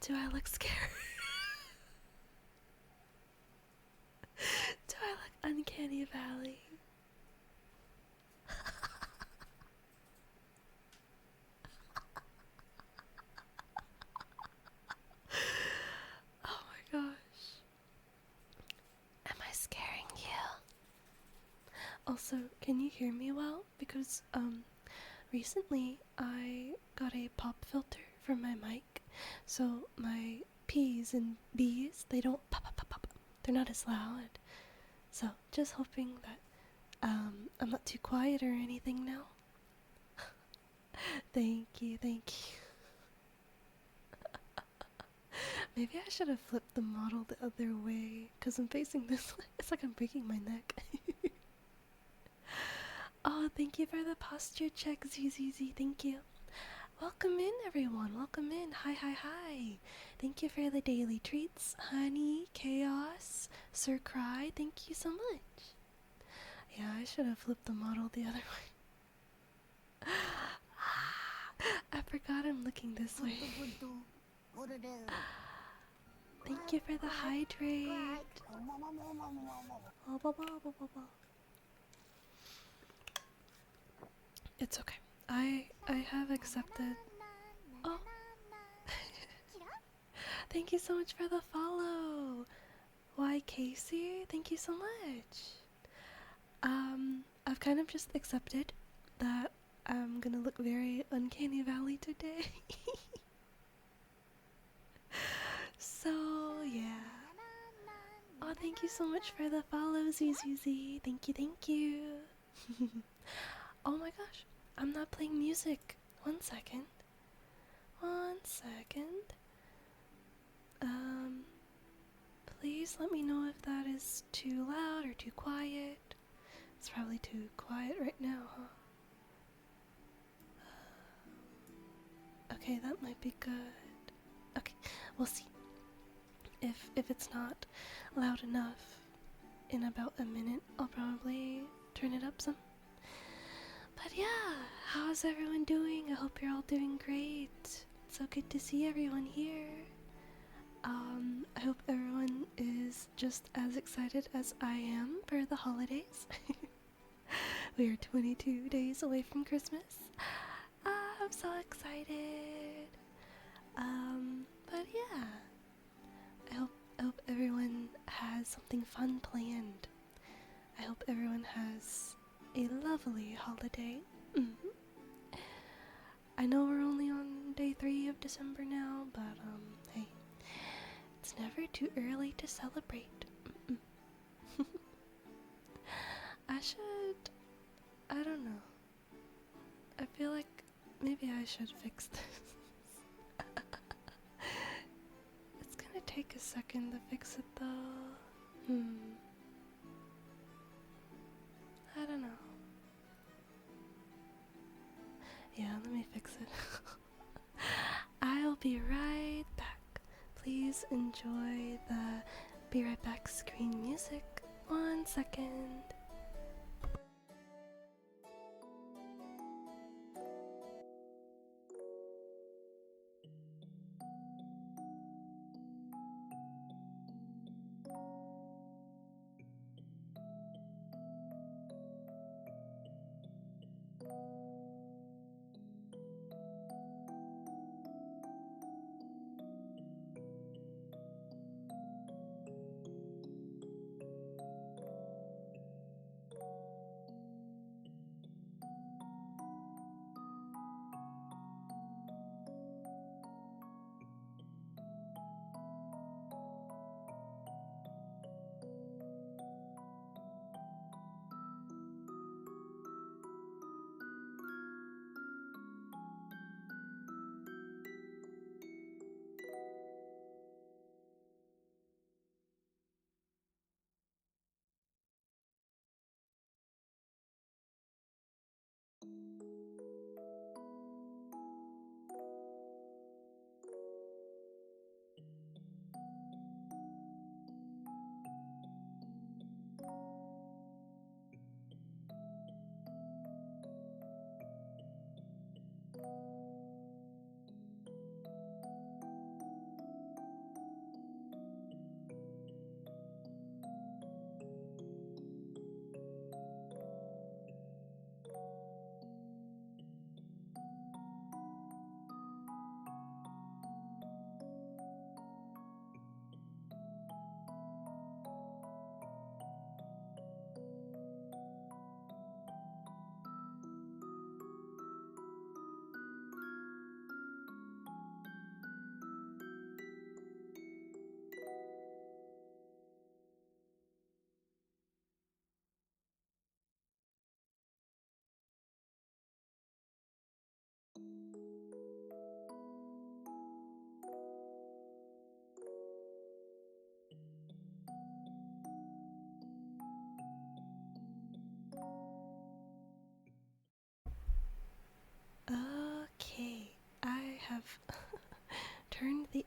Do I look scared? Do I look Uncanny Valley? Oh my gosh. Am I scaring you? Also, can you hear me well? Because, recently I got a pop filter for my mic, so my P's and B's, they don't pop, pop, pop, pop. They're not as loud. So, just hoping that, I'm not too quiet or anything now. Thank you, thank you. Maybe I should have flipped the model the other way, because I'm facing this way. It's like I'm breaking my neck. Oh, thank you for the posture check, ZZZ. Thank you. Welcome in, everyone. Welcome in. Hi, hi, hi. Thank you for the daily treats. Honey, Chaos, Sir Cry. Thank you so much. Yeah, I should have flipped the model the other way. I forgot I'm looking this way. Thank you for the hydrate. It's okay. I have accepted. Oh. Thank you so much for the follow. Why, Casey? Thank you so much. I've kind of just accepted that I'm gonna look very Uncanny Valley today. So, yeah. Oh, thank you so much for the follow, ZZZ. Thank you, thank you. Oh my gosh, I'm not playing music. 1 second. 1 second. Please let me know if that is too loud or too quiet. It's probably too quiet right now, huh? Okay, that might be good. Okay, we'll see. If it's not loud enough, in about a minute, I'll probably turn it up some. But yeah, how's everyone doing? I hope you're all doing great. It's so good to see everyone here. I hope everyone is just as excited as I am for the holidays. We are 22 days away from Christmas. I'm so excited. But yeah, I hope everyone has something fun planned. I hope everyone has a lovely holiday. I know we're only on day 3 of December now, but hey, it's never too early to celebrate. I don't know. I feel like maybe I should fix this. It's gonna take a second to fix it though. I don't know. Yeah, let me fix it. I'll be right back. Please enjoy the Be Right Back screen music. 1 second.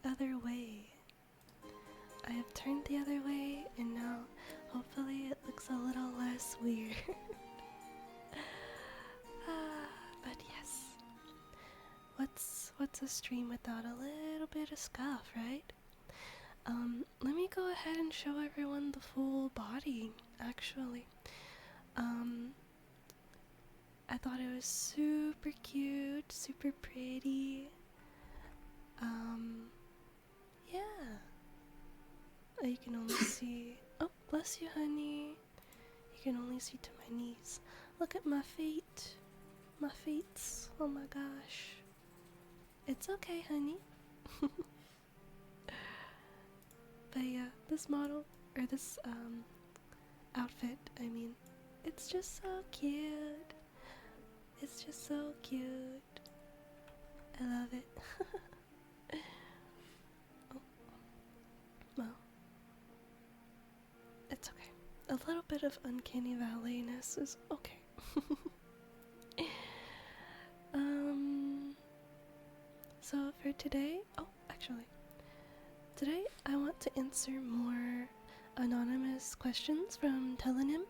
other way. I have turned the other way, and now hopefully it looks a little less weird. But yes, what's a stream without a little bit of scuff, right? Let me go ahead and show everyone the full body, actually. I thought it was super cute, super pretty. Yeah. You can only see. Oh, bless you, honey. You can only see to my knees. Look at my feet. My feet. Oh my gosh. It's okay, honey. But yeah, this model, or this outfit, I mean, it's just so cute. It's just so cute. I love it. Oh, well, it's okay. A little bit of uncanny valley-ness is okay. So for today, actually, today I want to answer more anonymous questions from Telenim.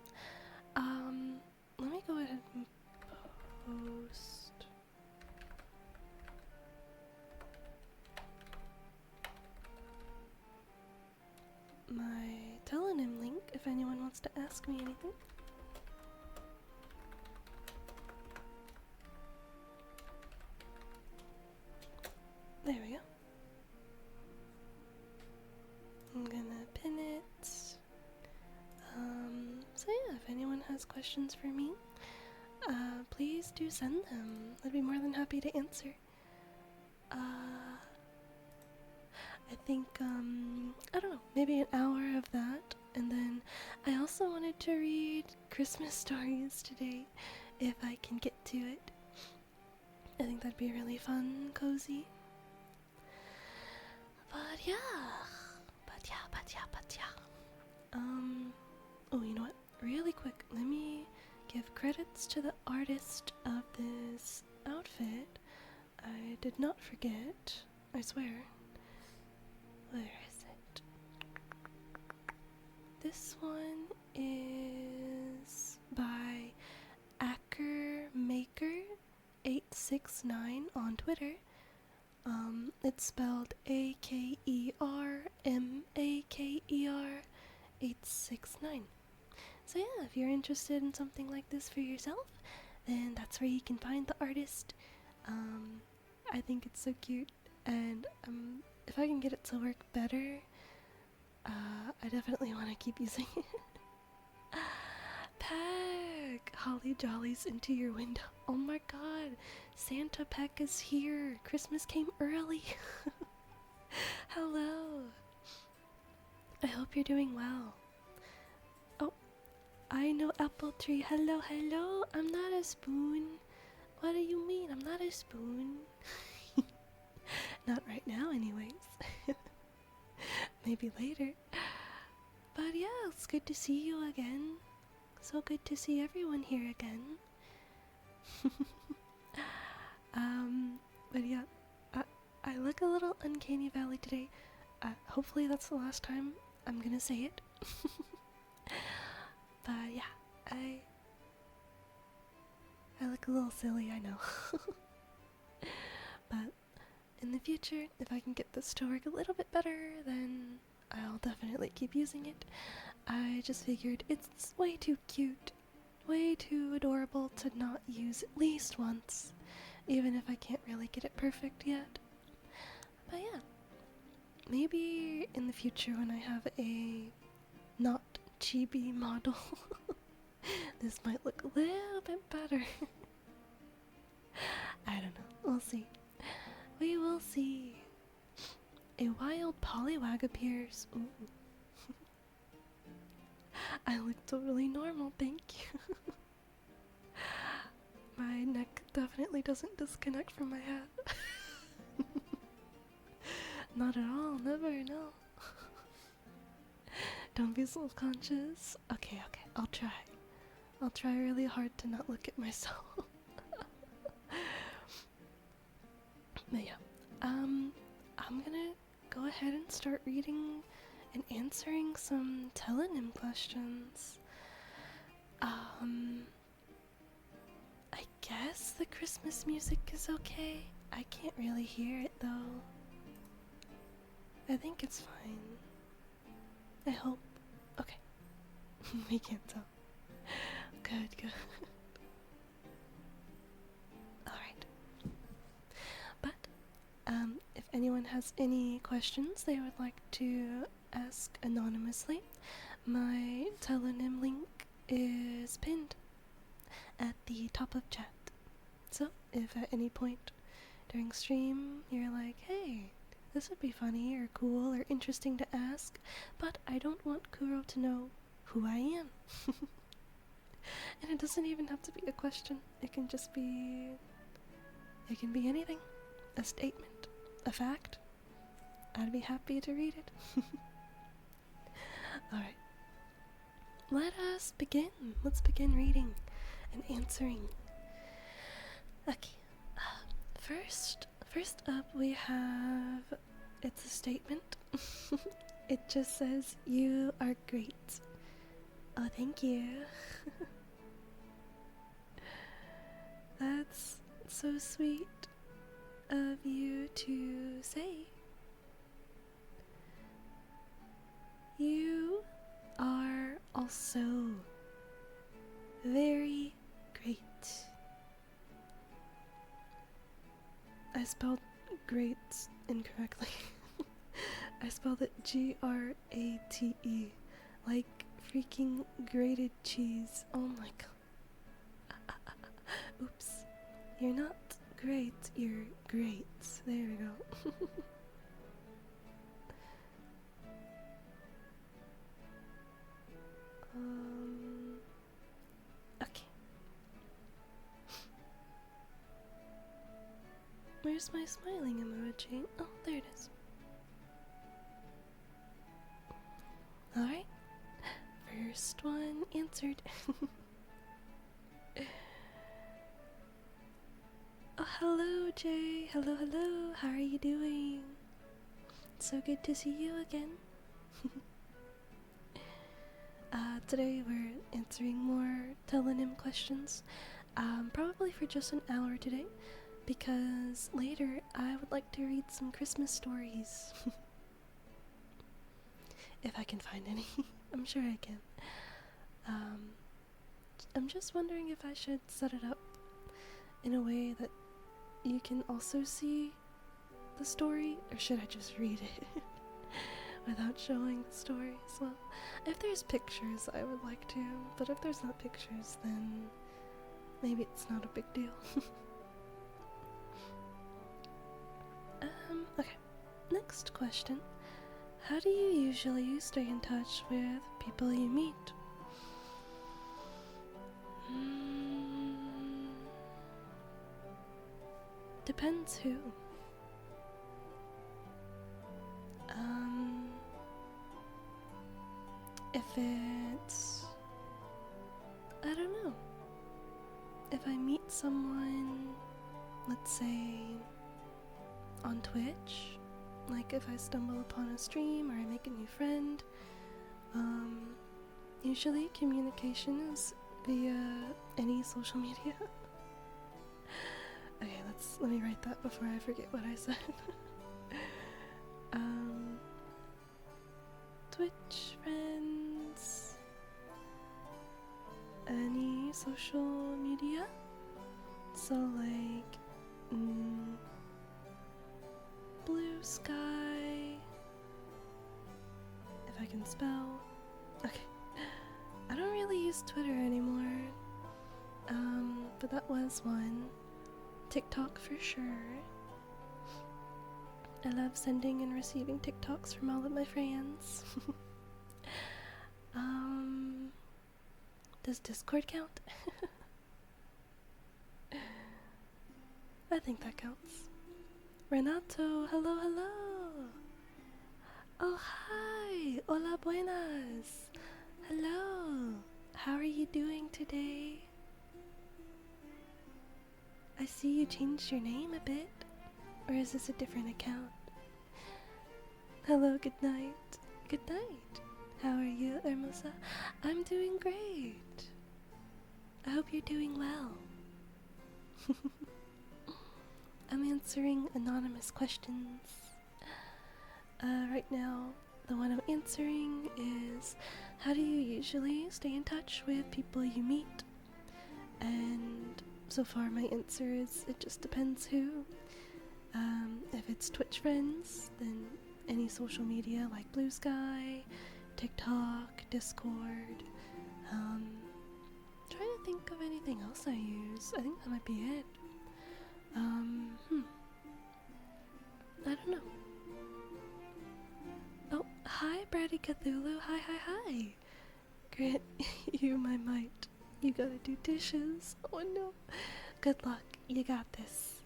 Let me go ahead and post my Telenim link if anyone wants to ask me anything. There we go. I'm gonna pin it. So yeah, if anyone has questions for me, please do send them. I'd be more than happy to answer. I think, I don't know, maybe an hour of that. And then I also wanted to read Christmas stories today, if I can get to it. I think that'd be really fun, cozy. But yeah. Oh, you know what? Really quick, let me give credits to the artist of this outfit. I did not forget, I swear. Where is it? This one is by AkerMaker869 on Twitter. It's spelled AkerMaker869. So yeah, if you're interested in something like this for yourself, then that's where you can find the artist. I think it's so cute, and if I can get it to work better, I definitely want to keep using it. Peck! Holly jollies into your window. Oh my god, Santa Peck is here. Christmas came early. Hello. I hope you're doing well. Oh, I know Apple Tree. Hello, hello. I'm not a spoon. What do you mean? I'm not a spoon. Not right now, anyways. Maybe later. But yeah, it's good to see you again. So good to see everyone here again. But yeah, I look a little uncanny valley today. Hopefully that's the last time I'm gonna say it. But yeah, I look a little silly, I know. But in the future, if I can get this to work a little bit better, then I'll definitely keep using it. I just figured it's way too cute, way too adorable to not use at least once, even if I can't really get it perfect yet. But yeah, maybe in the future when I have a not chibi model, this might look a little bit better. I don't know, we'll see. We will see. A wild polywag appears. Ooh. I look totally normal, thank you. My neck definitely doesn't disconnect from my hat. Not at all, never, no. Don't be self-conscious. Okay, I'll try. I'll try really hard to not look at myself. But yeah, I'm gonna go ahead and start reading and answering some telonym questions. I guess the Christmas music is okay. I can't really hear it though. I think it's fine. I hope. Okay. We can't tell. Good, good. Alright. But, if anyone has any questions they would like to ask anonymously, my telonym link is pinned at the top of chat. So, if at any point during stream you're like, hey, this would be funny or cool or interesting to ask, but I don't want Kuro to know who I am. And it doesn't even have to be a question. It can just be... it can be anything. A statement. A fact. I'd be happy to read it. Alright. Let us begin. Let's begin reading and answering. Okay. First up we have... it's a statement. It just says, you are great. Oh, thank you. That's so sweet of you to say. You are also very great. I spelled great incorrectly. I spelled it Grate, like freaking grated cheese. Oh my god. Oops. You're not great, you're great. There we go. Okay. Where's my smiling emoji? Oh, there it is. Alright. First one answered. Oh, hello, Jay. Hello, hello. How are you doing? So good to see you again. Today we're answering more telonym questions. Probably for just an hour today, because later I would like to read some Christmas stories. If I can find any. I'm sure I can. I'm just wondering if I should set it up in a way that you can also see the story, or should I just read it without showing the story as well? If there's pictures, I would like to, but if there's not pictures, then maybe it's not a big deal. Okay. Next question. How do you usually stay in touch with people you meet? Depends who. If it's... I don't know. If I meet someone, let's say, on Twitch, like if I stumble upon a stream or I make a new friend, usually communication is via any social media. Okay, let me write that before I forget what I said. Twitch friends, any social media, so like Blue Sky, if I can spell. Okay, I don't really use Twitter anymore, but that was one. TikTok for sure. I love sending and receiving TikToks from all of my friends. Does Discord count? I think that counts. Renato, hello, hello. Oh, hi. Hola, buenas. Hello. How are you doing today? I see you changed your name a bit. Or is this a different account? Hello, good night. Good night. How are you, Hermosa? I'm doing great. I hope you're doing well. I'm answering anonymous questions. Right now, the one I'm answering is, how do you usually stay in touch with people you meet? And so far my answer is, it just depends who. If it's Twitch friends, then any social media like Blue Sky, TikTok, Discord. Trying to think of anything else I use. I think that might be it. I don't know. Oh, hi, Bratty Cthulhu. Hi. Grant you my might. You gotta do dishes. Oh no. Good luck. You got this.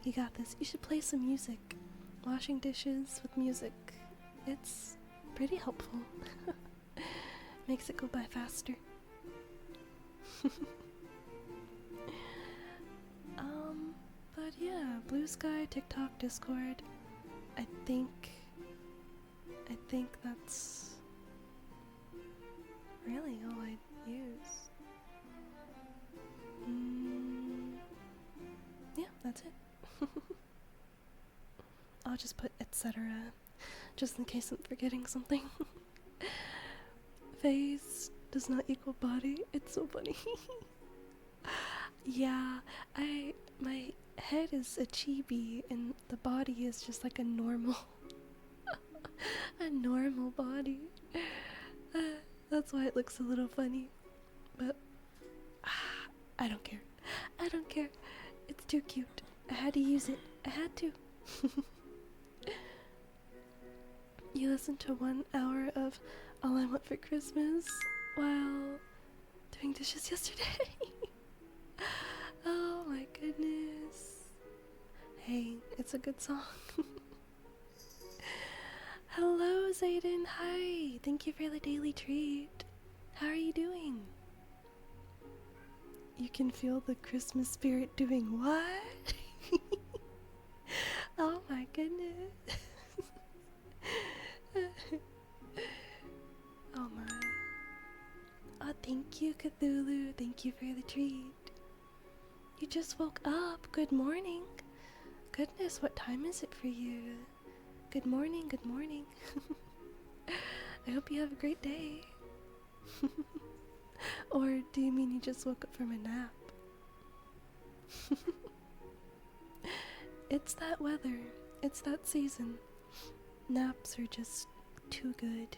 You got this. You should play some music. Washing dishes with music. It's pretty helpful. Makes it go by faster. But yeah, Blue Sky, TikTok, Discord. I think that's really all I use. Yeah, that's it. I'll just put etc. just in case I'm forgetting something. Face does not equal body. It's so funny. Yeah, my head is a chibi and the body is just like a normal a normal body. That's why it looks a little funny. But I don't care. I don't care. It's too cute. I had to use it. I had to. You listened to 1 hour of All I Want for Christmas while doing dishes yesterday. Oh my goodness. Hey, it's a good song. Hello, Zayden. Hi. Thank you for the daily treat. How are you doing? You can feel the Christmas spirit doing what? Oh my goodness. Oh my. Oh, thank you, Cthulhu. Thank you for the treat. You just woke up. Good morning. Goodness, what time is it for you? Good morning, good morning. I hope you have a great day. Or do you mean you just woke up from a nap? It's that weather. It's that season. Naps are just too good.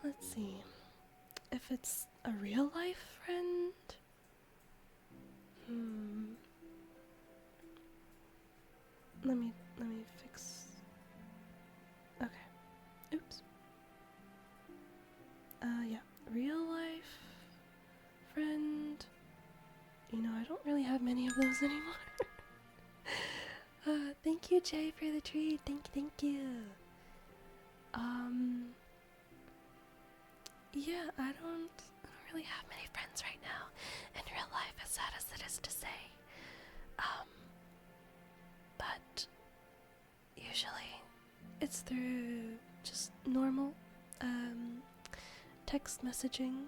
Let's see. If it's a real life friend, Let me fix. Okay. Oops. Yeah. Real life friend. You know, I don't really have many of those anymore. Thank you, Jay, for the treat. Thank you. Yeah, I don't really have many friends right now in real life, as sad as it is to say. But usually it's through just normal text messaging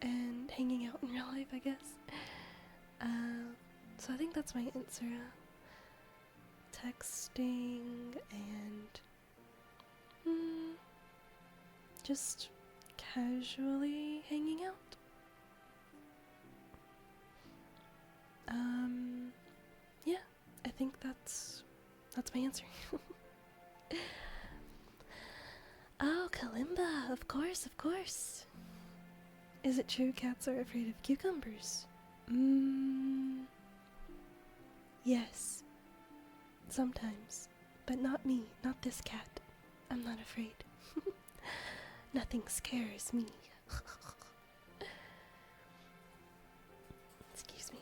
and hanging out in real life, I guess. So I think that's my answer. Texting and just casually hanging out. Yeah, I think that's my answer. Oh, Kalimba, of course. Is it true cats are afraid of cucumbers? Yes. Sometimes. But not me, not this cat. I'm not afraid. Nothing scares me. Excuse me.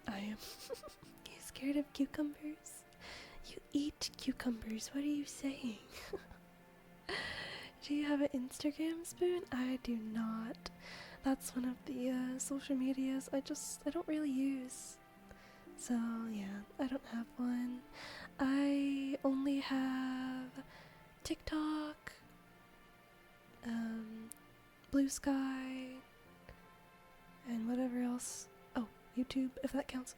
I am. You scared of cucumbers? You eat cucumbers, what are you saying? Do you have an Instagram spoon? I do not. That's one of the social medias I don't really use. So yeah, I don't have one. I only have TikTok, Blue Sky, and whatever else. Oh, YouTube, if that counts.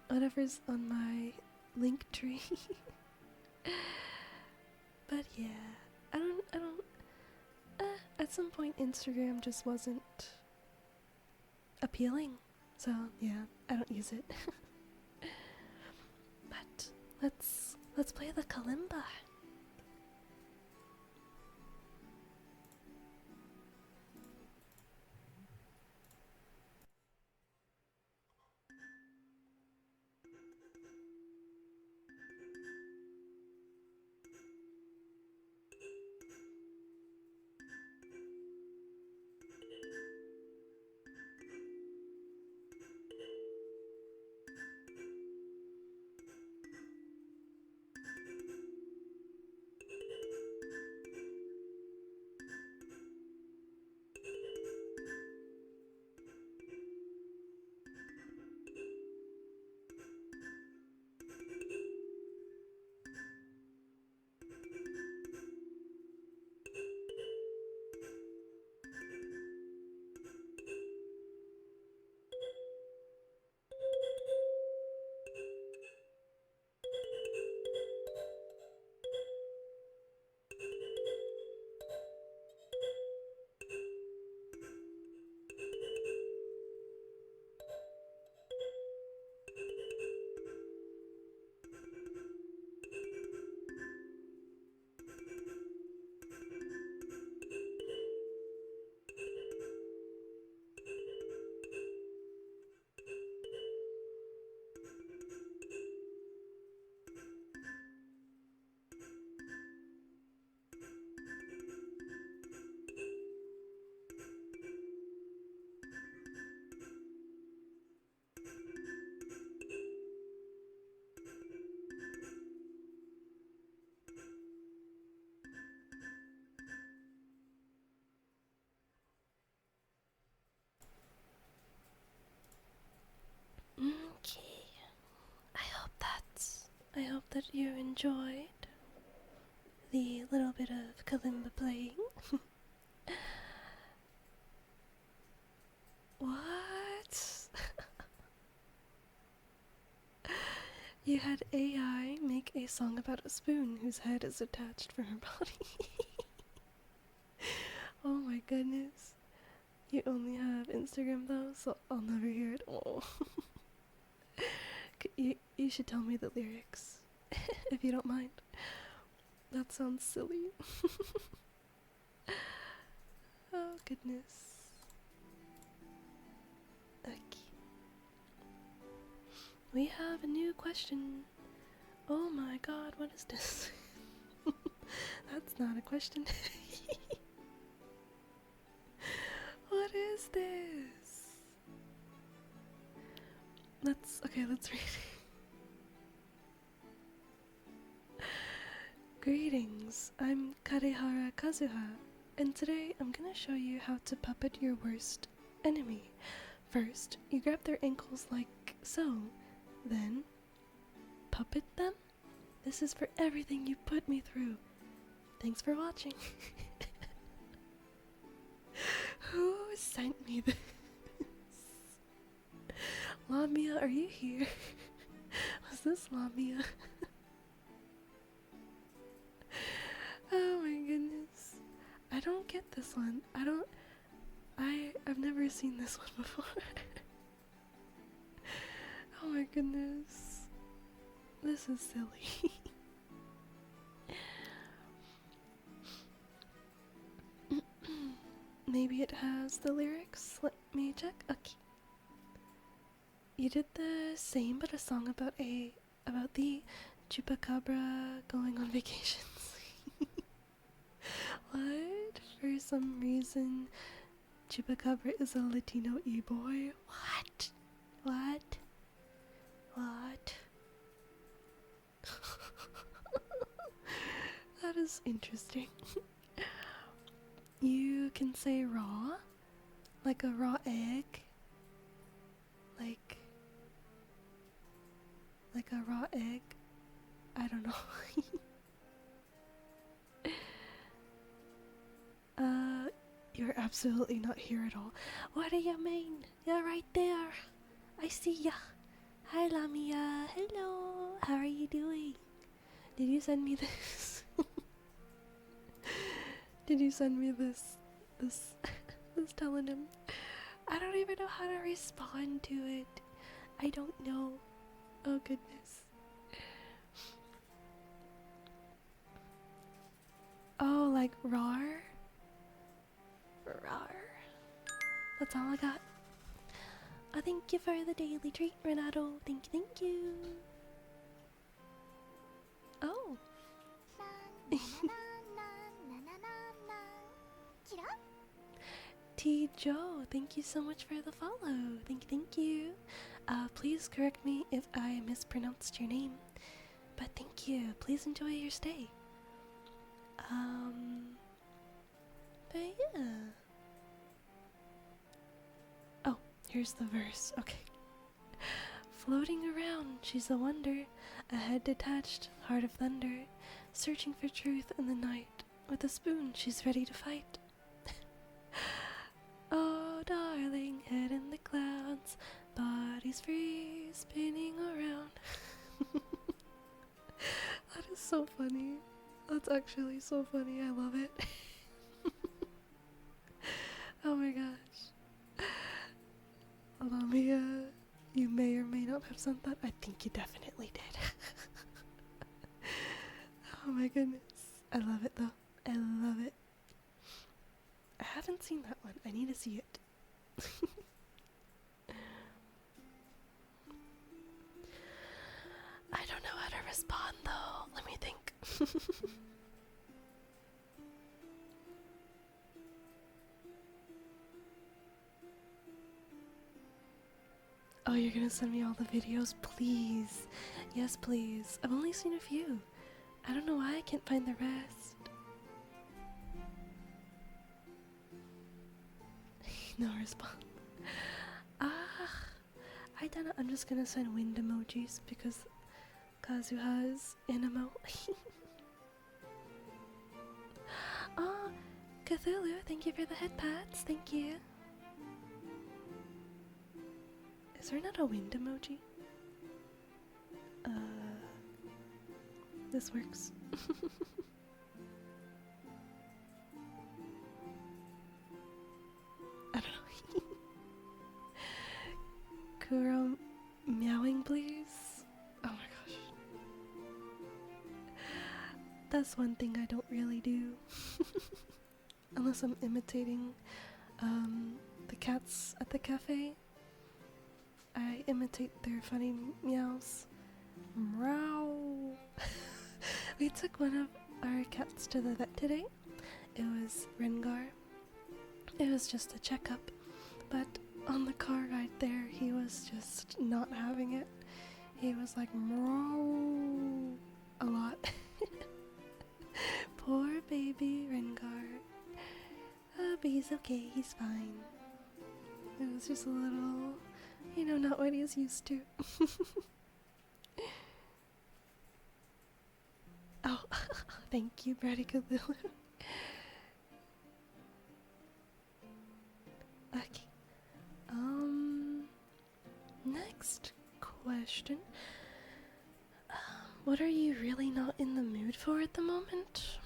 Whatever's on my link tree. But yeah, I don't, at some point Instagram just wasn't appealing. So yeah, I don't use it. But let's play the Kalimba. Okay. I hope that you enjoyed the little bit of kalimba playing. What? You had AI make a song about a spoon whose head is attached from her body. Oh my goodness. You only have Instagram though, so I'll never hear it. Oh. You should tell me the lyrics, if you don't mind. That sounds silly. Oh goodness. Okay. We have a new question. Oh my god, what is this? That's not a question. What is this? Let's read it. Greetings, I'm Karehara Kazuha, and today I'm gonna show you how to puppet your worst enemy. First, you grab their ankles like so, then puppet them? This is for everything you put me through. Thanks for watching. Who sent me this? Lamia, are you here? Was this Lamia? Oh my goodness. I don't get this one. I've never seen this one before. Oh my goodness. This is silly. Maybe it has the lyrics. Let me check. Okay. You did the same but a song about the chupacabra going on vacations. What? For some reason Chupacabra is a Latino e-boy? What? What? What? That is interesting. You can say raw, like a raw egg. Like, like a raw egg. I don't know. You're absolutely not here at all. What do you mean? You're right there. I see ya. Hi, Lamia. Hello. How are you doing? Did you send me this? Did you send me this this telenym? I don't even know how to respond to it. I don't know. Oh goodness. Oh, like rar? Rar. That's all I got. Oh, thank you for the daily treat, Renato. Thank you. Oh. T. Joe, thank you so much for the follow. Thank you. Please correct me if I mispronounced your name. But thank you. Please enjoy your stay. But yeah. Oh, here's the verse. Okay. Floating around, she's a wonder, a head detached, heart of thunder, searching for truth in the night. With a spoon, she's ready to fight. Oh, darling, head in the clouds, body's free, spinning around. That is so funny. That's actually so funny. I love it. Oh my gosh. Lamia, you may or may not have sent that. I think you definitely did. Oh my goodness. I love it though. I love it. I haven't seen that one. I need to see it. I don't know how to respond though. Let me think. Oh, you're gonna send me all the videos? Please. Yes, please. I've only seen a few. I don't know why I can't find the rest. No response. I don't know. I'm just gonna send wind emojis because Kazu has an emote. Oh, Cthulhu, thank you for the head pats. Thank you. Is there not a wind emoji? This works. I don't know. Kuro meowing, please. Oh my gosh. That's one thing I don't really do. Unless I'm imitating the cats at the cafe. I imitate their funny meows. Meow. We took one of our cats to the vet today. It was Rengar. It was just a checkup, but on the car ride there, he was just not having it. He was like meow a lot. Poor baby Rengar. But he's okay, he's fine. It was just a little, not what he's used to. Oh, thank you, Brady Cthulhu. Okay. Next question. What are you really not in the mood for at the moment?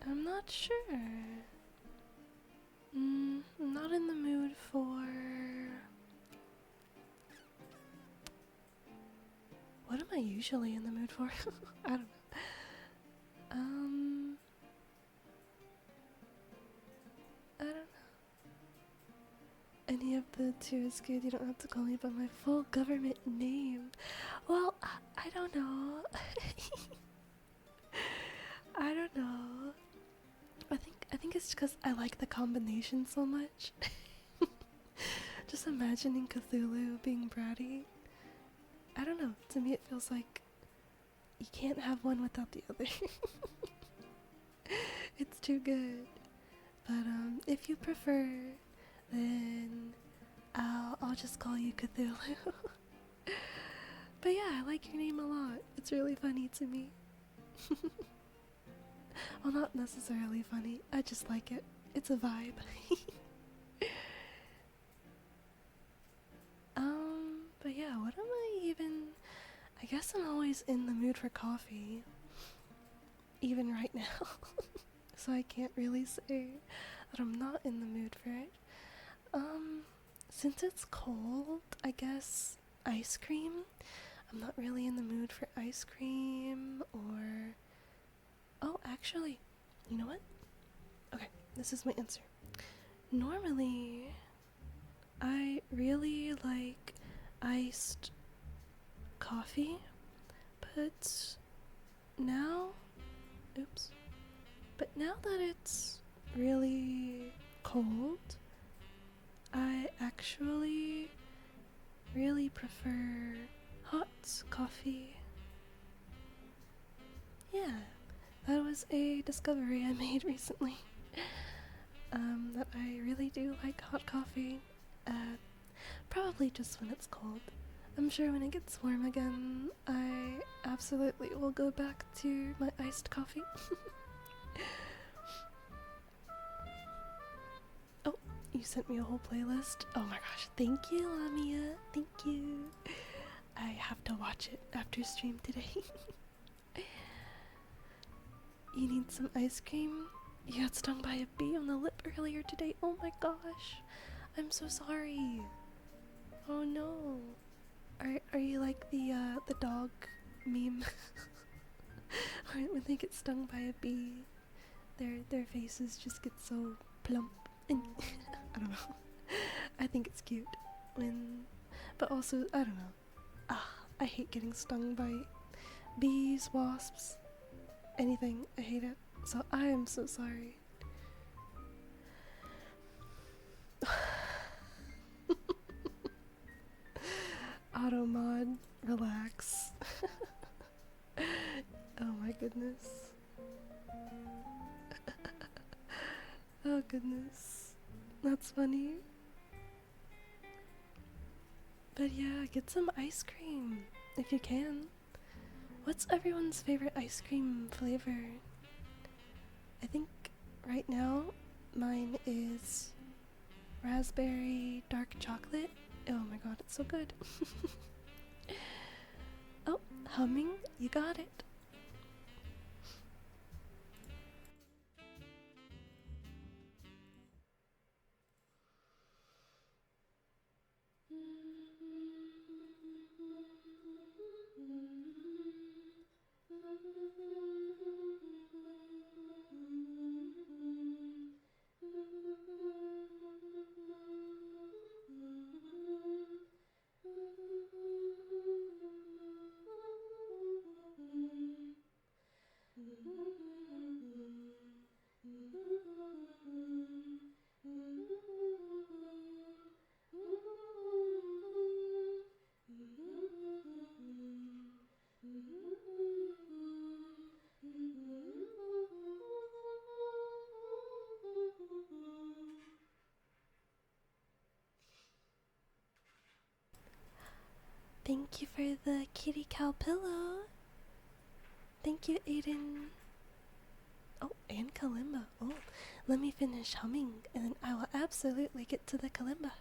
I'm not sure. I'm not in the mood for... What am I usually in the mood for? I don't know. I don't know. Any of the two is good. You don't have to call me by my full government name. Well, I don't know. I don't know. I think it's because I like the combination so much. Just imagining Cthulhu being bratty. I don't know. To me, it feels like you can't have one without the other. It's too good. But if you prefer, then I'll just call you Cthulhu. But yeah, I like your name a lot. It's really funny to me. Well, not necessarily funny. I just like it. It's a vibe. But yeah, what am I even? I guess I'm always in the mood for coffee. Even right now. So I can't really say that I'm not in the mood for it. Um, since it's cold, I guess ice cream. I'm not really in the mood for ice cream or. Oh, actually, you know what? Okay, this is my answer. Normally, I really like iced coffee, but now. Oops. But now that it's really cold, I actually really prefer hot coffee. Yeah, that was a discovery I made recently. That I really do like hot coffee. Probably just when it's cold. I'm sure when it gets warm again, I absolutely will go back to my iced coffee. Oh, you sent me a whole playlist. Oh my gosh, thank you, Lamia. Thank you. I have to watch it after stream today. You need some ice cream? You got stung by a bee on the lip earlier today. Oh my gosh. I'm so sorry. Oh no. Are you like the dog meme? When they get stung by a bee, their faces just get so plump and I don't know. I think it's cute when, but also I don't know. I hate getting stung by bees, wasps, anything. I hate it. So I am so sorry. Auto mod, relax. Oh my goodness. Oh goodness. That's funny. But yeah, get some ice cream if you can. What's everyone's favorite ice cream flavor? I think right now mine is raspberry dark chocolate. Oh my god, it's so good. Oh, humming, you got it. Thank you for the kitty cow pillow. Thank you, Aiden. Oh, and Kalimba. Oh, let me finish humming and then I will absolutely get to the Kalimba.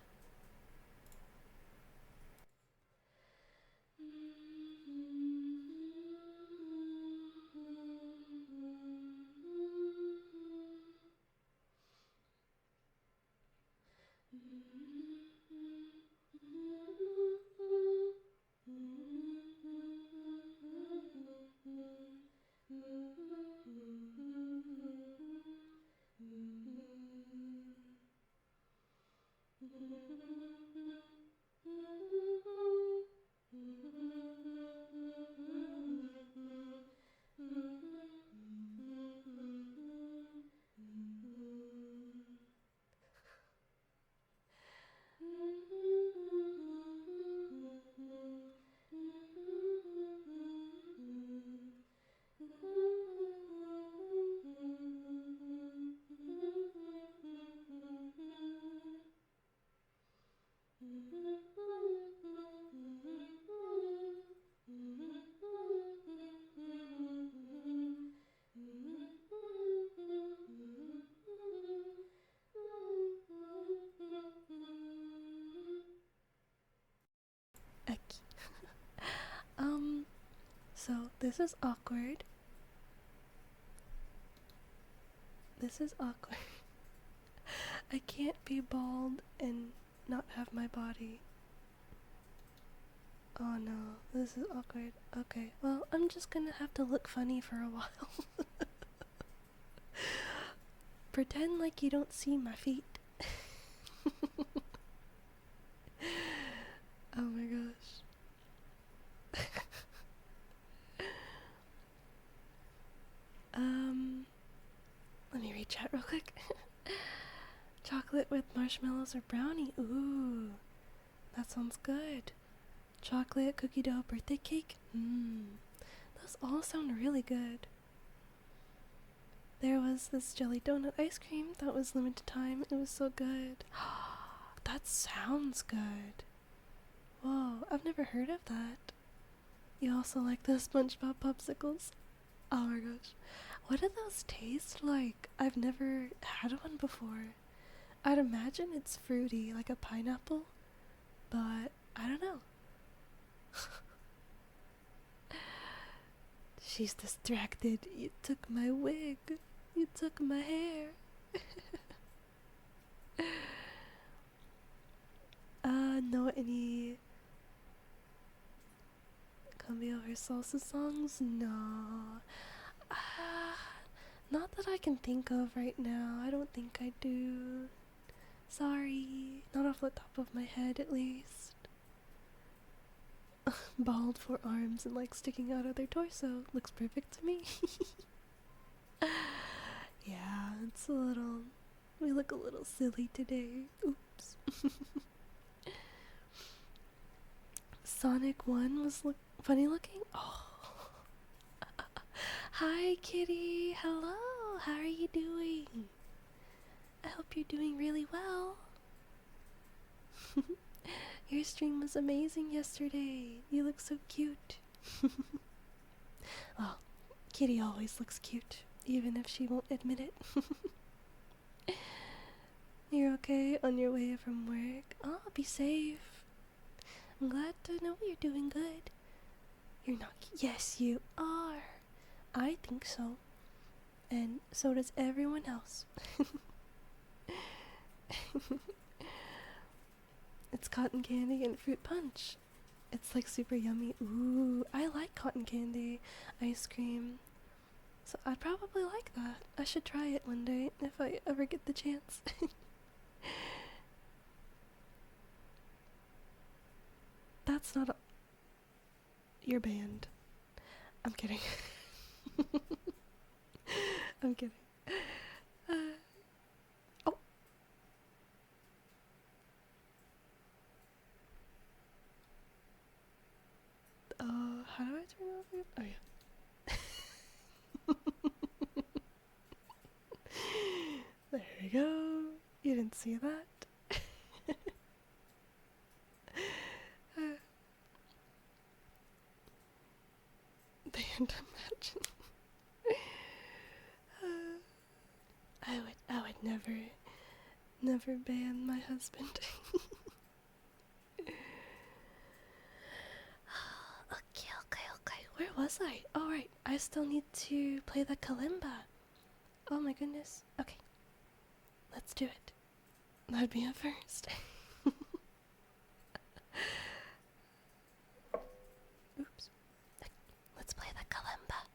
So this is awkward. This is awkward. I can't be bald and not have my body. Oh no, this is awkward. Okay, well, I'm just gonna have to look funny for a while. Pretend like you don't see my feet. Oh my gosh. Let me read chat real quick. Chocolate with marshmallows or brownie. Ooh, that sounds good. Chocolate, cookie dough, birthday cake. Those all sound really good. There was this jelly donut ice cream that was limited time. It was so good. That sounds good. Whoa, I've never heard of that. You also like the SpongeBob popsicles? Oh my gosh. What do those taste like? I've never had one before. I'd imagine it's fruity, like a pineapple, but I don't know. She's distracted. You took my wig. You took my hair. Know any Cumbia or salsa songs? No. Not that I can think of right now. I don't think I do. Sorry. Not off the top of my head, at least. Bald forearms and like sticking out of their torso. Looks perfect to me. Yeah, it's a little. We look a little silly today. Oops. Sonic 1 was funny looking? Oh. Hi, kitty. Hello. How are you doing? I hope you're doing really well. Your stream was amazing yesterday. You look so cute. Well, kitty always looks cute, even if she won't admit it. You're okay on your way from work? Oh, be safe. I'm glad to know you're doing good. You're not. Yes, you are. I think so. And so does everyone else. It's cotton candy and fruit punch. It's like super yummy. Ooh, I like cotton candy ice cream. So I'd probably like that. I should try it one day if I ever get the chance. That's not your band. I'm kidding. I'm kidding. Uh, oh. How do I turn off it? Oh yeah. There we go. You didn't see that? Band imagine. I would never ban my husband. Okay. Where was I? Oh, right. I still need to play the kalimba. Oh my goodness. Okay. Let's do it. That'd be a first. Oops. Let's play the kalimba.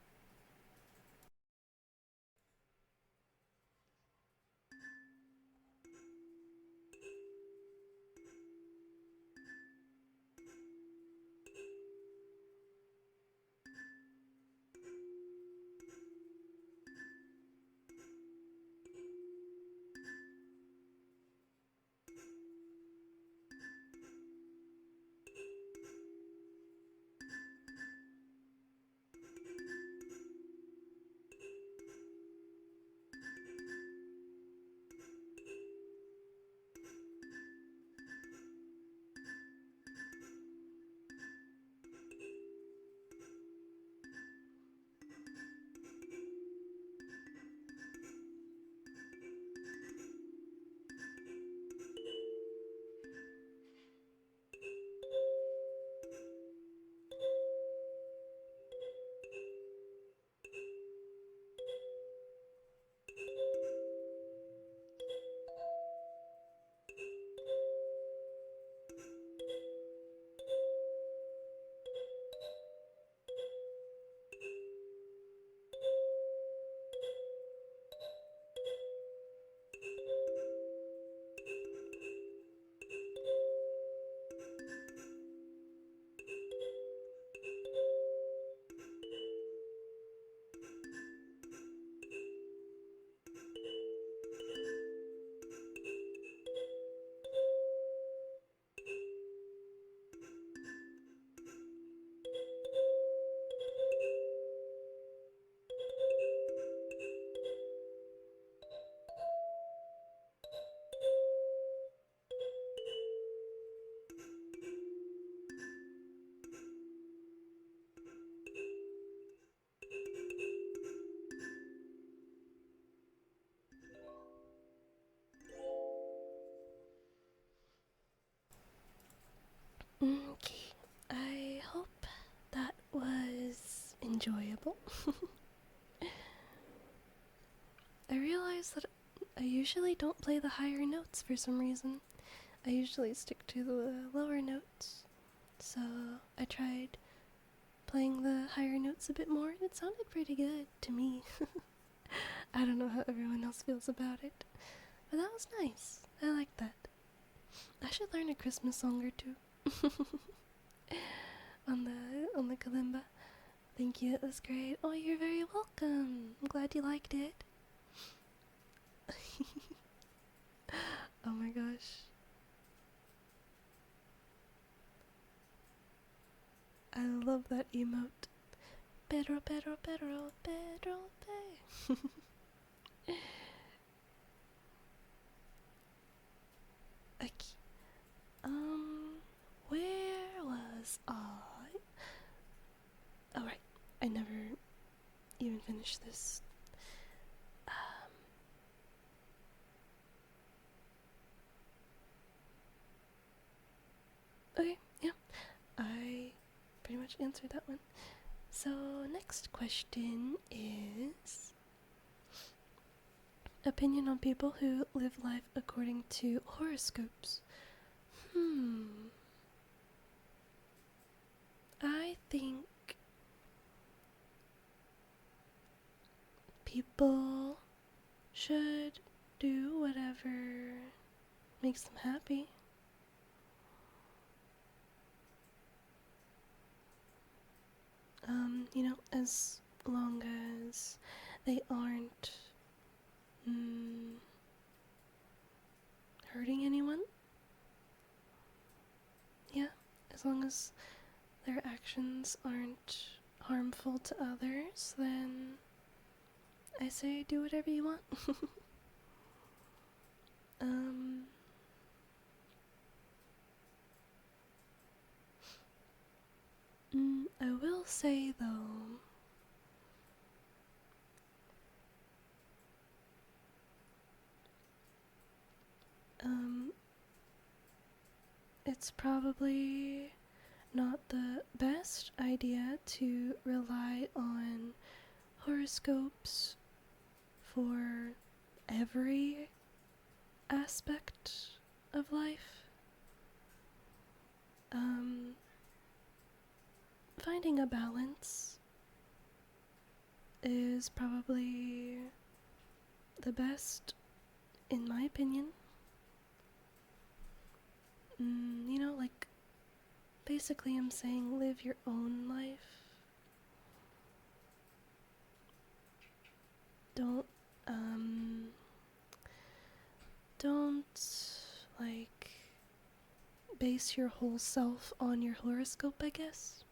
enjoyable. I realize that I usually don't play the higher notes for some reason. I usually stick to the lower notes. So I tried playing the higher notes a bit more, and it sounded pretty good to me. I don't know how everyone else feels about it, but that was nice. I like that. I should learn a Christmas song or two on the Kalimba. Thank you, it was great. Oh, you're very welcome. I'm glad you liked it. Oh my gosh. I love that emote. Pedro, Pedro, Pedro, Pedro, Pedro. Okay. Where was I? Oh, right. I never even finished this. Okay, yeah. I pretty much answered that one. So, next question is opinion on people who live life according to horoscopes. I think people should do whatever makes them happy. As long as they aren't hurting anyone. Yeah, as long as their actions aren't harmful to others, then I say do whatever you want. I will say though, it's probably not the best idea to rely on horoscopes for every aspect of life. Finding a balance is probably the best, in my opinion. Like, basically I'm saying live your own life. Don't, like, base your whole self on your horoscope, I guess.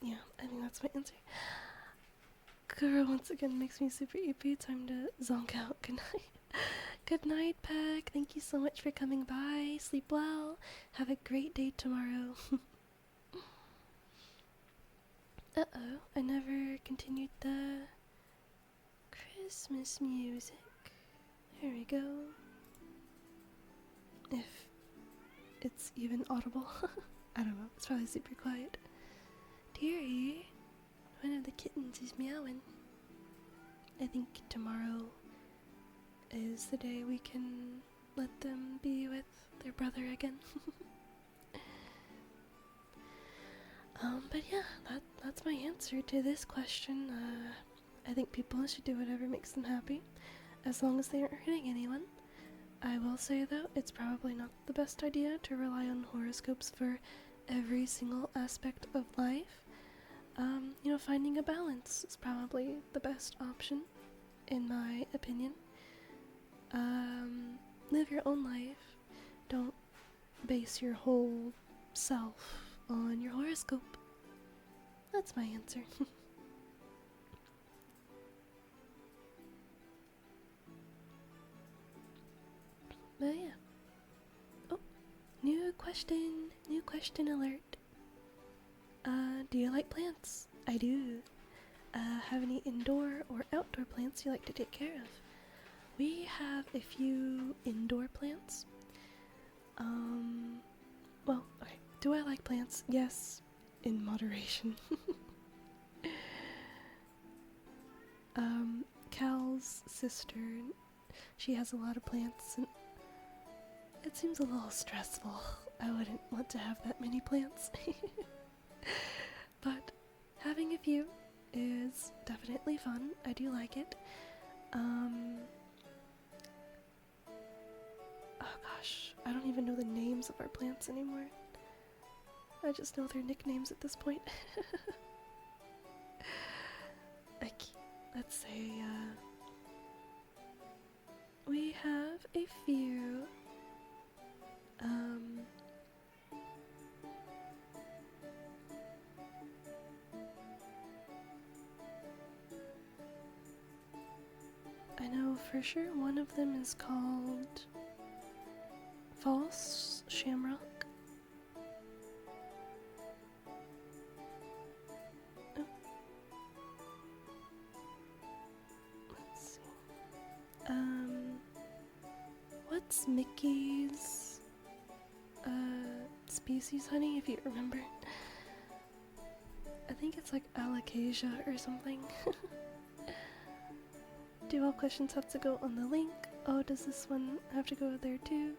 Yeah, I think that's my answer. Girl, once again makes me super EP. Time to zonk out. Good night. Good night, Peck. Thank you so much for coming by. Sleep well. Have a great day tomorrow. Uh-oh, I never continued the Christmas music. There we go. If it's even audible. I don't know, it's probably super quiet. Dearie, one of the kittens is meowing. I think tomorrow is the day we can let them be with their brother again. But yeah, that's my answer to this question. I think people should do whatever makes them happy, as long as they aren't hurting anyone. I will say though, it's probably not the best idea to rely on horoscopes for every single aspect of life. Finding a balance is probably the best option, in my opinion. Live your own life. Don't base your whole self on your horoscope. That's my answer. But yeah. Oh, new question alert. Do you like plants? I do. Have any indoor or outdoor plants you like to take care of? We have a few indoor plants. Well, okay. Do I like plants? Yes, in moderation. Cal's sister, she has a lot of plants, and it seems a little stressful. I wouldn't want to have that many plants. But having a few is definitely fun. I do like it. Oh gosh, I don't even know the names of our plants anymore. I just know their nicknames at this point. Like, let's say, we have a few, I know for sure one of them is called False Shamrock. Oh. Let's see. What's Mickey's species, honey, if you remember? I think it's like alocasia or something. Do all questions have to go on the link? Oh, does this one have to go there too?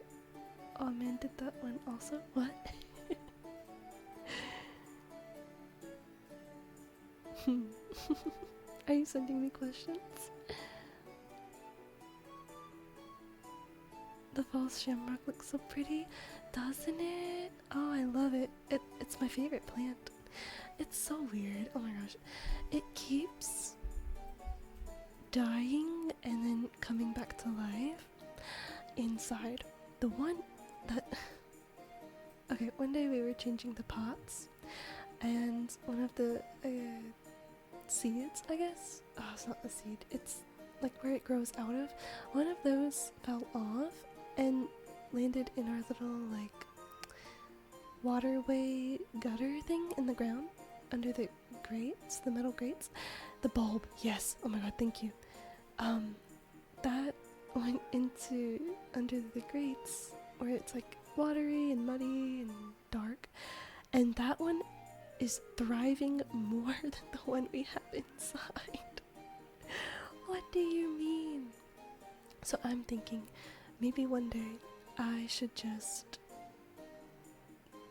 Oh man, did that one also? What? Are you sending me questions? The false shamrock looks so pretty, doesn't it? Oh, I love it. It's my favorite plant. It's so weird. Oh my gosh. It keeps dying and then coming back to life inside. The one that... Okay, one day we were changing the pots, and one of the seeds, I guess? Oh, it's not a seed. It's like where it grows out of. One of those fell off and landed in our little, like, waterway gutter thing in the ground under the grates, the metal grates. The bulb, yes. Oh my god, thank you. That went into under the grates where it's like watery and muddy and dark, and that one is thriving more than the one we have inside. What do you mean? So I'm thinking maybe one day I should just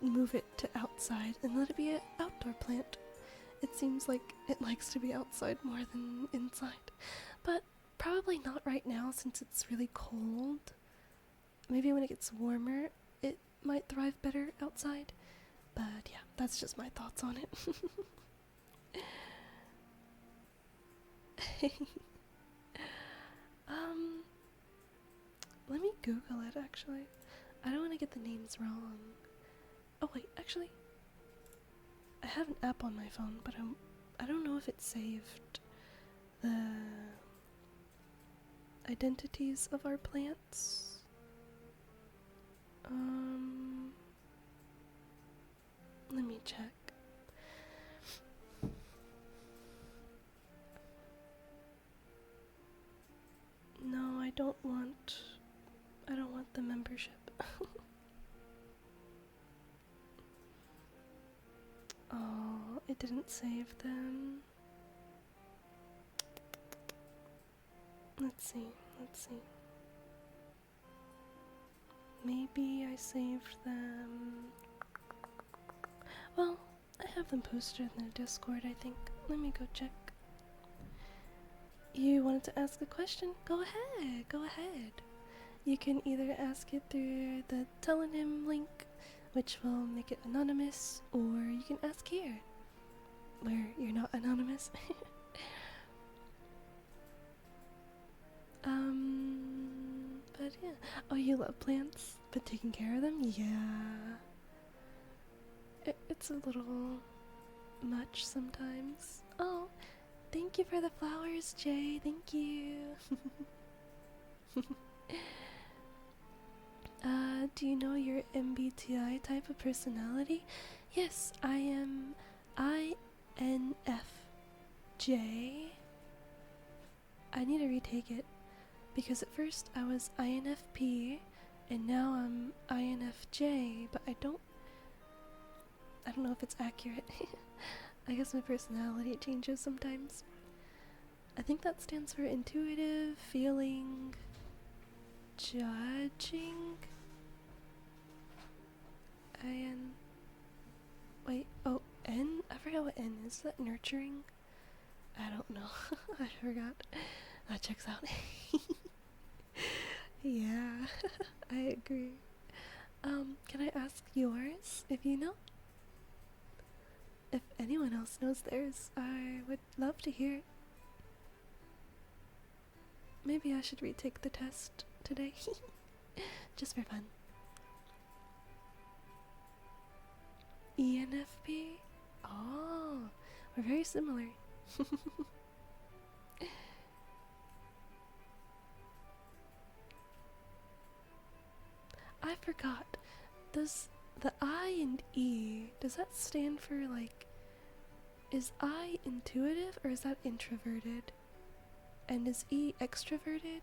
move it to outside and let it be an outdoor plant. It seems like it likes to be outside more than inside. But probably not right now since it's really cold. Maybe when it gets warmer, it might thrive better outside. But yeah, that's just my thoughts on it. Let me Google it actually. I don't want to get the names wrong. Oh wait, actually, I have an app on my phone, but I don't know if it saved the identities of our plants. Let me check. No, I don't want the membership. Oh, it didn't save them. Let's see. Maybe I saved them. Well, I have them posted in the Discord, I think. Let me go check. You wanted to ask a question? Go ahead. You can either ask it through the Telling Him link, which will make it anonymous, or you can ask here, where you're not anonymous. But yeah. Oh, you love plants, but taking care of them? Yeah. It's a little much sometimes. Oh, thank you for the flowers, Jay. Thank you. Do you know your MBTI type of personality? Yes, I am INFJ. I need to retake it. Because at first I was INFP, and now I'm INFJ, but I don't know if it's accurate. I guess my personality changes sometimes. I think that stands for intuitive, feeling, judging. Wait, oh, N? I forgot what N is. Is that nurturing? I don't know. I forgot. That checks out. Yeah, I agree. Can I ask yours, if you know? If anyone else knows theirs, I would love to hear it. Maybe I should retake the test today. Just for fun. ENFP? Oh, we're very similar. I forgot. Does the I and E, does that stand for like, is I intuitive or is that introverted? And is E extroverted?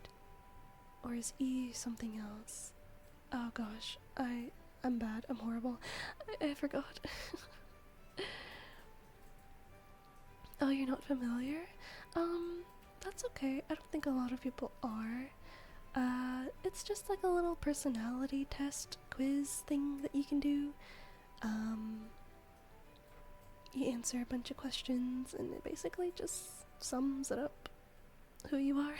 Or is E something else? Oh gosh, I'm bad. I'm horrible. I forgot. Oh, you're not familiar? That's okay. I don't think a lot of people are. It's just like a little personality test quiz thing that you can do. You answer a bunch of questions and it basically just sums it up who you are.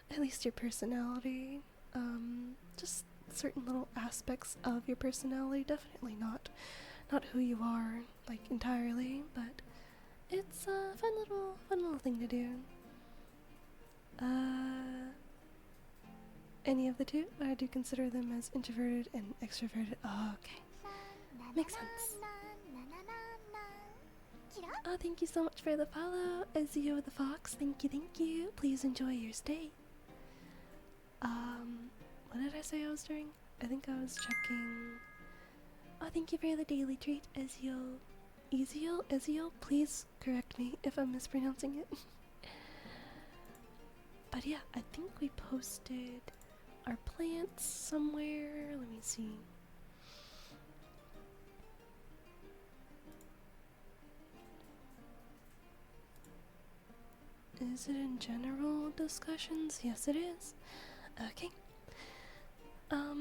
At least your personality. Just certain little aspects of your personality. Definitely not who you are, like, entirely, but it's a fun little thing to do. Any of the two? I do consider them as introverted and extroverted. Oh, okay. Makes sense. Oh, thank you so much for the follow, Ezio the Fox. Thank you. Please enjoy your stay. What did I say I was doing? I think I was checking. Oh, thank you for the daily treat, Ezio. Ezio? Please correct me if I'm mispronouncing it. But yeah, I think we posted our plants somewhere. Let me see. Is it in general discussions? Yes, it is. Okay. Oh.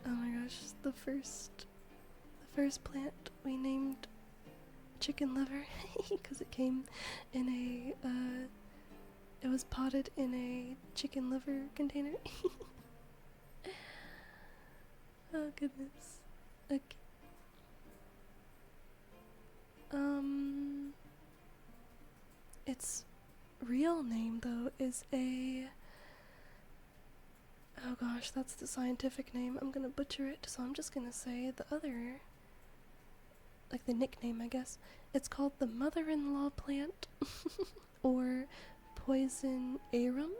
Oh my gosh, the first plant we named chicken liver because it came in it was potted in a chicken liver container. Oh goodness. Okay. Its real name though is oh gosh, that's the scientific name. I'm gonna butcher it, so I'm just gonna say the other, like the nickname, I guess. It's called the mother-in-law plant, or poison arum.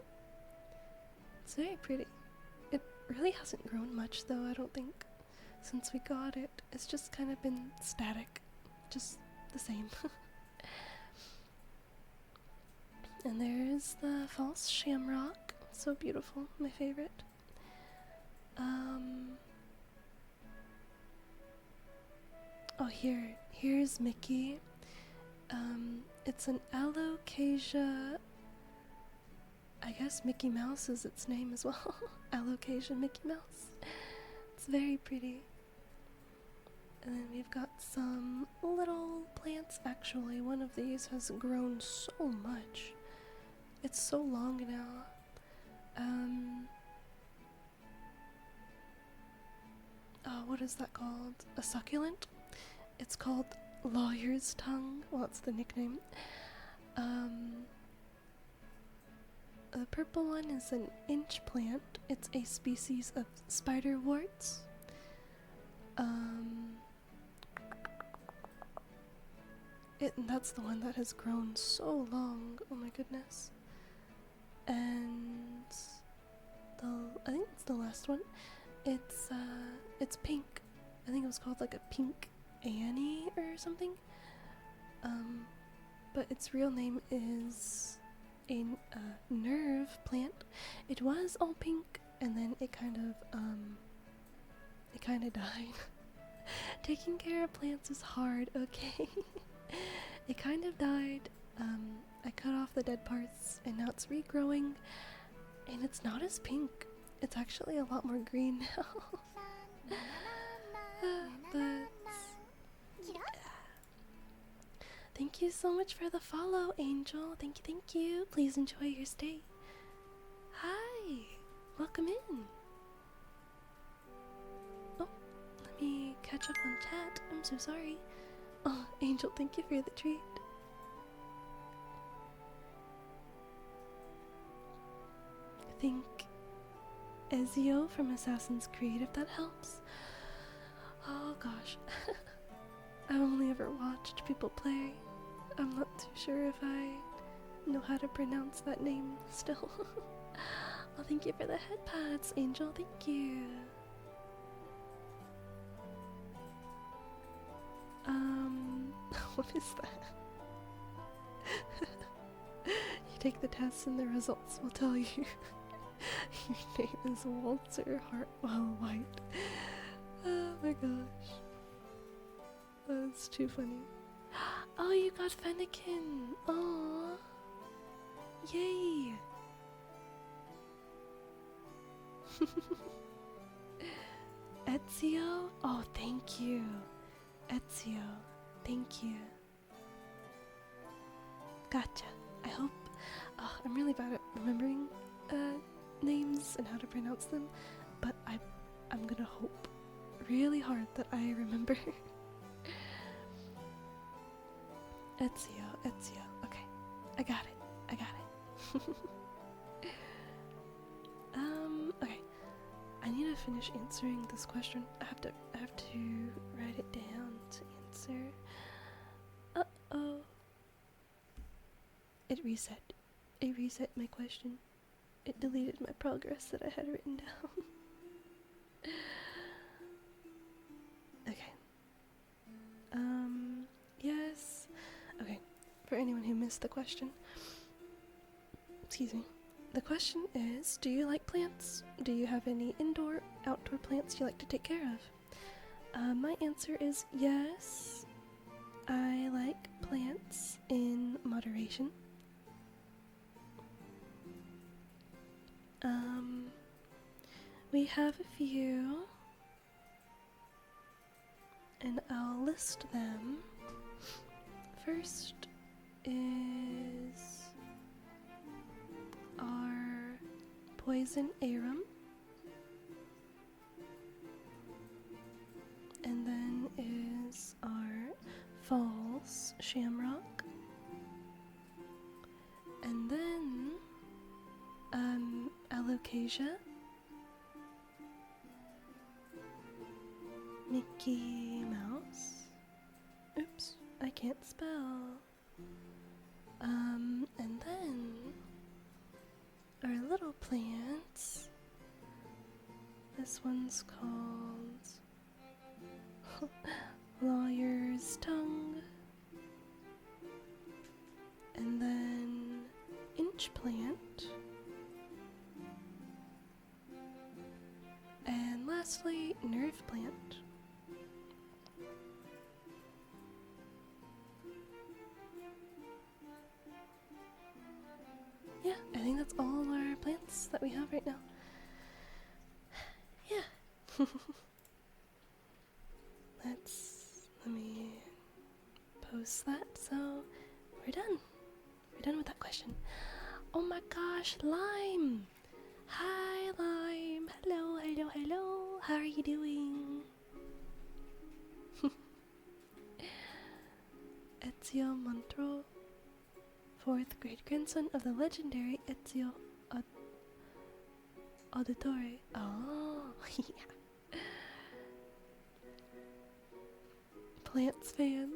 It's very pretty. It really hasn't grown much though, I don't think, since we got it. It's just kind of been static, just the same. And there's the false shamrock. So beautiful, my favorite. Oh, here's Mickey. It's an alocasia. I guess Mickey Mouse is its name as well. Alocasia Mickey Mouse. It's very pretty. And then we've got some little plants, actually. One of these has grown so much. It's so long now. Oh, what is that called? A succulent? It's called lawyer's tongue. Well, that's the nickname. The purple one is an inch plant. It's a species of spiderworts. That's the one that has grown so long. Oh my goodness. And I think it's the last one. It's pink. I think it was called like a pink Annie or something. But its real name is a nerve plant. It was all pink, and then it kind of died. Taking care of plants is hard, okay? It kind of died. I cut off the dead parts, and now it's regrowing, and it's not as pink. It's actually a lot more green now. But thank you so much for the follow, Angel. Thank you, thank you. Please enjoy your stay. Hi, welcome in. Oh, let me catch up on chat. I'm so sorry. Oh, Angel, thank you for the treat. I think Ezio from Assassin's Creed, if that helps. Oh gosh. I've only ever watched people play. I'm not too sure if I know how to pronounce that name still. Oh, thank you for the head pads, Angel. Thank you. What is that? You take the test and the results will tell you. Your name is Walter Hartwell White. Oh my gosh. That's too funny. Oh, you got Fennekin. Aww. Yay. Ezio? Oh, thank you. Ezio. Thank you. Gotcha. I hope. Oh, I'm really bad at remembering names and how to pronounce them, but I'm gonna hope really hard that I remember. Ezio. Okay, I got it. Okay. I need to finish answering this question. I have to write it down to answer. Uh-oh. It reset. It reset my question. It deleted my progress that I had written down. Okay. Yes. Okay. For anyone who missed the question. Excuse me. The question is, do you like plants? Do you have any indoor, outdoor plants you like to take care of? My answer is yes. I like plants in moderation. We have a few, and I'll list them. First is our poison arum, and then is our false shamrock, and then alocasia, Mickey Mouse. Oops, I can't spell. And then our little plants. This one's called Lawyer's Tongue. And then inch plant. And lastly, nerve plant. Yeah, I think that's all our plants that we have right now. Yeah. Let me post that. So we're done. We're done with that question. Oh my gosh, Lime! Hi, Lime! Hello. How are you doing? Ezio Montro, 4th great grandson of the legendary Ezio Auditore. Oh, yeah. Plants fan.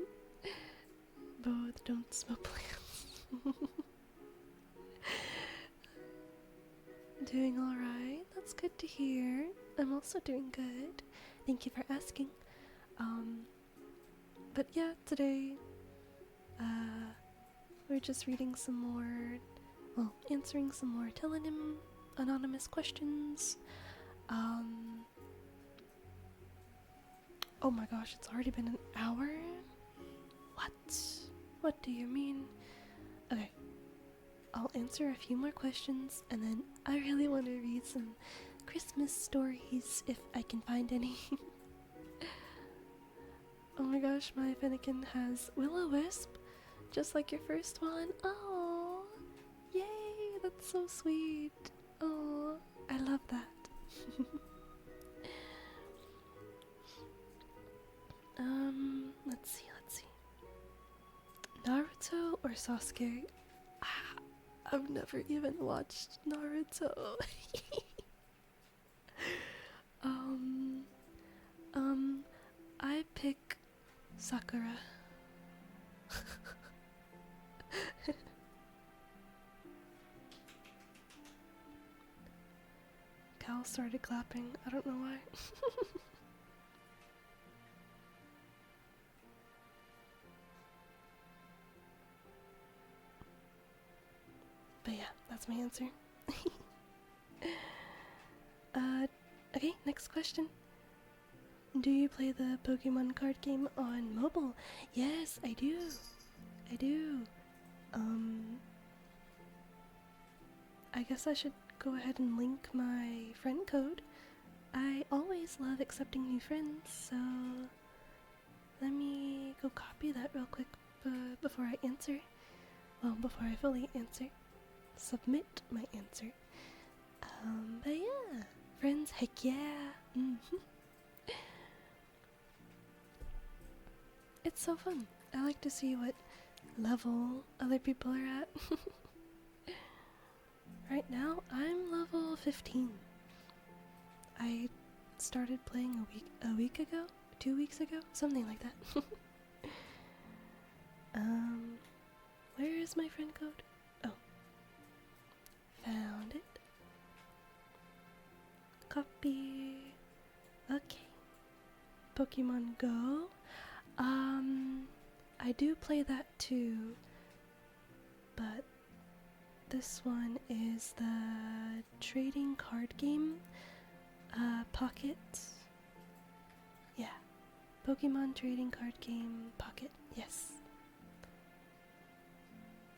Both don't smell plants. Doing alright. That's good to hear. I'm also doing good. Thank you for asking. Um, but yeah, today, we're just reading some more, well, answering some more Telenym anonymous questions. Oh my gosh, it's already been an hour? What? What do you mean? Okay, I'll answer a few more questions, and then I really want to read some Christmas stories if I can find any. Oh my gosh, my Fennekin has Will-O-Wisp, just like your first one. Oh, yay, that's so sweet. Oh, I love that. Let's see. Naruto or Sasuke? Ah, I've never even watched Naruto. um, I pick Sakura. Cal started clapping. I don't know why. But yeah, that's my answer. Okay, next question. Do you play the Pokemon card game on mobile? Yes, I do. I do. I guess I should go ahead and link my friend code. I always love accepting new friends, so let me go copy that real quick before I answer. Well, before I fully answer. Submit my answer. But yeah, friends, heck yeah. It's so fun. I like to see what level other people are at. Right now, I'm level 15. I started playing a week ago, 2 weeks ago, something like that. Where is my friend code? Oh, found it. Copy. Okay. Pokemon Go. I do play that too, but this one is the trading card game, Pocket. Yeah, Pokemon trading card game, Pocket, yes.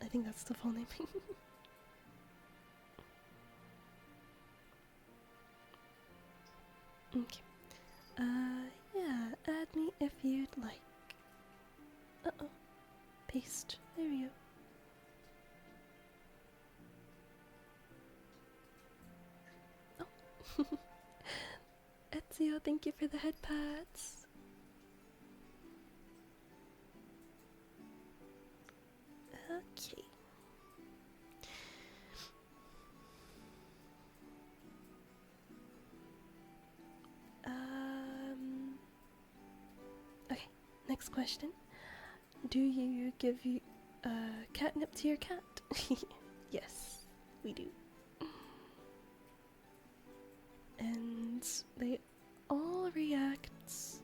I think that's the full name. Okay. Yeah, add me if you'd like. Uh-oh. Paste. There we go. Oh. Ezio, thank you for the head pats. Okay. Okay, next question. Do you give catnip to your cat? Yes, we do. And they all react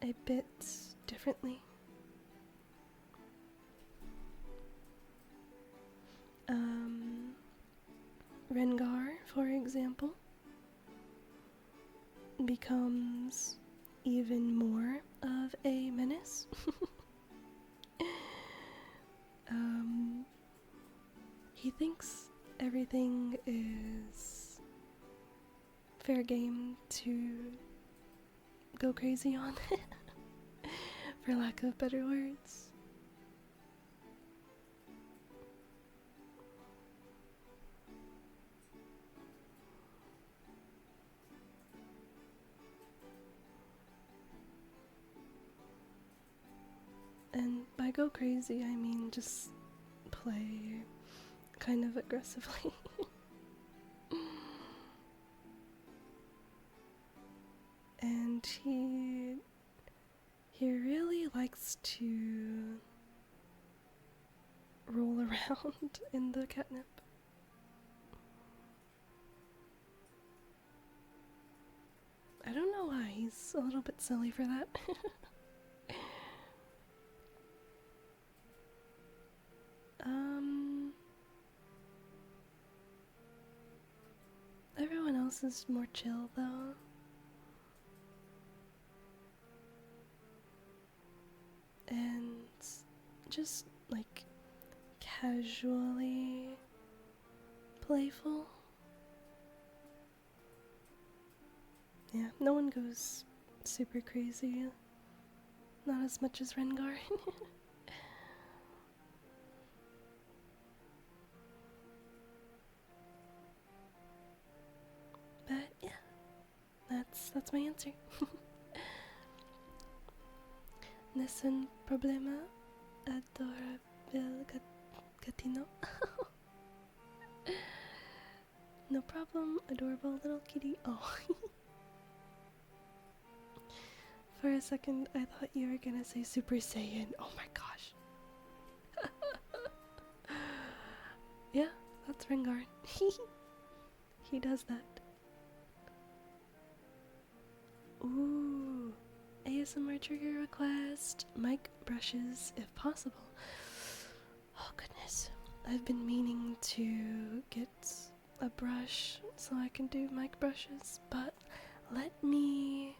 a bit differently. Rengar, for example, becomes even more of a menace. He thinks everything is fair game to go crazy on, for lack of better words. And by go crazy, I mean just play kind of aggressively. And he really likes to roll around in the catnip. I don't know why, he's a little bit silly for that. Um, Everyone else is more chill though. And just like casually playful. Yeah, no one goes super crazy. Not as much as Rengar. But yeah, that's my answer. Nessun problema adorabil gatino. No problem, adorable little kitty. Oh. For a second, I thought you were gonna say Super Saiyan. Oh my gosh. Yeah, that's Rengar. He does that. Ooh. ASMR trigger request. Mic brushes, if possible. Oh goodness. I've been meaning to get a brush so I can do mic brushes, but let me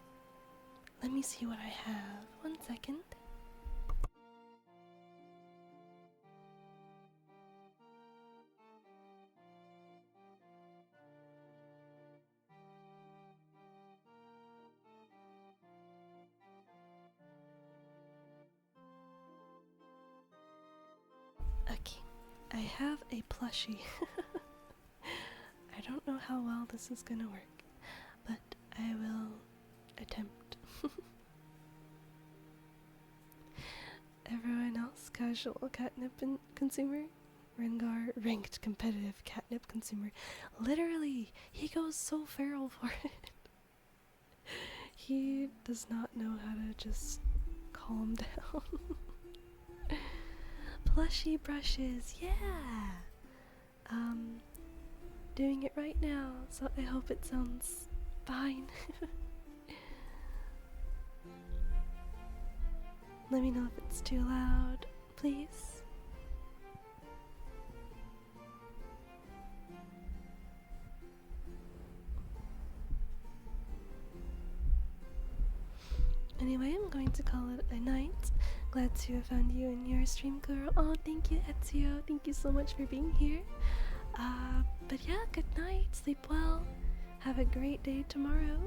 see what I have. 1 second. Okay, I have a plushie. I don't know how well this is gonna work, but I will attempt. Everyone else, casual catnip consumer. Rengar, ranked competitive catnip consumer. Literally, he goes so feral for it. He does not know how to just calm down. Plushy brushes, yeah! Doing it right now, so I hope it sounds fine. Let me know if it's too loud, please. Anyway, I'm going to call it a night. Glad to have found you in your stream, girl. Oh, thank you, Ezio. Thank you so much for being here. But yeah, good night. Sleep well. Have a great day tomorrow.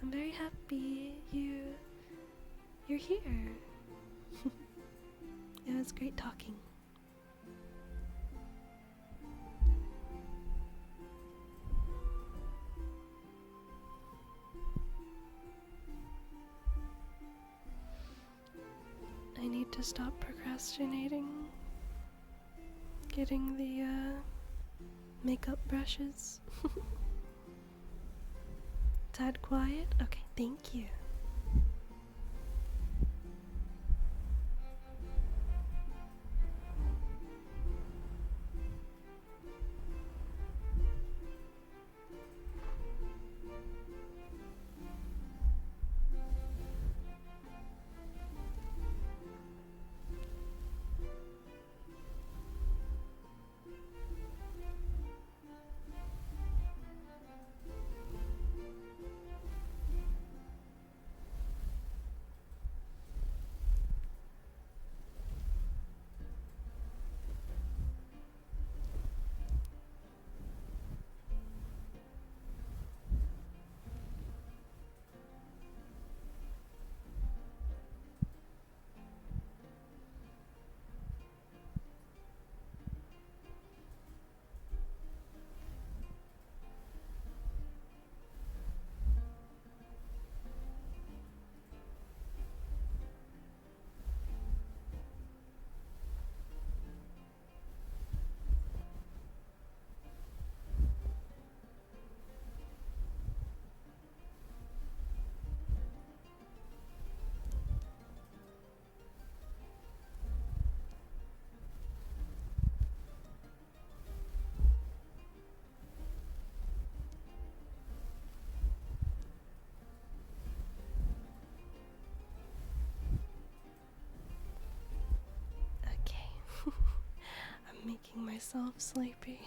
I'm very happy you're here. It was great talking. I need to stop procrastinating getting the makeup brushes. Tad quiet? Okay, thank you. making myself sleepy.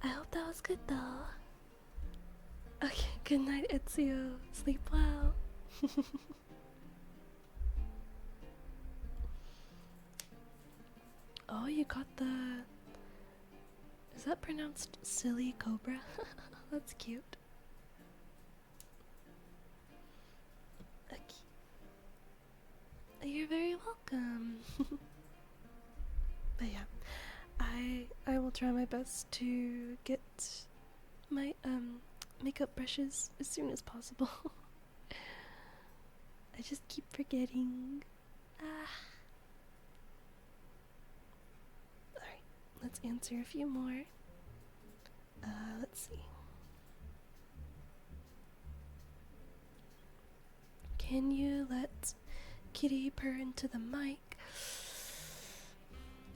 I hope that was good though. Okay, good night, Ezio. Sleep well. Oh, you got the... Is that pronounced silly cobra? That's cute. Okay. You're very welcome. But yeah, I will try my best to get my makeup brushes as soon as possible. I just keep forgetting. Alright, let's answer a few more. Let's see. Can you let Kitty purr into the mic?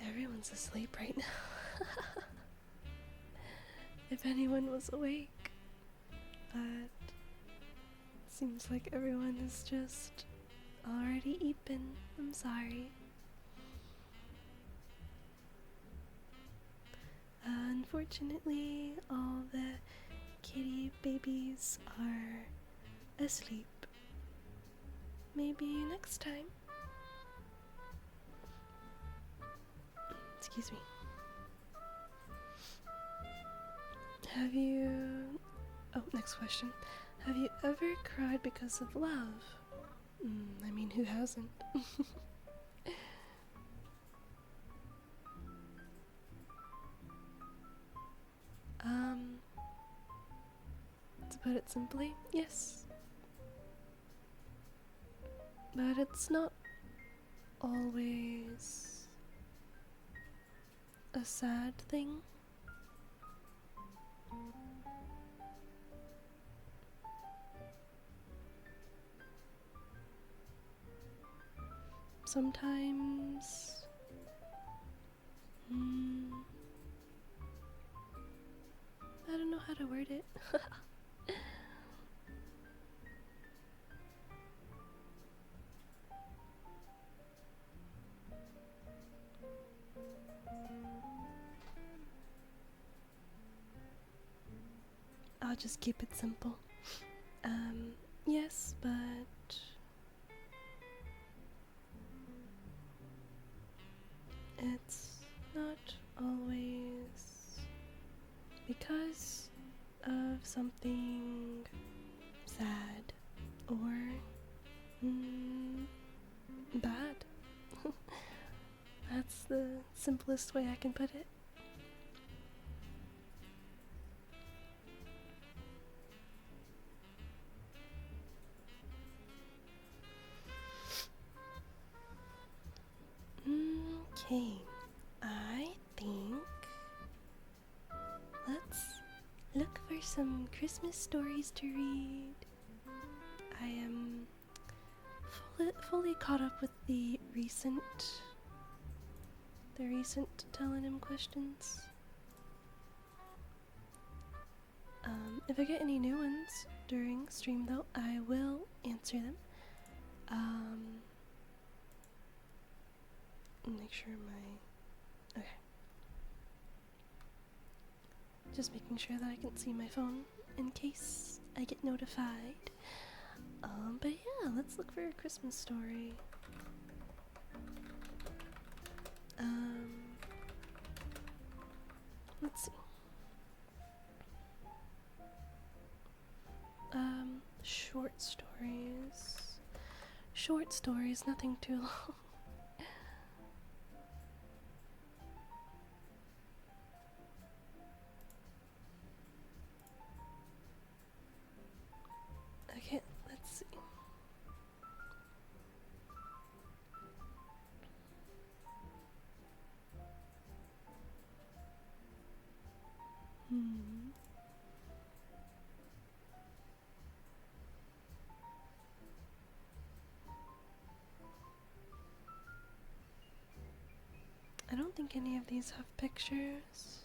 Everyone's asleep right now. If anyone was awake. But seems like everyone is just already eaten. I'm sorry. Unfortunately, all the kitty babies are asleep. Maybe next time. Excuse me. Have you... Oh, next question. Have you ever cried because of love? I mean, who hasn't? To put it simply, yes. But it's not always a sad thing. Sometimes I don't know how to word it. I'll just keep it simple. Yes, but it's not always because of something sad or bad. That's the simplest way I can put it. Okay, I think let's look for some Christmas stories to read. I am fully caught up with the recent telling him questions. If I get any new ones during stream though, I will answer them. Make sure okay. Just making sure that I can see my phone in case I get notified. But yeah, let's look for a Christmas story. Let's see. Short stories. Short stories, nothing too long. Okay, let's see. I don't think any of these have pictures.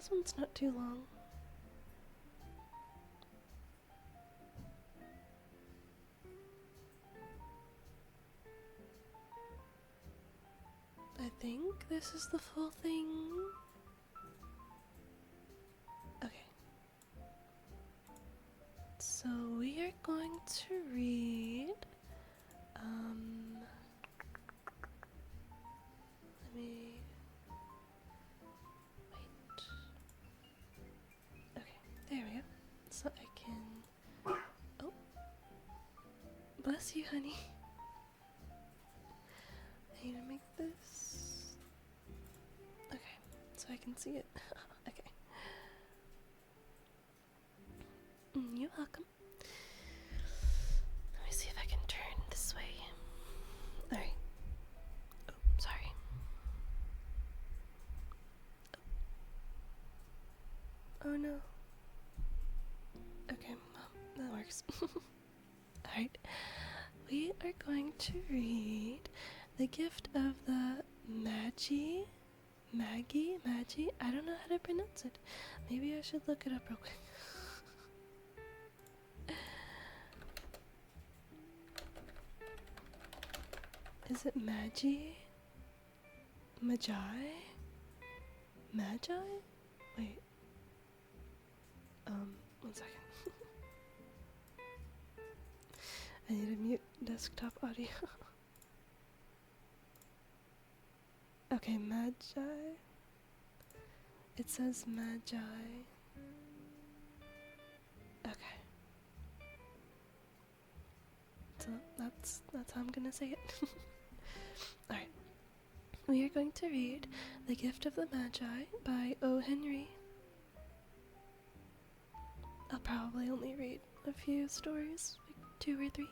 this one's not too long. I think this is the full thing. Okay. So we are going to read, let me, wait. Okay, there we go. So I can, oh, bless you, honey. I need to make this, okay, so I can see it. Okay. You're welcome. Let me see if I can turn this way. Alright. Oh, sorry. Oh no. Okay, well, that works. Alright. We are going to read The Gift of the Maggie? I don't know how to pronounce it. Maybe I should look it up real quick. Is it Magi? Magi? Magi? Wait. One second. I need to mute desktop audio. Okay, Magi. It says Magi. Okay. So that's how I'm gonna say it. Alright. We are going to read The Gift of the Magi by O. Henry. I'll probably only read a few stories, like 2 or 3.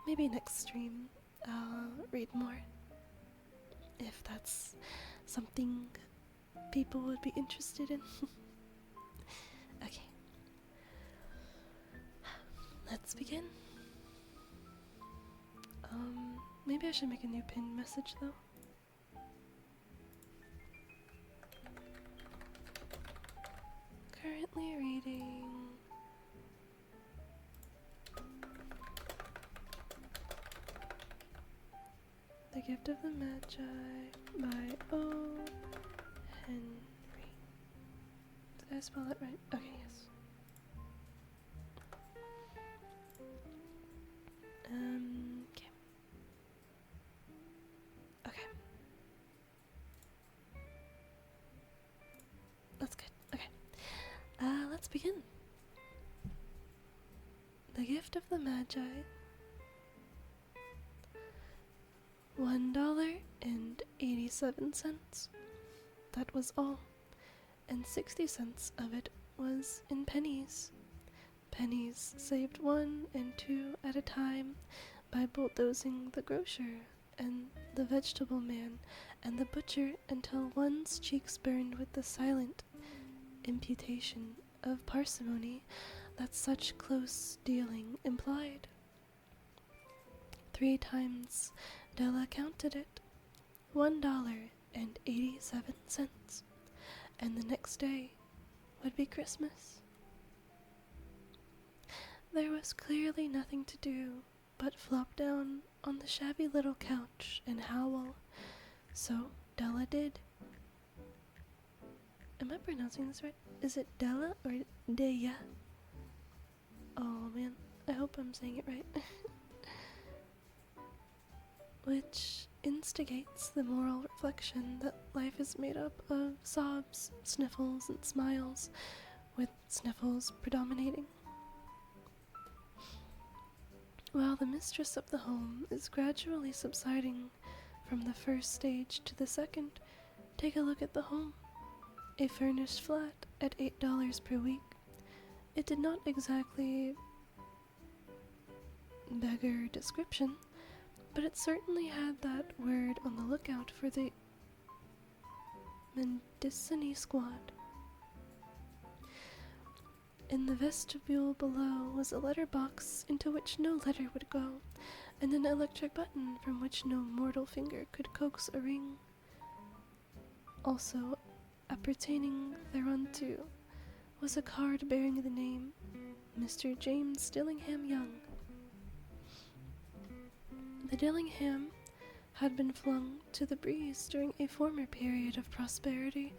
Maybe next stream I'll read more, if that's something people would be interested in. Okay. Let's begin. Maybe I should make a new pinned message though. Currently reading The Gift of the Magi by O. Henry. Did I spell that right? Okay, yes. Okay. Okay. That's good. Okay. Let's begin. The Gift of the Magi. $1.87. That was all, and 60 cents of it was in pennies. Pennies saved 1 and 2 at a time by bulldozing the grocer and the vegetable man and the butcher until one's cheeks burned with the silent imputation of parsimony that such close dealing implied. 3 times Della counted it. $1.87, and the next day would be Christmas. There was clearly nothing to do but flop down on the shabby little couch and howl, so Della did. Am I pronouncing this right? Is it Della or Deya? Oh man, I hope I'm saying it right. Which instigates the moral reflection that life is made up of sobs, sniffles, and smiles, with sniffles predominating. While the mistress of the home is gradually subsiding from the first stage to the second, take a look at the home. A furnished flat at $8 per week. It did not exactly beggar description, but it certainly had that word on the lookout for the Mendicity squad. In the vestibule below was a letterbox into which no letter would go, and an electric button from which no mortal finger could coax a ring. Also, appertaining thereunto was a card bearing the name Mr. James Dillingham Young. The Dillingham had been flung to the breeze during a former period of prosperity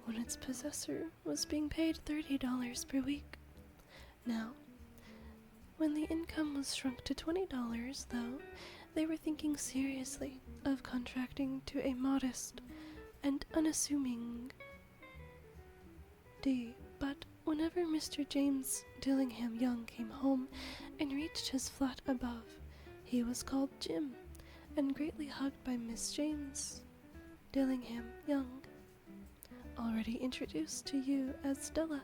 when its possessor was being paid $30 per week. Now, when the income was shrunk to $20, though, they were thinking seriously of contracting to a modest and unassuming D. But whenever Mr. James Dillingham Young came home and reached his flat above, he was called Jim, and greatly hugged by Miss James Dillingham Young, already introduced to you as Della,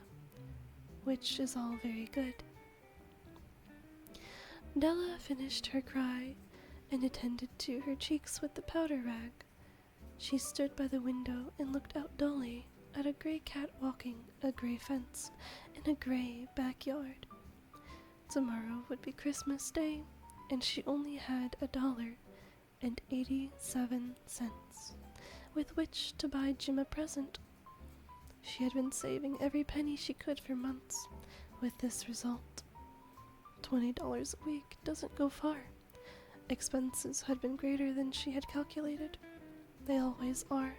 which is all very good. Della finished her cry and attended to her cheeks with the powder rag. She stood by the window and looked out dully at a gray cat walking a gray fence in a gray backyard. Tomorrow would be Christmas Day, and she only had $1.87 with which to buy Jim a present. She had been saving every penny she could for months, with this result. $20 a week doesn't go far. Expenses had been greater than she had calculated. They always are.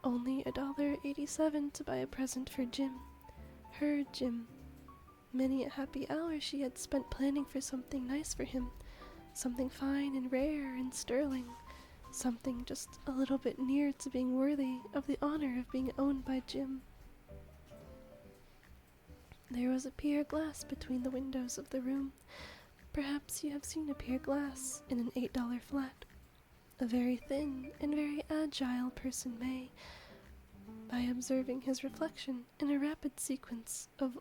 Only $1.87 to buy a present for Jim. Her Jim. Many a happy hour she had spent planning for something nice for him, something fine and rare and sterling, something just a little bit near to being worthy of the honor of being owned by Jim. There was a pier glass between the windows of the room. Perhaps you have seen a pier glass in an $8 flat. A very thin and very agile person may, by observing his reflection in a rapid sequence of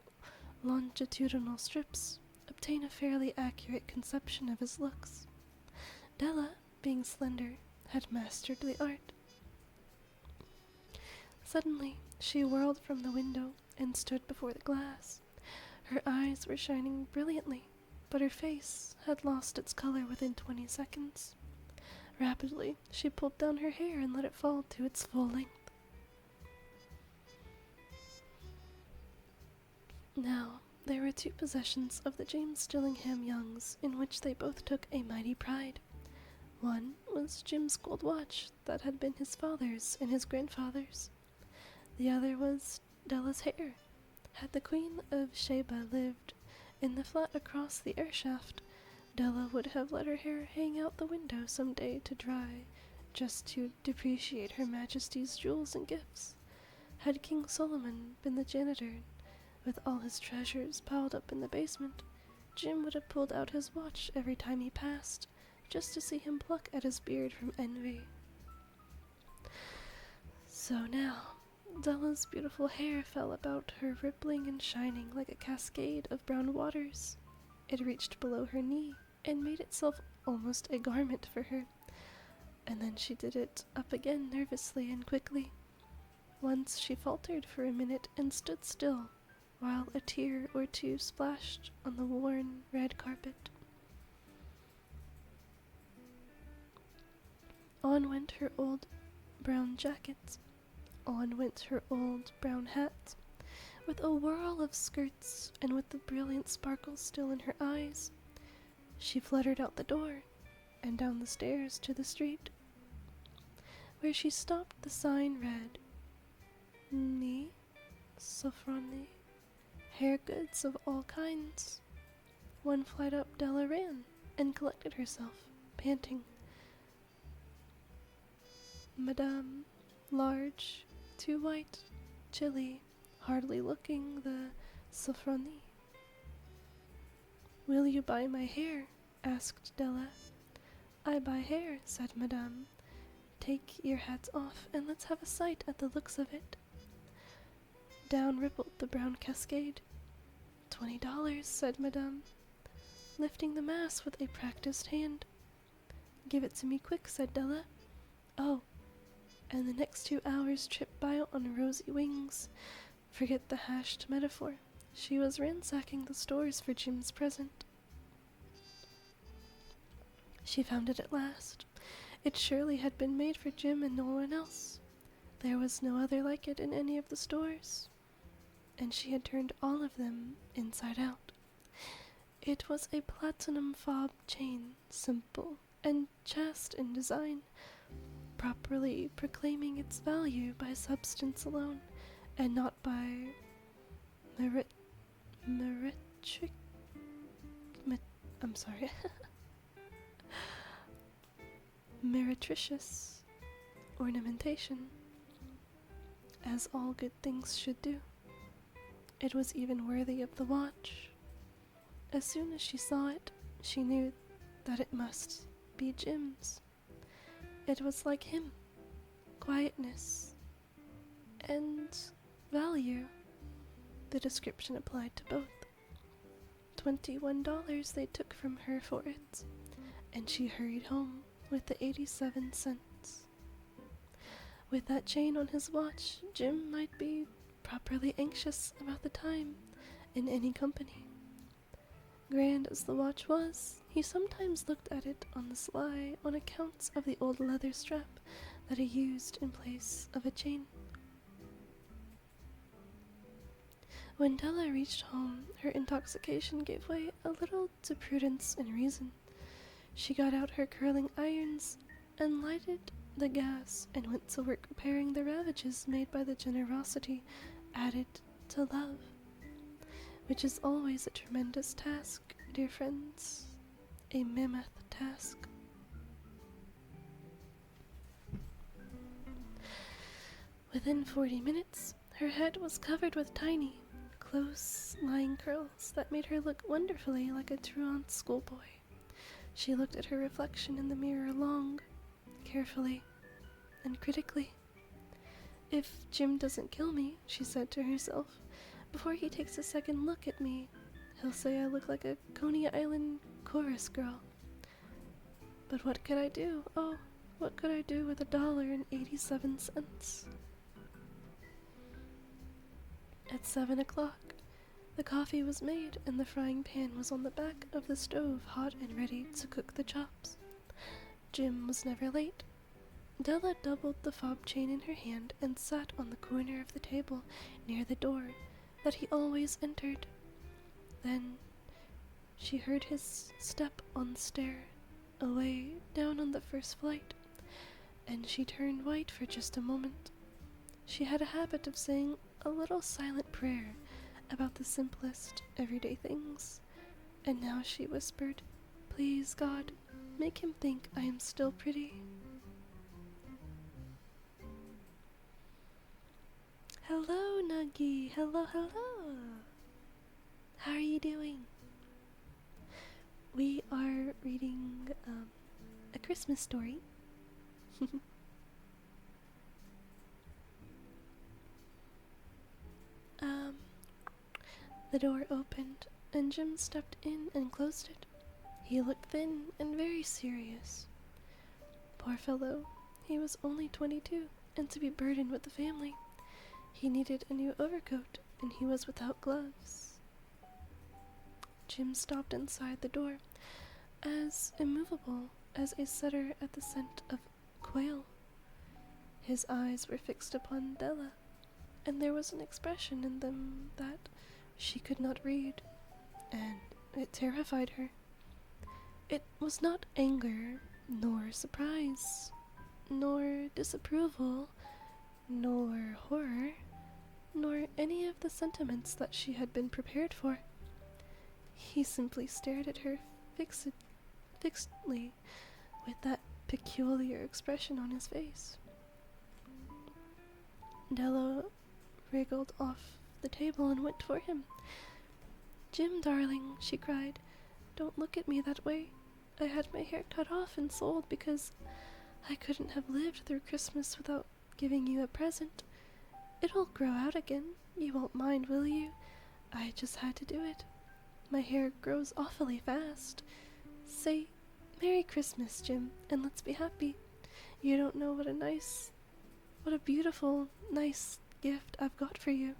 longitudinal strips, obtain a fairly accurate conception of his looks. Della, being slender, had mastered the art. Suddenly, she whirled from the window and stood before the glass. Her eyes were shining brilliantly, but her face had lost its color within 20 seconds. Rapidly, she pulled down her hair and let it fall to its full length. Now, there were two possessions of the James Dillingham Youngs in which they both took a mighty pride. One was Jim's gold watch that had been his father's and his grandfather's. The other was Della's hair. Had the Queen of Sheba lived in the flat across the air shaft, Della would have let her hair hang out the window some day to dry, just to depreciate Her Majesty's jewels and gifts. Had King Solomon been the janitor, with all his treasures piled up in the basement, Jim would have pulled out his watch every time he passed, just to see him pluck at his beard from envy. So now, Della's beautiful hair fell about her, rippling and shining like a cascade of brown waters. It reached below her knee and made itself almost a garment for her, and then she did it up again nervously and quickly. Once she faltered for a minute and stood still, while a tear or two splashed on the worn red carpet. On went her old brown jacket, on went her old brown hat, with a whirl of skirts and with the brilliant sparkle still in her eyes. She fluttered out the door and down the stairs to the street. Where she stopped, the sign read, "Ni Sofroni, hair goods of all kinds." One flight up Della ran and collected herself, panting. Madame, large, too white, chilly, hardly looking the Sofroni. "Will you buy my hair?" asked Della. "I buy hair," said Madame. "Take your hats off and let's have a sight at the looks of it." Down rippled the brown cascade. $20, said Madame, lifting the mass with a practiced hand. "Give it to me quick," said Della. "Oh," and the next 2 hours tripped by on rosy wings. Forget the hashed metaphor. She was ransacking the stores for Jim's present. She found it at last. It surely had been made for Jim and no one else. There was no other like it in any of the stores, and she had turned all of them inside out. It was a platinum fob chain, simple and chaste in design, properly proclaiming its value by substance alone, and not by meretric... I'm sorry. meretricious ornamentation, as all good things should do. It was even worthy of the watch. As soon as she saw it, she knew that it must be Jim's. It was like him, quietness and value. The description applied to both. $21 they took from her for it, and she hurried home with the 87 cents. With that chain on his watch, Jim might be properly anxious about the time in any company. Grand as the watch was, he sometimes looked at it on the sly on account of the old leather strap that he used in place of a chain. When Della reached home, her intoxication gave way a little to prudence and reason. She got out her curling irons and lighted the gas and went to work repairing the ravages made by the generosity added to love, which is always a tremendous task, dear friends, a mammoth task. Within 40 minutes, her head was covered with tiny, close-lying curls that made her look wonderfully like a truant schoolboy. She looked at her reflection in the mirror long, carefully, and critically. If Jim doesn't kill me, she said to herself, before he takes a second look at me, he'll say I look like a Coney Island chorus girl. But what could I do? Oh, what could I do with $1.87? At 7 o'clock, the coffee was made and the frying pan was on the back of the stove, hot and ready to cook the chops. Jim was never late. Della doubled the fob chain in her hand and sat on the corner of the table near the door that he always entered. Then she heard his step on the stair, away down on the first flight, and she turned white for just a moment. She had a habit of saying a little silent prayer about the simplest everyday things, and now she whispered, "Please, God, make him think I am still pretty." Hello, Nuggy. Hello, hello. How are you doing? We are reading a Christmas story. The door opened, and Jim stepped in and closed it. He looked thin and very serious. Poor fellow, he was only 22, and to be burdened with the family. He needed a new overcoat, and he was without gloves. Jim stopped inside the door, as immovable as a setter at the scent of quail. His eyes were fixed upon Della, and there was an expression in them that she could not read, and it terrified her. It was not anger, nor surprise, nor disapproval, nor horror, nor any of the sentiments that she had been prepared for. He simply stared at her fixedly with that peculiar expression on his face. Della wriggled off the table and went for him. "Jim, darling," she cried, "don't look at me that way. I had my hair cut off and sold because I couldn't have lived through Christmas without giving you a present. It'll grow out again. You won't mind, will you? I just had to do it. My hair grows awfully fast. Say, Merry Christmas, Jim, and let's be happy. You don't know what a beautiful, nice gift I've got for you."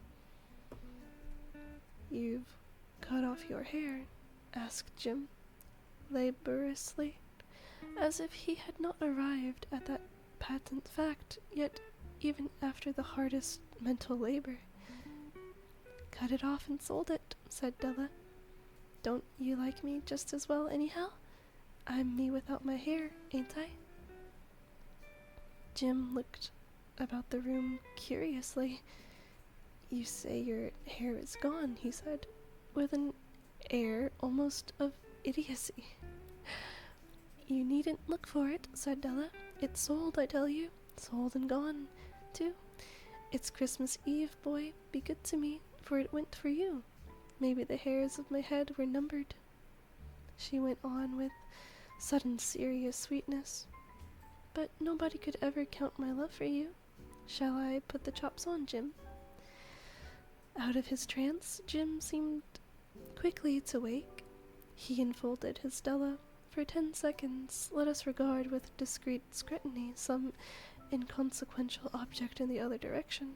"You've cut off your hair?" asked Jim, laboriously, as if he had not arrived at that patent fact yet even after the hardest mental labor. Cut it off and sold it, said Della. Don't you like me just as well anyhow? I'm me without my hair, ain't I? Jim looked about the room curiously. You say your hair is gone, he said, with an air almost of idiocy. You needn't look for it, said Della. It's sold, I tell you. Sold and gone, too. It's Christmas Eve, boy. Be good to me, for it went for you. Maybe the hairs of my head were numbered. She went on with sudden serious sweetness. But nobody could ever count my love for you. Shall I put the chops on, Jim? Out of his trance, Jim seemed quickly to wake. He enfolded his Della. For 10 seconds, let us regard with discreet scrutiny some inconsequential object in the other direction.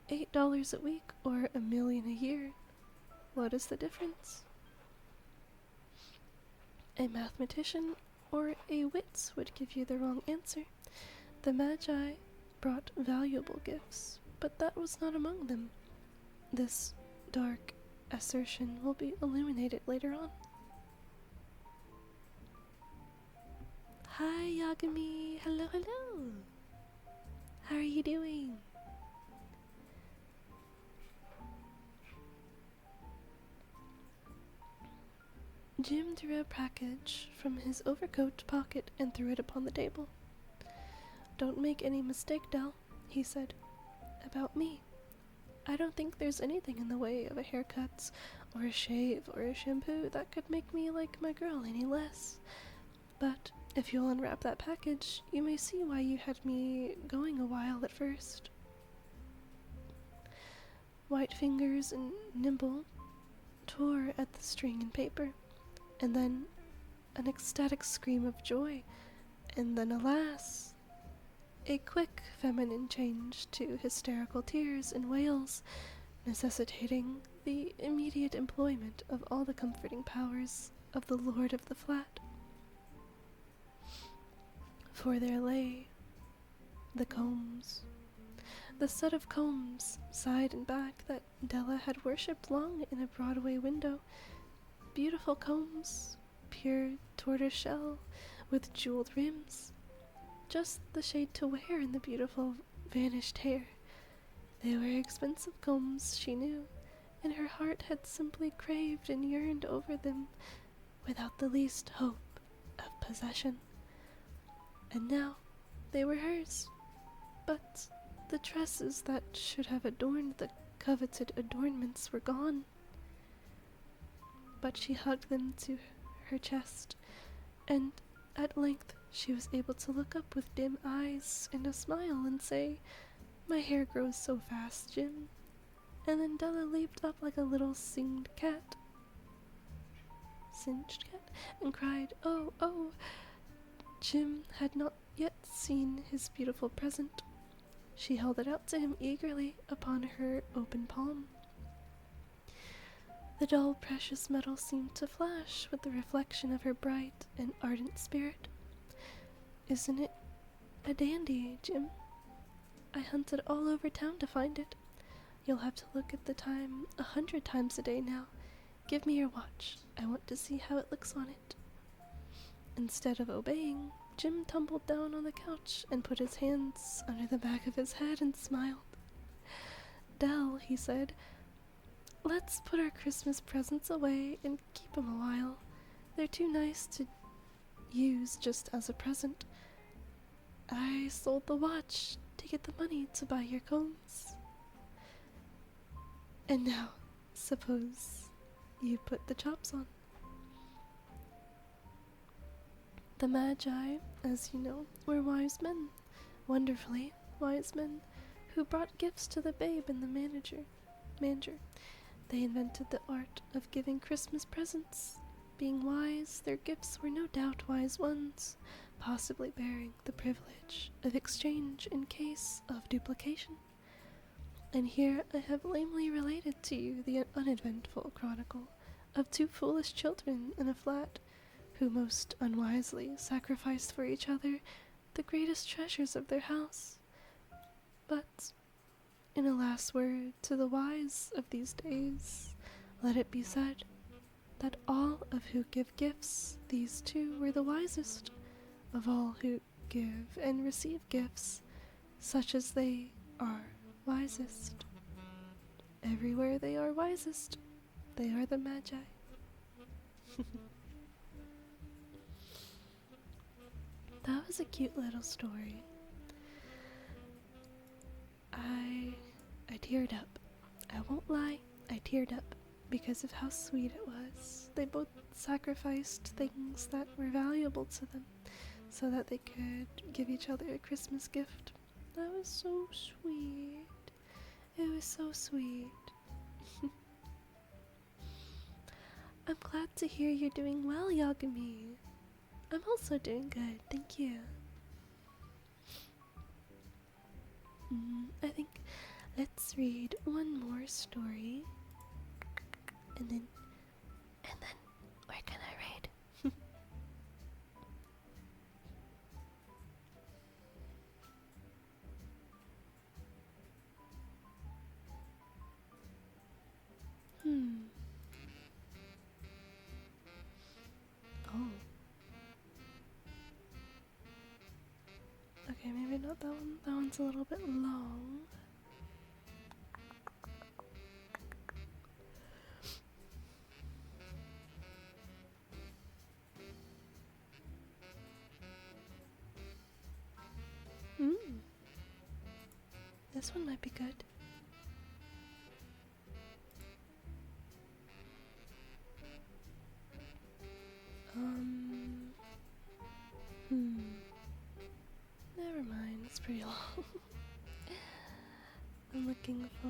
$8 a week or $1 million a year. What is the difference? A mathematician or a wit would give you the wrong answer. The Magi brought valuable gifts, but that was not among them. This dark assertion will be illuminated later on. Hi, Yagami. Hello, hello. How are you doing? Jim drew a package from his overcoat pocket and threw it upon the table. Don't make any mistake, Del, he said. About me. I don't think there's anything in the way of a haircut or a shave or a shampoo that could make me like my girl any less. But if you'll unwrap that package, you may see why you had me going a while at first. White fingers and nimble tore at the string and paper, and then an ecstatic scream of joy, and then alas, a quick feminine change to hysterical tears and wails, necessitating the immediate employment of all the comforting powers of the lord of the flat. For there lay the combs, the set of combs, side and back, that Della had worshipped long in a Broadway window. Beautiful combs, pure tortoiseshell, with jeweled rims. Just the shade to wear in the beautiful vanished hair. They were expensive combs, she knew, and her heart had simply craved and yearned over them without the least hope of possession. And now they were hers, but the tresses that should have adorned the coveted adornments were gone. But she hugged them to her chest, and at length she was able to look up with dim eyes and a smile and say, "My hair grows so fast, Jim." And then Della leaped up like a little singed cat, singed cat, and cried, "Oh, oh!" Jim had not yet seen his beautiful present. She held it out to him eagerly upon her open palm. The dull, precious metal seemed to flash with the reflection of her bright and ardent spirit. "Isn't it a dandy, Jim? I hunted all over town to find it. You'll have to look at the time 100 times a day now. Give me your watch. I want to see how it looks on it." Instead of obeying, Jim tumbled down on the couch and put his hands under the back of his head and smiled. "Dell," he said, "let's put our Christmas presents away and keep 'em a while. They're too nice to use just as a present. I sold the watch to get the money to buy your combs. And now, suppose you put the chops on." The Magi, as you know, were wise men, wonderfully wise men, who brought gifts to the babe in the manger. They invented the art of giving Christmas presents. Being wise, their gifts were no doubt wise ones, possibly bearing the privilege of exchange in case of duplication. And here I have lamely related to you the uneventful chronicle of 2 foolish children in a flat, who most unwisely sacrificed for each other the greatest treasures of their house. But, in a last word to the wise of these days, let it be said that all of who give gifts, these two were the wisest of all who give and receive gifts, such as they are wisest. Everywhere they are wisest, they are the Magi. That was a cute little story. I teared up. I won't lie, I teared up because of how sweet it was. They both sacrificed things that were valuable to them so that they could give each other a Christmas gift. That was so sweet. It was so sweet. I'm glad to hear you're doing well, Yagami. I'm also doing good, thank you. I think let's read one more story, and then we're gonna read. Oh. Okay, maybe not that one. That one's a little bit long. This one might be good. Never mind, it's pretty long. I'm looking for,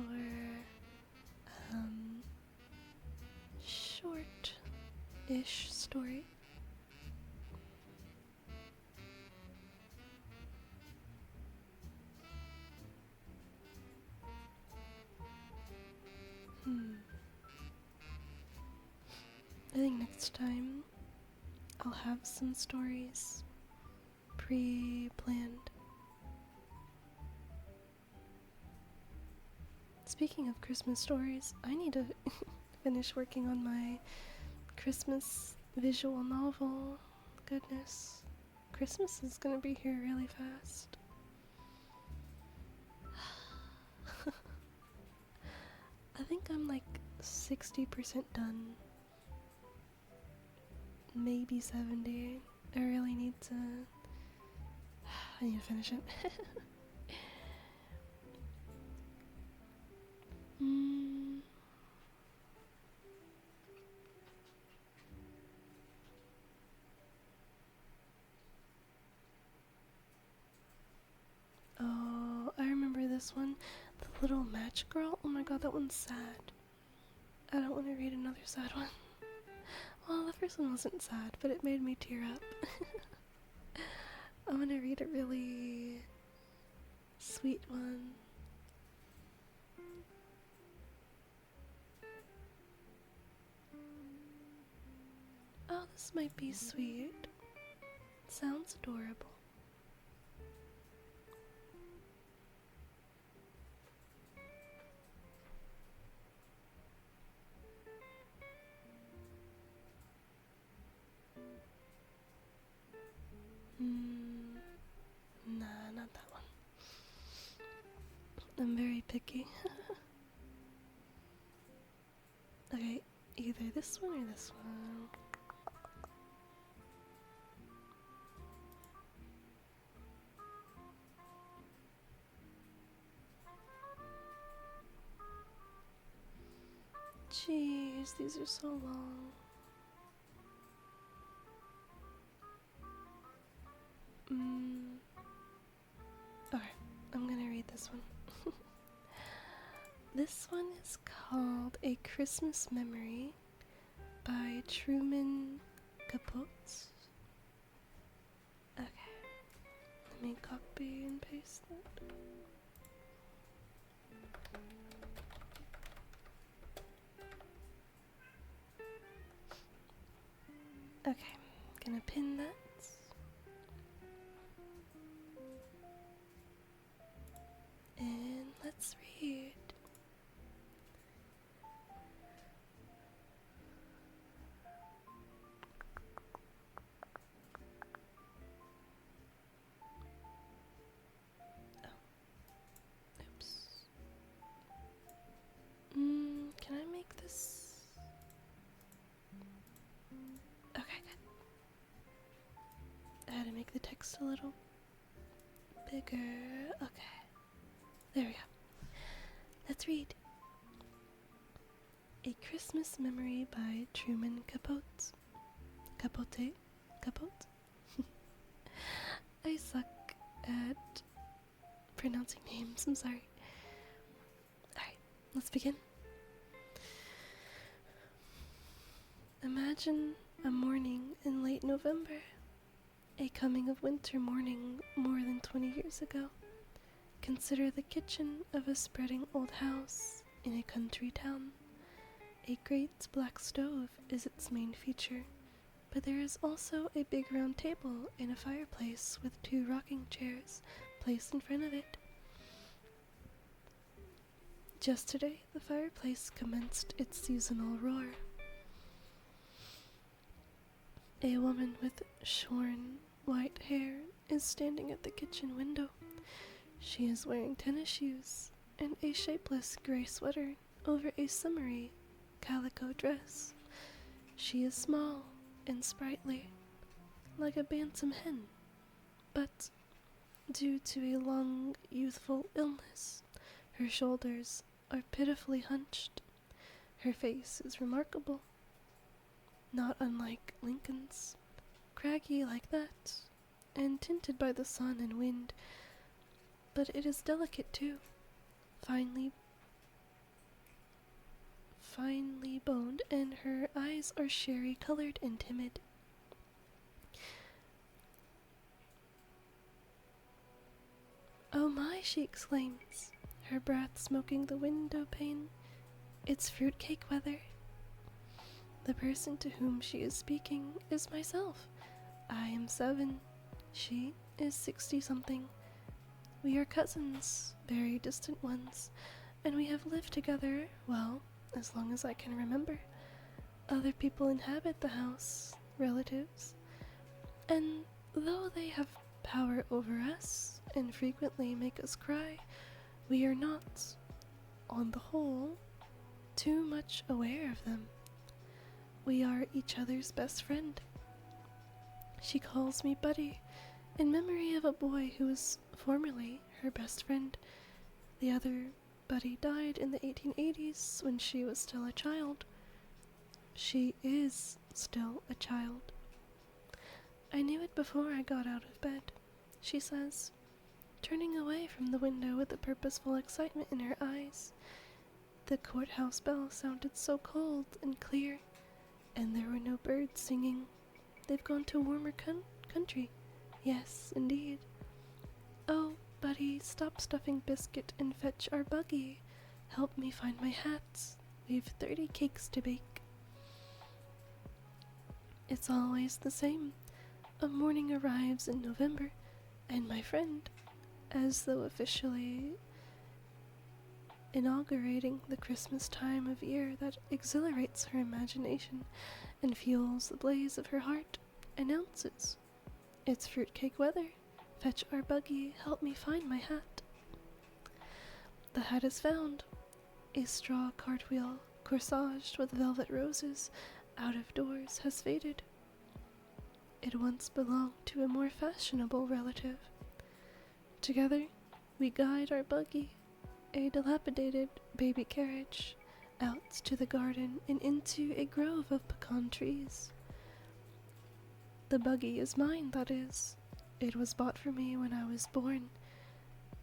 short-ish story. I think next time I'll have some stories pre-planned. Speaking of Christmas stories, I need to finish working on my Christmas visual novel. Goodness, Christmas is gonna be here really fast. I think I'm like 60% done. Maybe 70. I really need to... I need to finish it. Oh, I remember this one. The Little Match Girl. Oh my god, that one's sad. I don't want to read another sad one. Well, the first one wasn't sad, but it made me tear up. I'm gonna read a really sweet one. Oh, this might be sweet. Sounds adorable. Nah, not that one. I'm very picky. Okay, either this one or this one. Jeez, these are so long. Okay, I'm gonna read this one. This one is called A Christmas Memory by Truman Capote. Okay, let me copy and paste that. Okay, gonna pin that. And Let's read. Oops. Can I make this? Okay, good. I had to make the text a little bigger. Okay. There we go. Let's read. A Christmas Memory by Truman Capote. Capote? I suck at pronouncing names, I'm sorry. Alright, let's begin. Imagine a morning in late November, a coming of winter morning more than 20 years ago. Consider the kitchen of a spreading old house in a country town. A great black stove is its main feature, but there is also a big round table and a fireplace with 2 rocking chairs placed in front of it. Just today, the fireplace commenced its seasonal roar. A woman with shorn white hair is standing at the kitchen window. She is wearing tennis shoes and a shapeless gray sweater over a summery calico dress. She is small and sprightly, like a bantam hen, but due to a long, youthful illness, her shoulders are pitifully hunched. Her face is remarkable, not unlike Lincoln's, craggy like that, and tinted by the sun and wind, but it is delicate too, finely boned, and her eyes are sherry-colored and timid. "Oh my," she exclaims, her breath smoking the window pane. "It's fruitcake weather." The person to whom she is speaking is myself. I am 7. She is 60-something. We are cousins, very distant ones, and we have lived together, well, as long as I can remember. Other people inhabit the house, relatives, and though they have power over us and frequently make us cry, we are not, on the whole, too much aware of them. We are each other's best friend. She calls me Buddy, in memory of a boy who was formerly her best friend. The other Buddy died in the 1880s when she was still a child. She is still a child. I knew it before I got out of bed, she says, turning away from the window with a purposeful excitement in her eyes. The courthouse bell sounded so cold and clear, and there were no birds singing. They've gone to warmer country. Yes, indeed. Oh, Buddy, stop stuffing biscuit and fetch our buggy. Help me find my hats. We've 30 cakes to bake. It's always the same. A morning arrives in November, and my friend, as though officially inaugurating the Christmas time of year that exhilarates her imagination and fuels the blaze of her heart, announces, "It's fruitcake weather. Fetch our buggy, help me find my hat." The hat is found. A straw cartwheel, corsaged with velvet roses, out of doors has faded. It once belonged to a more fashionable relative. Together, we guide our buggy, a dilapidated baby carriage, out to the garden and into a grove of pecan trees. The buggy is mine, that is. It was bought for me when I was born.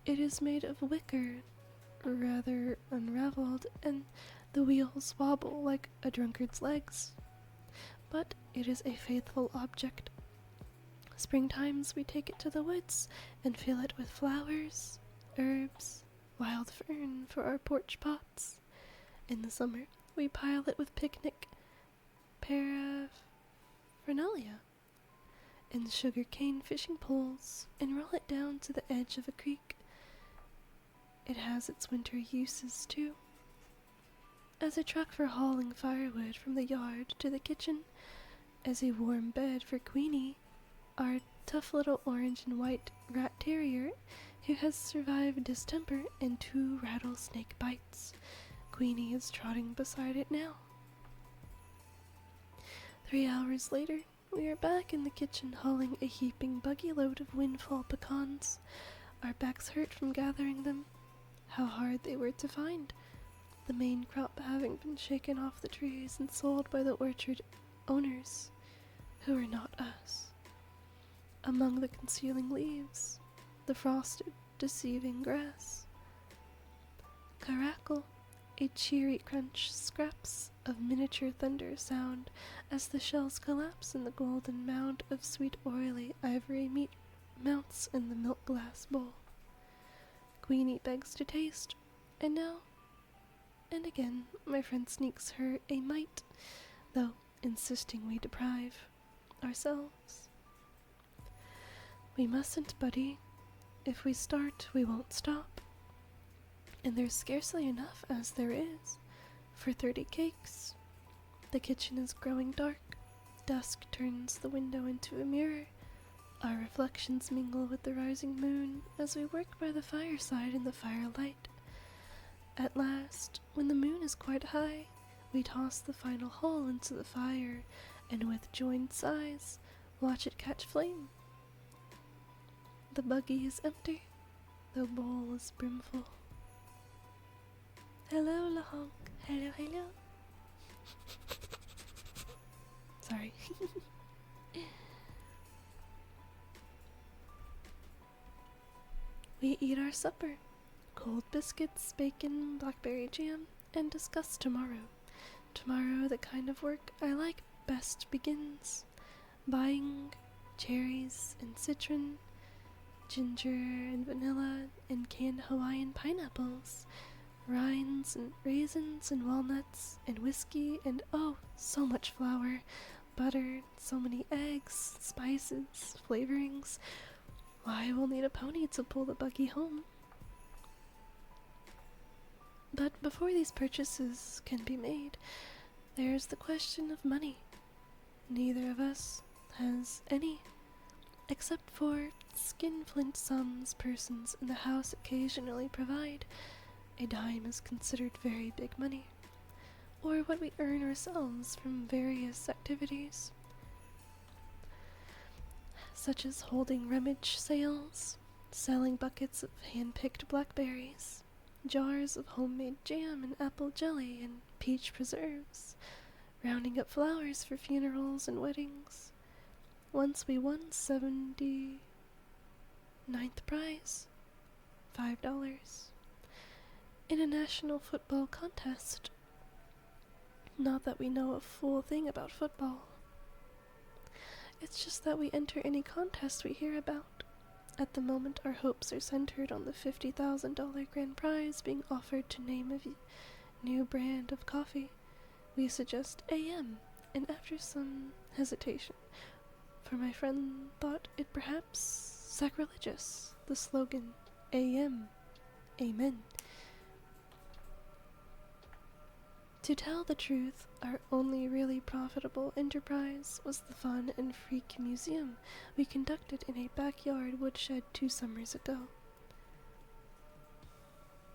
It is made of wicker, rather unraveled, and the wheels wobble like a drunkard's legs. But it is a faithful object. Springtimes we take it to the woods and fill it with flowers, herbs, wild fern for our porch pots. In the summer, we pile it with picnic paraphernalia and sugar cane fishing poles and roll it down to the edge of a creek. it has its winter uses too. As a truck for hauling firewood from the yard to the kitchen, as a warm bed for Queenie, our tough little orange and white rat terrier who has survived distemper and 2 rattlesnake bites. Queenie is trotting beside it now. 3 hours later, we are back in the kitchen hauling a heaping buggy load of windfall pecans. Our backs hurt from gathering them. How hard they were to find, the main crop having been shaken off the trees and sold by the orchard owners, who are not us. Among the concealing leaves, the frosted, deceiving grass. Carackle, a cheery crunch, scraps of miniature thunder sound as the shells collapse in the golden mound of sweet oily ivory meat mounts in the milk glass bowl. Queenie begs to taste, and now and again my friend sneaks her a mite, though insisting we deprive ourselves. We mustn't, buddy. If we start, we won't stop. And there's scarcely enough, as there is, for 30 cakes. The kitchen is growing dark. Dusk turns the window into a mirror. Our reflections mingle with the rising moon as we work by the fireside in the firelight. At last, when the moon is quite high, we toss the final hull into the fire and with joined sighs watch it catch flame. The buggy is empty, the bowl is brimful. Hello, Lahonk. Hello, hello. Sorry. We eat our supper. Cold biscuits, bacon, blackberry jam, and discuss tomorrow. Tomorrow the kind of work I like best begins. Buying cherries and citron, ginger and vanilla, and canned Hawaiian pineapples, rinds and raisins and walnuts and whiskey and oh, so much flour, butter, so many eggs, spices, flavorings. Why, we'll need a pony to pull the buggy home. But before these purchases can be made, there's the question of money. Neither of us has any, except for skinflint sums persons in the house occasionally provide. A dime is considered very big money, or what we earn ourselves from various activities, such as holding rummage sales, selling buckets of hand-picked blackberries, jars of homemade jam and apple jelly and peach preserves, rounding up flowers for funerals and weddings. Once we won 79th prize, $5, in a national football contest. Not that we know a full thing about football. It's just that we enter any contest we hear about. At the moment, our hopes are centered on the $50,000 grand prize being offered to name a new brand of coffee. We suggest AM, and after some hesitation, for my friend thought it perhaps sacrilegious, the slogan, AM, Amen. To tell the truth, our only really profitable enterprise was the Fun and Freak Museum we conducted in a backyard woodshed 2 summers ago.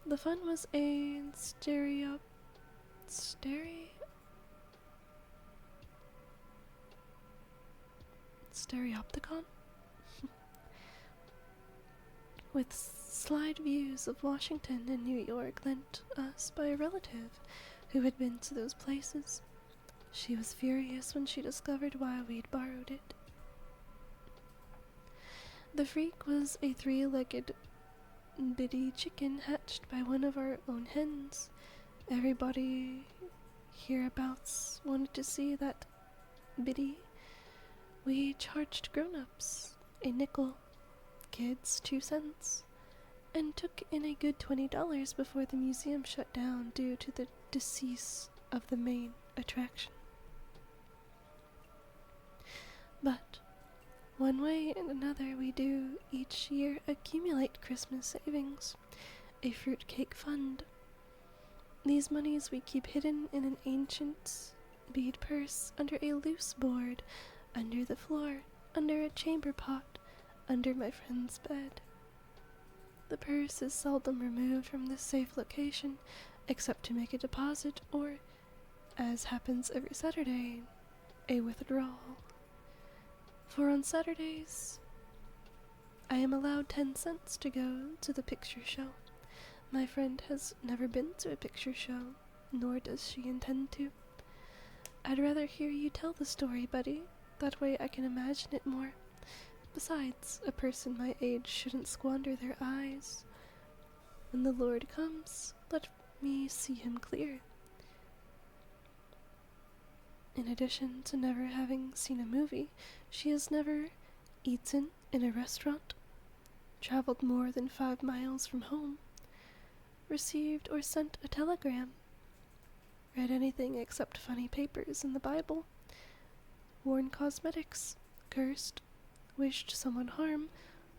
The fun was a stereopticon with slide views of Washington and New York lent us by a relative who had been to those places. She was furious when she discovered why we'd borrowed it. The freak was a 3-legged bitty chicken hatched by one of our own hens. Everybody hereabouts wanted to see that bitty. We charged grown-ups a nickel, kids 2 cents, and took in a good $20 before the museum shut down due to the decease of the main attraction. But one way and another we do each year accumulate Christmas savings. a fruitcake fund. These monies we keep hidden in an ancient bead purse under a loose board, under the floor, under a chamber pot, under my friend's bed. The purse is seldom removed from this safe location, except to make a deposit or, as happens every Saturday, a withdrawal. For on Saturdays, I am allowed 10 cents to go to the picture show. My friend has never been to a picture show, nor does she intend to. I'd rather hear you tell the story, buddy. That way I can imagine it more. Besides, a person my age shouldn't squander their eyes. When the Lord comes, let me see him clear. In addition to never having seen a movie, she has never eaten in a restaurant, traveled more than 5 miles from home, received or sent a telegram, read anything except funny papers in the Bible, worn cosmetics, cursed, wished someone harm,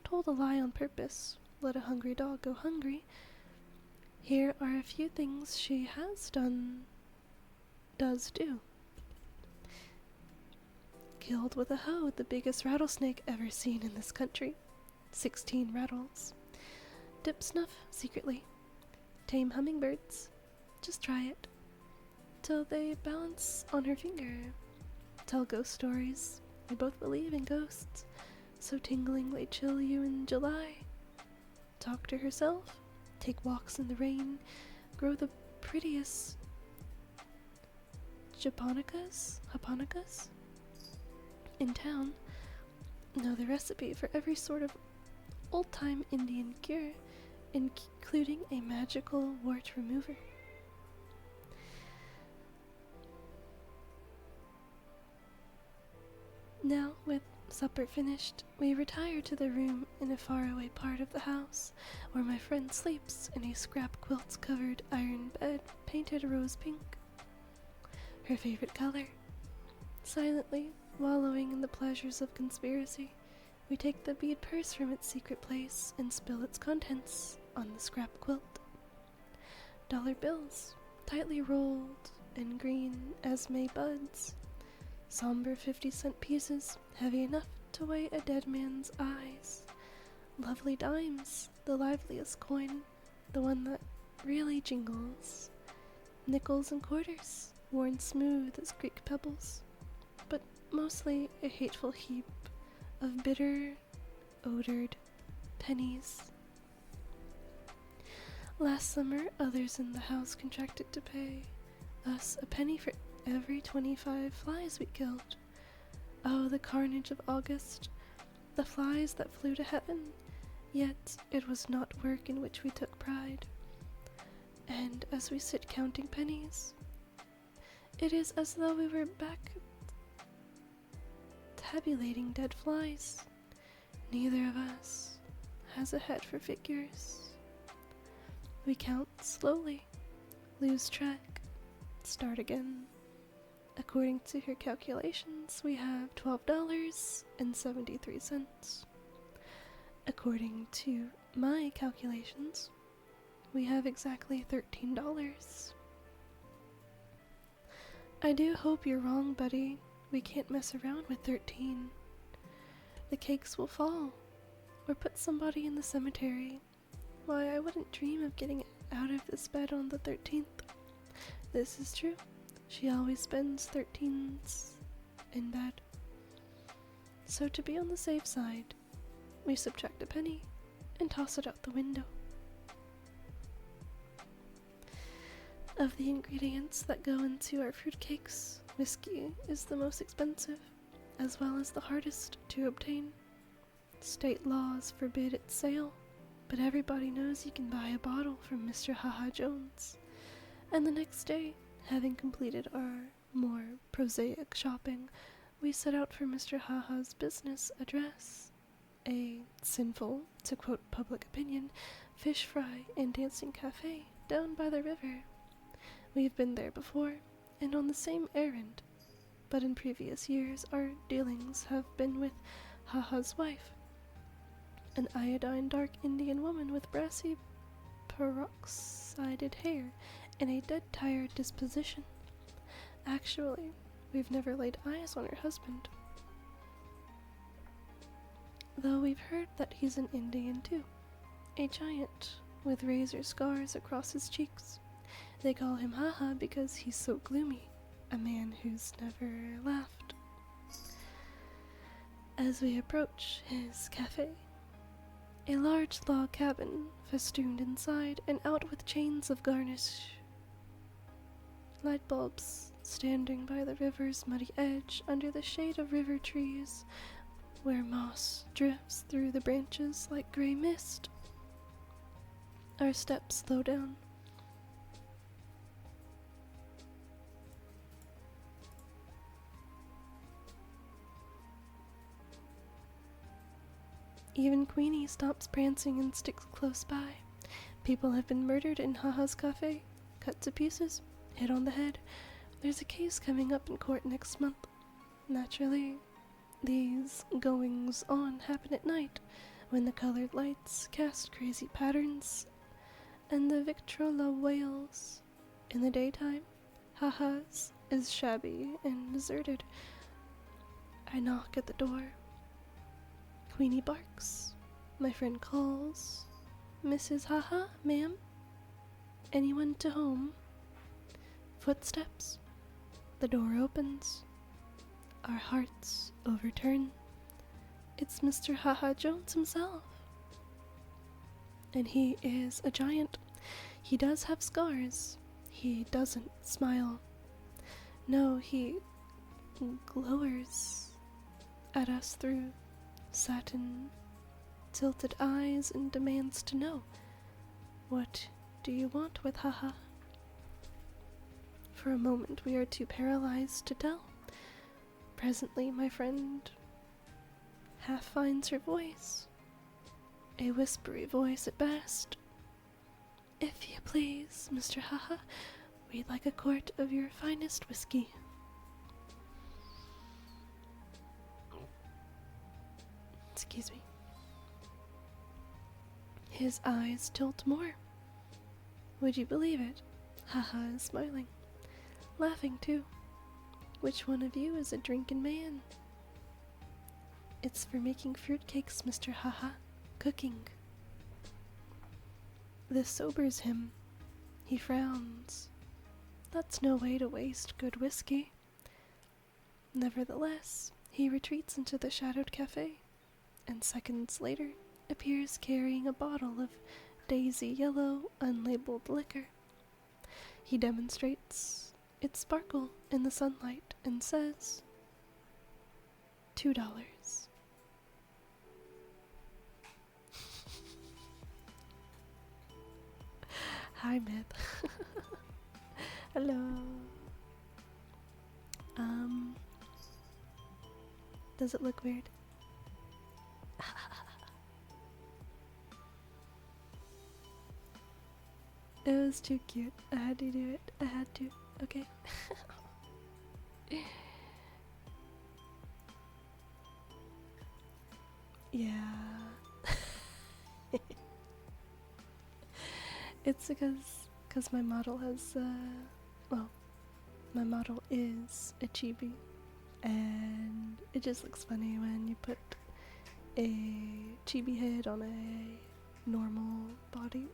told a lie on purpose, let a hungry dog go hungry. Here are a few things she has does do. Killed with a hoe the biggest rattlesnake ever seen in this country. 16 rattles. Dip snuff secretly. Tame hummingbirds. Just try it. Till they balance on her finger. Tell ghost stories. We both believe in ghosts. So tingling they chill you in July. Talk to herself. Take walks in the rain. Grow the prettiest japonicas in town. Know the recipe for every sort of old-time Indian cure, including a magical wart remover. Now, with supper finished, we retire to the room in a faraway part of the house, where my friend sleeps in a scrap quilt-covered iron bed painted rose pink, her favorite color. Silently, wallowing in the pleasures of conspiracy, we take the bead purse from its secret place and spill its contents on the scrap quilt. Dollar bills, tightly rolled and green as May buds. Somber 50-cent pieces, heavy enough to weigh a dead man's eyes. Lovely dimes, the liveliest coin, the one that really jingles. Nickels and quarters, worn smooth as Greek pebbles, but mostly a hateful heap of bitter, odored pennies. Last summer, others in the house contracted to pay us a penny for every 25 flies we killed. Oh, the carnage of August, the flies that flew to heaven, yet it was not work in which we took pride. And as we sit counting pennies, it is as though we were back tabulating dead flies. Neither of us has a head for figures. We count slowly, lose track, start again. According to her calculations, we have $12.73. According to my calculations, we have exactly $13. I do hope you're wrong, buddy. We can't mess around with 13. The cakes will fall, or put somebody in the cemetery. Why, I wouldn't dream of getting out of this bed on the 13th. This is true. She always spends 13s in bed. So to be on the safe side, we subtract a penny and toss it out the window. Of the ingredients that go into our fruitcakes, whiskey is the most expensive, as well as the hardest to obtain. State laws forbid its sale, but everybody knows you can buy a bottle from Mr. Haha Jones. And the next day, having completed our more prosaic shopping, we set out for Mr. Haha's business address, a sinful, to quote public opinion, fish fry and dancing cafe down by the river. We've been there before, and on the same errand, but in previous years our dealings have been with Haha's wife, an iodine dark Indian woman with brassy peroxided hair and a dead-tired disposition. Actually, we've never laid eyes on her husband. Though we've heard that he's an Indian too. A giant with razor scars across his cheeks. They call him Haha because he's so gloomy, a man who's never laughed. As we approach his cafe, a large log cabin festooned inside and out with chains of garnish. Light bulbs standing by the river's muddy edge under the shade of river trees, where moss drifts through the branches like gray mist. Our steps slow down. Even Queenie stops prancing and sticks close by. People have been murdered in Haha's cafe, cut to pieces, hit on the head. There's a case coming up in court next month. Naturally, these goings-on happen at night, when the colored lights cast crazy patterns, and the Victrola wails. In the daytime, Haha's is shabby and deserted. I knock at the door. Queenie barks. My friend calls. Mrs. Haha, ma'am? Anyone to home? Footsteps. The door opens. Our hearts overturn. It's Mr. Haha Jones himself. And he is a giant. He does have scars. He doesn't smile. No, he glowers at us through satin tilted eyes and demands to know, what do you want with Haha? For a moment we are too paralyzed to tell. Presently my friend half finds her voice, a whispery voice at best. If you please, Mr. Haha, we'd like a quart of your finest whiskey. Excuse me. His eyes tilt more. Would you believe it? Haha is smiling. Laughing too. Which one of you is a drinking man? It's for making fruitcakes, Mr. Haha. Cooking. This sobers him. He frowns. That's no way to waste good whiskey. Nevertheless, he retreats into the shadowed cafe, and seconds later appears carrying a bottle of daisy yellow unlabeled liquor. He demonstrates its sparkle in the sunlight and says, $2. Hi, Myth. Hello. Does it look weird? It was too cute. I had to do it. I had to. Okay. Yeah. It's because my model has, well, my model is a chibi, and it just looks funny when you put a chibi head on a normal body.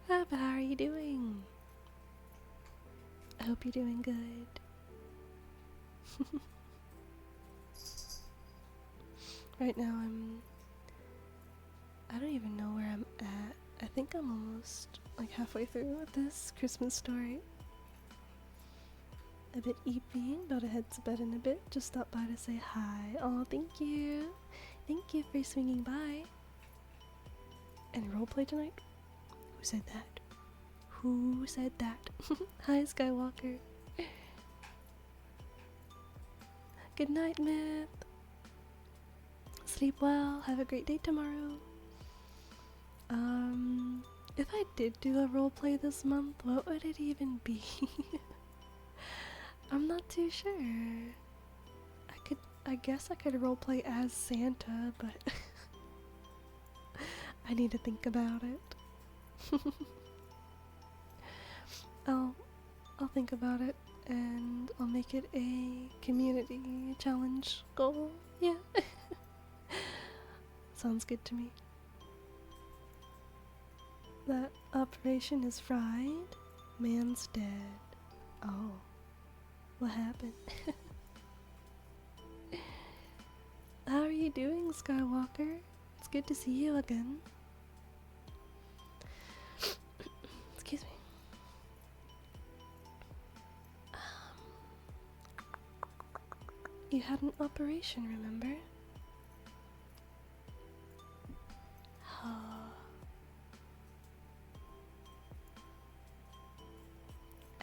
But how are you doing? I hope you're doing good. Right now I don't even know where I'm at. I think I'm almost like halfway through with this Christmas story. A bit eepy, about to head to bed in a bit. Just stopped by to say hi. Oh, thank you. Thank you for swinging by. Any roleplay tonight? Who said that? Who said that? Hi, Skywalker. Good night, Myth. Sleep well. Have a great day tomorrow. If I did do a roleplay this month, what would it even be? I'm not too sure. I guess I could roleplay as Santa, but I need to think about it. I'll I'll think about it and I'll make it a community challenge goal. Yeah. Sounds good to me. That operation is fried. Man's dead. Oh. What happened? How are you doing, Skywalker? It's good to see you again. Excuse me. You had an operation, remember?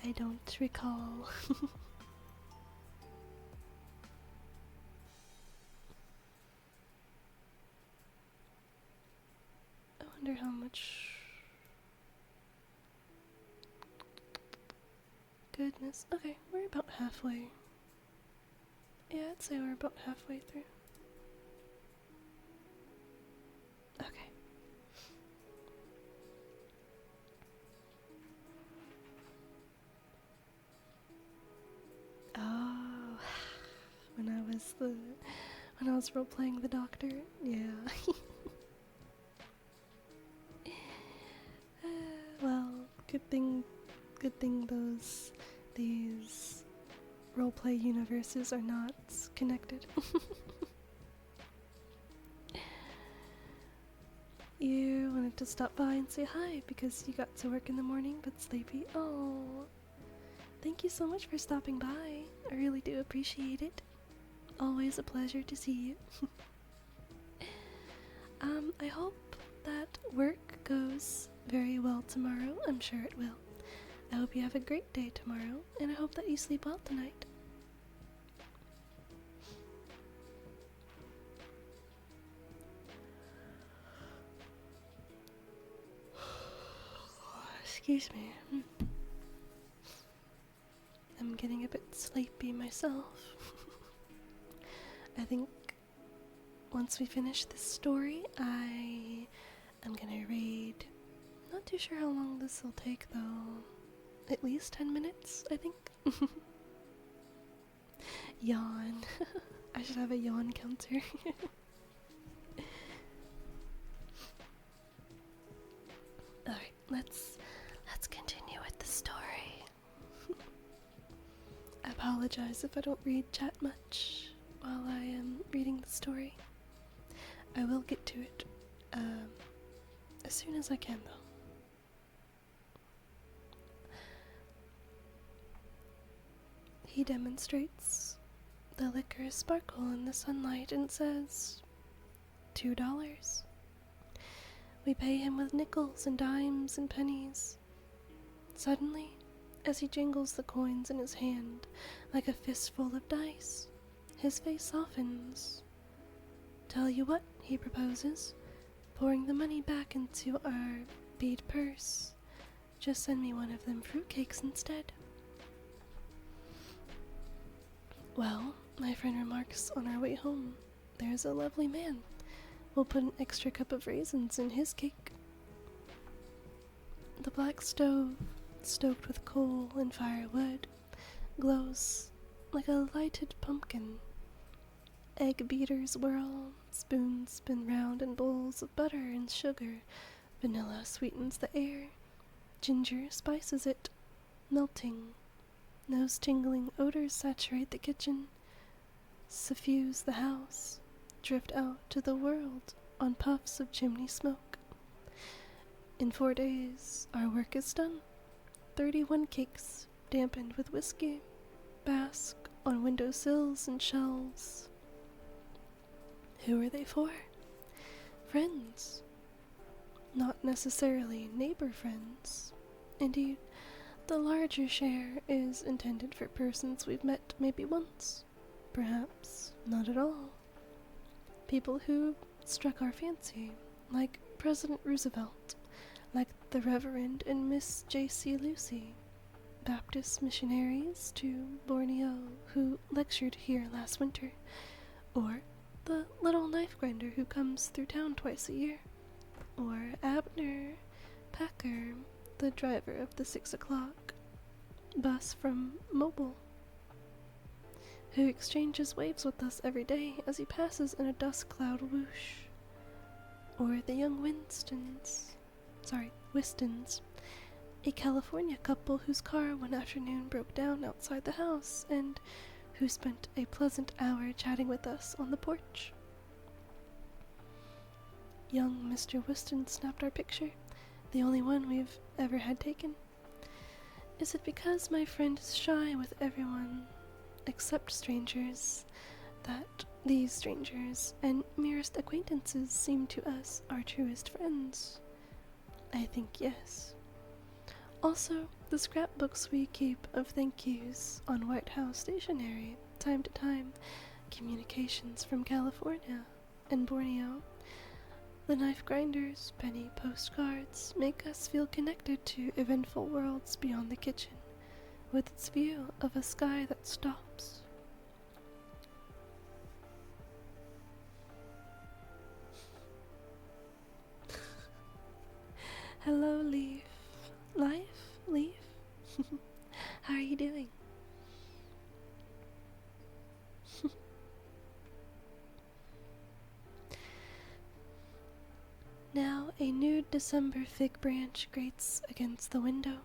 I don't recall. I wonder how much... Goodness. Okay, we're about halfway. Yeah, I'd say we're about halfway through. Okay. Oh, when I was role playing the doctor, yeah. Well, good thing these roleplay universes are not connected. You wanted to stop by and say hi because you got to work in the morning but sleepy. Oh, thank you so much for stopping by. I really do appreciate it. Always a pleasure to see you. I hope that work goes very well tomorrow. I'm sure it will. I hope you have a great day tomorrow, and I hope that you sleep well tonight. Excuse me. I'm getting a bit sleepy myself. I think once we finish this story, I am gonna read. Not too sure how long this will take though. At least 10 minutes, I think. Yawn. I should have a yawn counter. Alright, let's continue with the story. I apologize if I don't read chat much while I am reading the story. I will get to it as soon as I can though. He demonstrates the liquor sparkle in the sunlight and says, $2. We pay him with nickels and dimes and pennies. Suddenly, as he jingles the coins in his hand like a fistful of dice, his face softens. Tell you what, he proposes, pouring the money back into our bead purse. Just send me one of them fruitcakes instead. Well, my friend remarks on our way home, there's a lovely man. We'll put an extra cup of raisins in his cake. The black stove, stoked with coal and firewood, glows like a lighted pumpkin. Egg beaters whirl, spoons spin round in bowls of butter and sugar. Vanilla sweetens the air. Ginger spices it, melting. Nose-tingling odors saturate the kitchen, suffuse the house, drift out to the world on puffs of chimney smoke. In 4 days, our work is done. 31 cakes, dampened with whiskey, bask on windowsills and shelves. Who are they for? Friends. Not necessarily neighbor friends. Indeed, the larger share is intended for persons we've met maybe once, perhaps not at all. People who struck our fancy, like President Roosevelt, like the Reverend and Miss J.C. Lucy, Baptist missionaries to Borneo who lectured here last winter, or the little knife grinder who comes through town twice a year. or Abner Packer, the driver of the 6 o'clock bus from Mobile, who exchanges waves with us every day as he passes in a dust cloud whoosh. Or the young Wistons, a California couple whose car one afternoon broke down outside the house and who spent a pleasant hour chatting with us on the porch. Young Mr. Whiston snapped our picture, the only one we've ever had taken. Is it because my friend is shy with everyone except strangers that these strangers and merest acquaintances seem to us our truest friends? I think yes. Also, the scrapbooks we keep of thank yous on White House stationery, time to time, communications from California and Borneo, the knife grinders, penny postcards make us feel connected to eventful worlds beyond the kitchen, with its view of a sky that stops. Hello, Leaf. Leaf? How are you doing? Now a nude December fig branch grates against the window.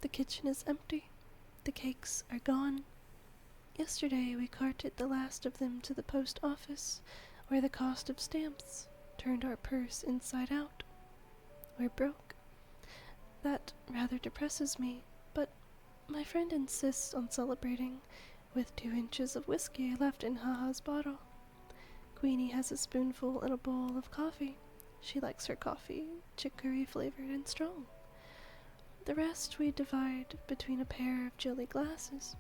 The kitchen is empty. The cakes are gone. Yesterday we carted the last of them to the post office, where the cost of stamps turned our purse inside out. We're broke. That rather depresses me, but my friend insists on celebrating with 2 inches of whiskey left in Haha's bottle. Queenie has a spoonful in a bowl of coffee. She likes her coffee chicory flavored and strong. The rest we divide between a pair of jelly glasses.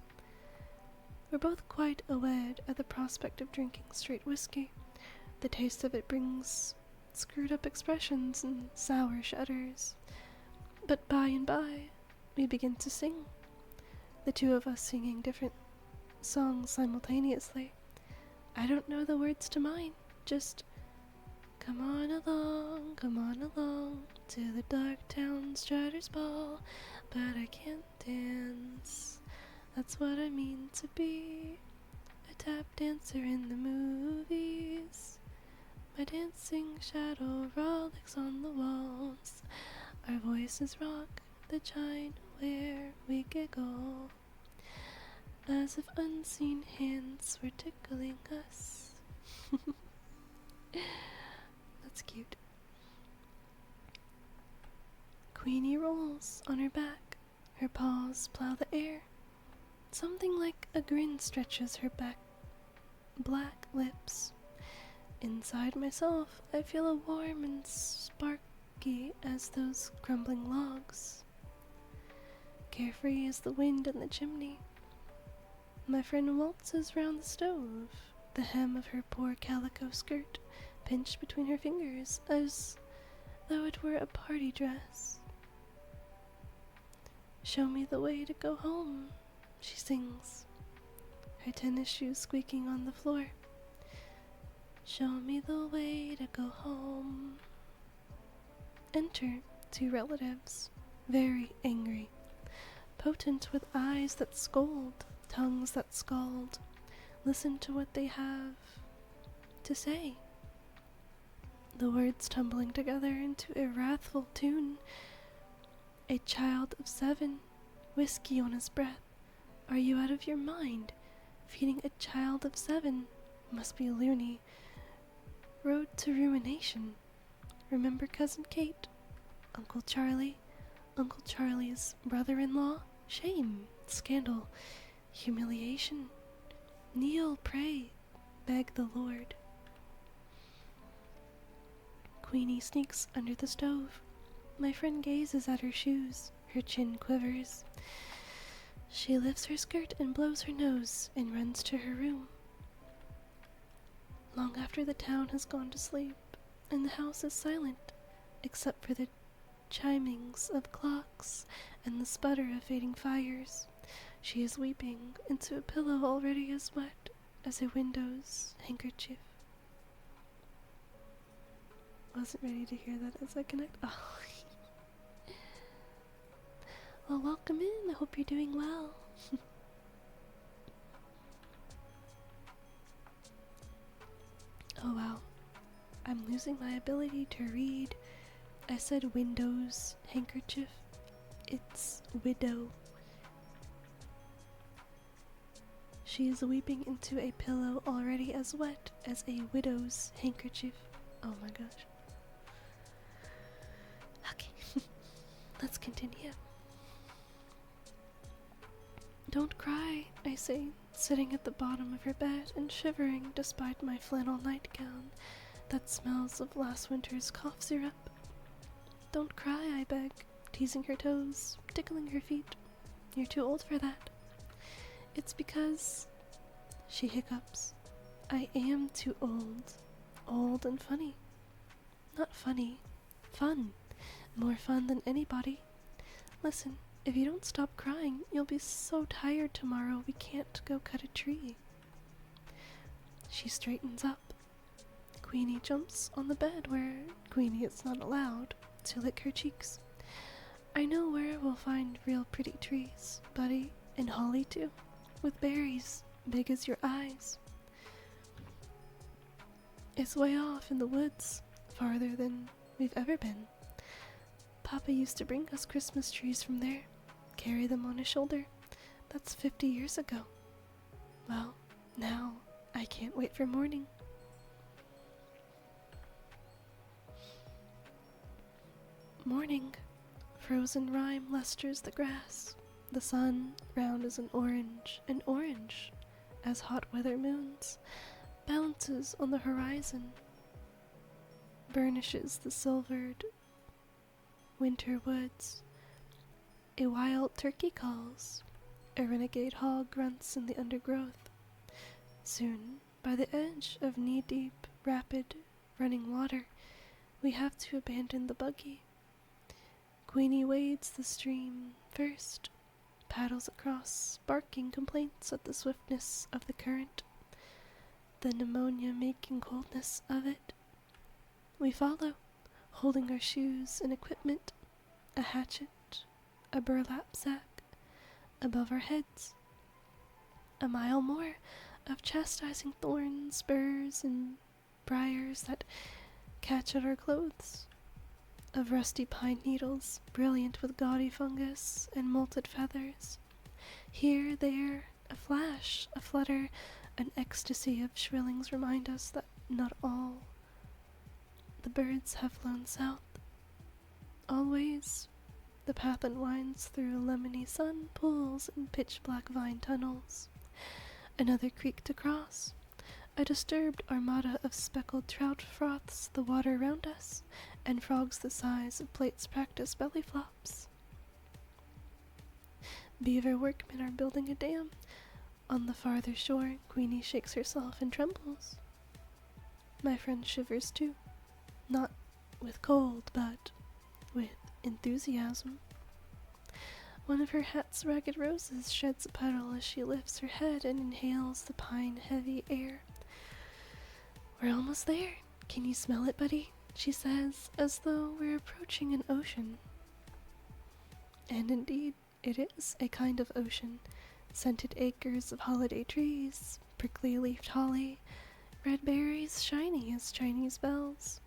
We're both quite awed at the prospect of drinking straight whiskey. The taste of it brings screwed up expressions and sour shudders. But by and by, we begin to sing. The 2 of us singing different songs simultaneously. I don't know the words to mine, just come on along, to the dark town striders ball, but I can't dance, that's what I mean to be, a tap dancer in the movies, my dancing shadow rollicks on the walls, our voices rock the china where we giggle, as if unseen hands were tickling us. That's cute. Queenie rolls on her back, her paws plow the air. Something like a grin stretches her black lips. Inside myself, I feel a warm and sparky as those crumbling logs. Carefree as the wind in the chimney. My friend waltzes round the stove, the hem of her poor calico skirt pinched between her fingers as though it were a party dress. Show me the way to go home, she sings, her tennis shoes squeaking on the floor. Show me the way to go home. Enter 2 relatives, very angry, potent with eyes that scold, tongues that scald. Listen to what they have to say. The words tumbling together into a wrathful tune. A child of 7, whiskey on his breath. Are you out of your mind? Feeding a child of 7 must be loony. Road to ruination. Remember Cousin Kate? Uncle Charlie's brother-in-law? Shame, scandal, humiliation. Kneel, pray, beg the Lord. Queenie sneaks under the stove. My friend gazes at her shoes. Her chin quivers. She lifts her skirt and blows her nose and runs to her room. Long after the town has gone to sleep, and the house is silent, except for the chimings of clocks and the sputter of fading fires, she is weeping into a pillow already as wet as a window's handkerchief. wasn't ready to hear that as I connect. Oh. Well, welcome in. I hope you're doing well. Oh wow. I'm losing my ability to read. I said Windows handkerchief. It's widow. She is weeping into a pillow already as wet as a widow's handkerchief. Oh my gosh. Okay, let's continue. Don't cry, I say, sitting at the bottom of her bed and shivering despite my flannel nightgown that smells of last winter's cough syrup. Don't cry, I beg, teasing her toes, tickling her feet. You're too old for that. It's because, she hiccups, I am too old. Old and funny. Not funny. Fun. More fun than anybody. Listen, if you don't stop crying, you'll be so tired tomorrow we can't go cut a tree. She straightens up. Queenie jumps on the bed where Queenie is not allowed to lick her cheeks. I know where we'll find real pretty trees, Buddy, and holly too, with berries big as your eyes. It's way off in the woods, farther than we've ever been. Papa used to bring us Christmas trees from there, carry them on his shoulder. That's 50 years ago. Well, now I can't wait for morning. Morning. Frozen rime lusters the grass. The sun, round as an orange, as hot weather moons, bounces on the horizon, burnishes the silvered winter woods. A wild turkey calls, a renegade hog grunts in the undergrowth. Soon, by the edge of knee-deep, rapid, running water, we have to abandon the buggy. Queenie wades the stream first, paddles across, barking complaints at the swiftness of the current, the pneumonia-making coldness of it. We follow, holding our shoes and equipment, a hatchet, a burlap sack, above our heads. A mile more of chastising thorns, burrs, and briars that catch at our clothes, of rusty pine needles, brilliant with gaudy fungus and molted feathers. Here, there, a flash, a flutter, an ecstasy of shrillings remind us that not all the birds have flown south. Always, the path unwinds through lemony sun pools and pitch-black vine tunnels. Another creek to cross. A disturbed armada of speckled trout froths the water around us, and frogs the size of plates practice belly flops. Beaver workmen are building a dam. On the farther shore, Queenie shakes herself and trembles. My friend shivers too. Not with cold, but with enthusiasm. One of her hat's ragged roses sheds a petal as she lifts her head and inhales the pine-heavy air. We're almost there. Can you smell it, buddy? She says, as though we're approaching an ocean. And indeed, it is a kind of ocean. Scented acres of holiday trees, prickly-leafed holly, red berries shiny as Chinese bells.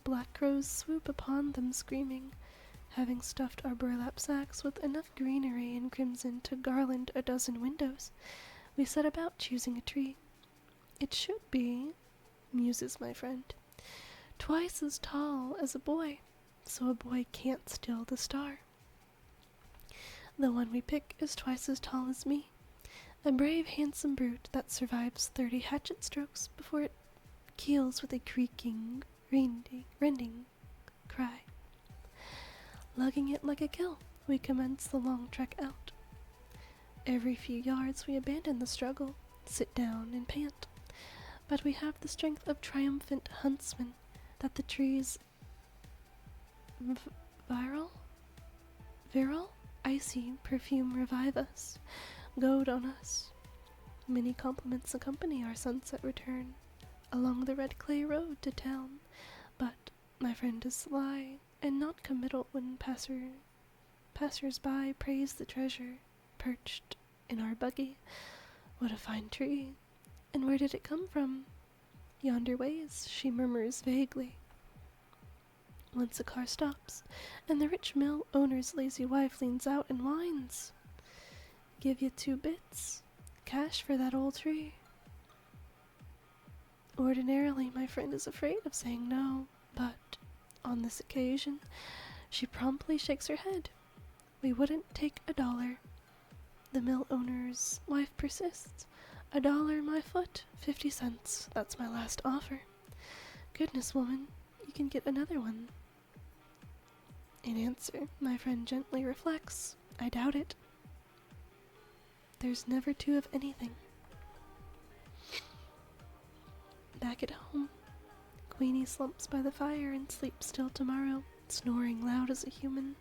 Black crows swoop upon them screaming. Having stuffed our burlap sacks with enough greenery and crimson to garland a dozen windows, we set about choosing a tree. It should be, muses my friend, twice as tall as a boy, so a boy can't steal the star. The one we pick is twice as tall as me, a brave, handsome brute that survives 30 hatchet strokes before it keels with a creaking, rending cry. Lugging it like a kill, we commence the long trek out. Every few yards we abandon the struggle, sit down and pant, but we have the strength of triumphant huntsmen that the trees' virile, icy perfume revive us, goad on us. Many compliments accompany our sunset return along the red clay road to town, but My friend is sly and non-committal when passers-by praise the treasure perched in our buggy. What a fine tree. And where did it come from? Yonder ways, she murmurs vaguely. Once the car stops, and the rich mill owner's lazy wife leans out and whines. Give you 2 bits. Cash for that old tree. Ordinarily, my friend is afraid of saying no, but on this occasion, she promptly shakes her head. We wouldn't take $1. The mill owner's wife persists. $1 my foot, 50 cents. That's my last offer. Goodness, woman, you can get another one. In answer, my friend gently reflects. I doubt it. There's never 2 of anything. Back at home, Queenie slumps by the fire and sleeps till tomorrow, snoring loud as a human.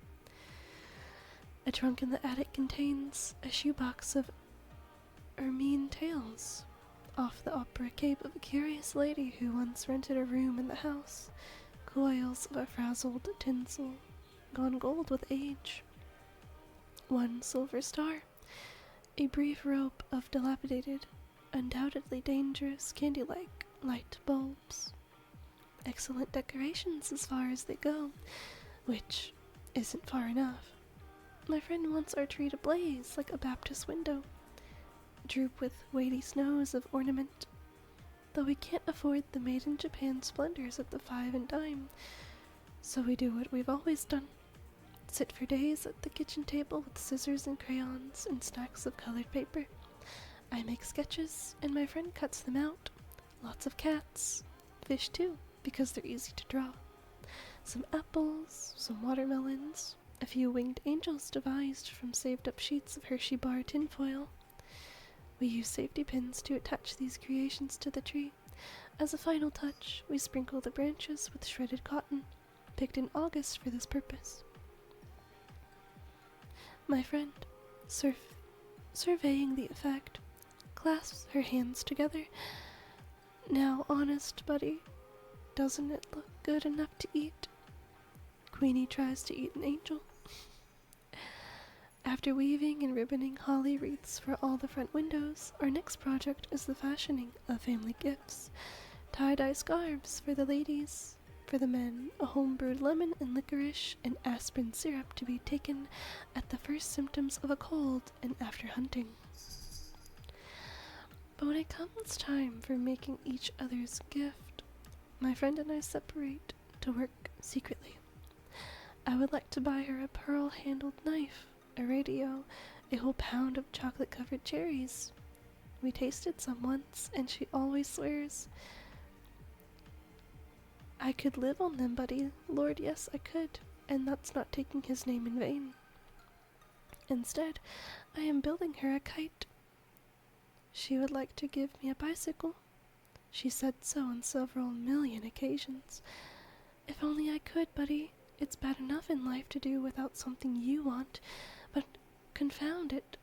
A trunk in the attic contains a shoebox of ermine tales, off the opera cape of a curious lady who once rented a room in the house, coils of a frazzled tinsel, gone gold with age. 1 silver star, a brief rope of dilapidated, undoubtedly dangerous candy-like light bulbs. Excellent decorations as far as they go, which isn't far enough. My friend wants our tree to blaze like a Baptist window, droop with weighty snows of ornament, though we can't afford the made-in-Japan splendors at the 5 and dime, so we do what we've always done. Sit for days at the kitchen table with scissors and crayons and stacks of colored paper. I make sketches, and my friend cuts them out. Lots of cats. Fish, too, because they're easy to draw. Some apples, some watermelons, a few winged angels devised from saved-up sheets of Hershey bar tinfoil. We use safety pins to attach these creations to the tree. As a final touch, we sprinkle the branches with shredded cotton, picked in August for this purpose. My friend, surveying the effect, clasps her hands together. Now, honest, buddy, doesn't it look good enough to eat? Queenie tries to eat an angel. After weaving and ribboning holly wreaths for all the front windows, our next project is the fashioning of family gifts. Tie-dye scarves for the ladies. For the men, a home-brewed lemon and licorice and aspirin syrup to be taken at the first symptoms of a cold and after hunting. But when it comes time for making each other's gift, my friend and I separate to work secretly. I would like to buy her a pearl-handled knife, a radio, a whole pound of chocolate-covered cherries. We tasted some once, and she always swears, I could live on them, buddy. Lord, yes, I could, and that's not taking his name in vain. Instead, I am building her a kite. She would like to give me a bicycle. She said so on several million occasions. If only I could, buddy. It's bad enough in life to do without something you want, but confound it.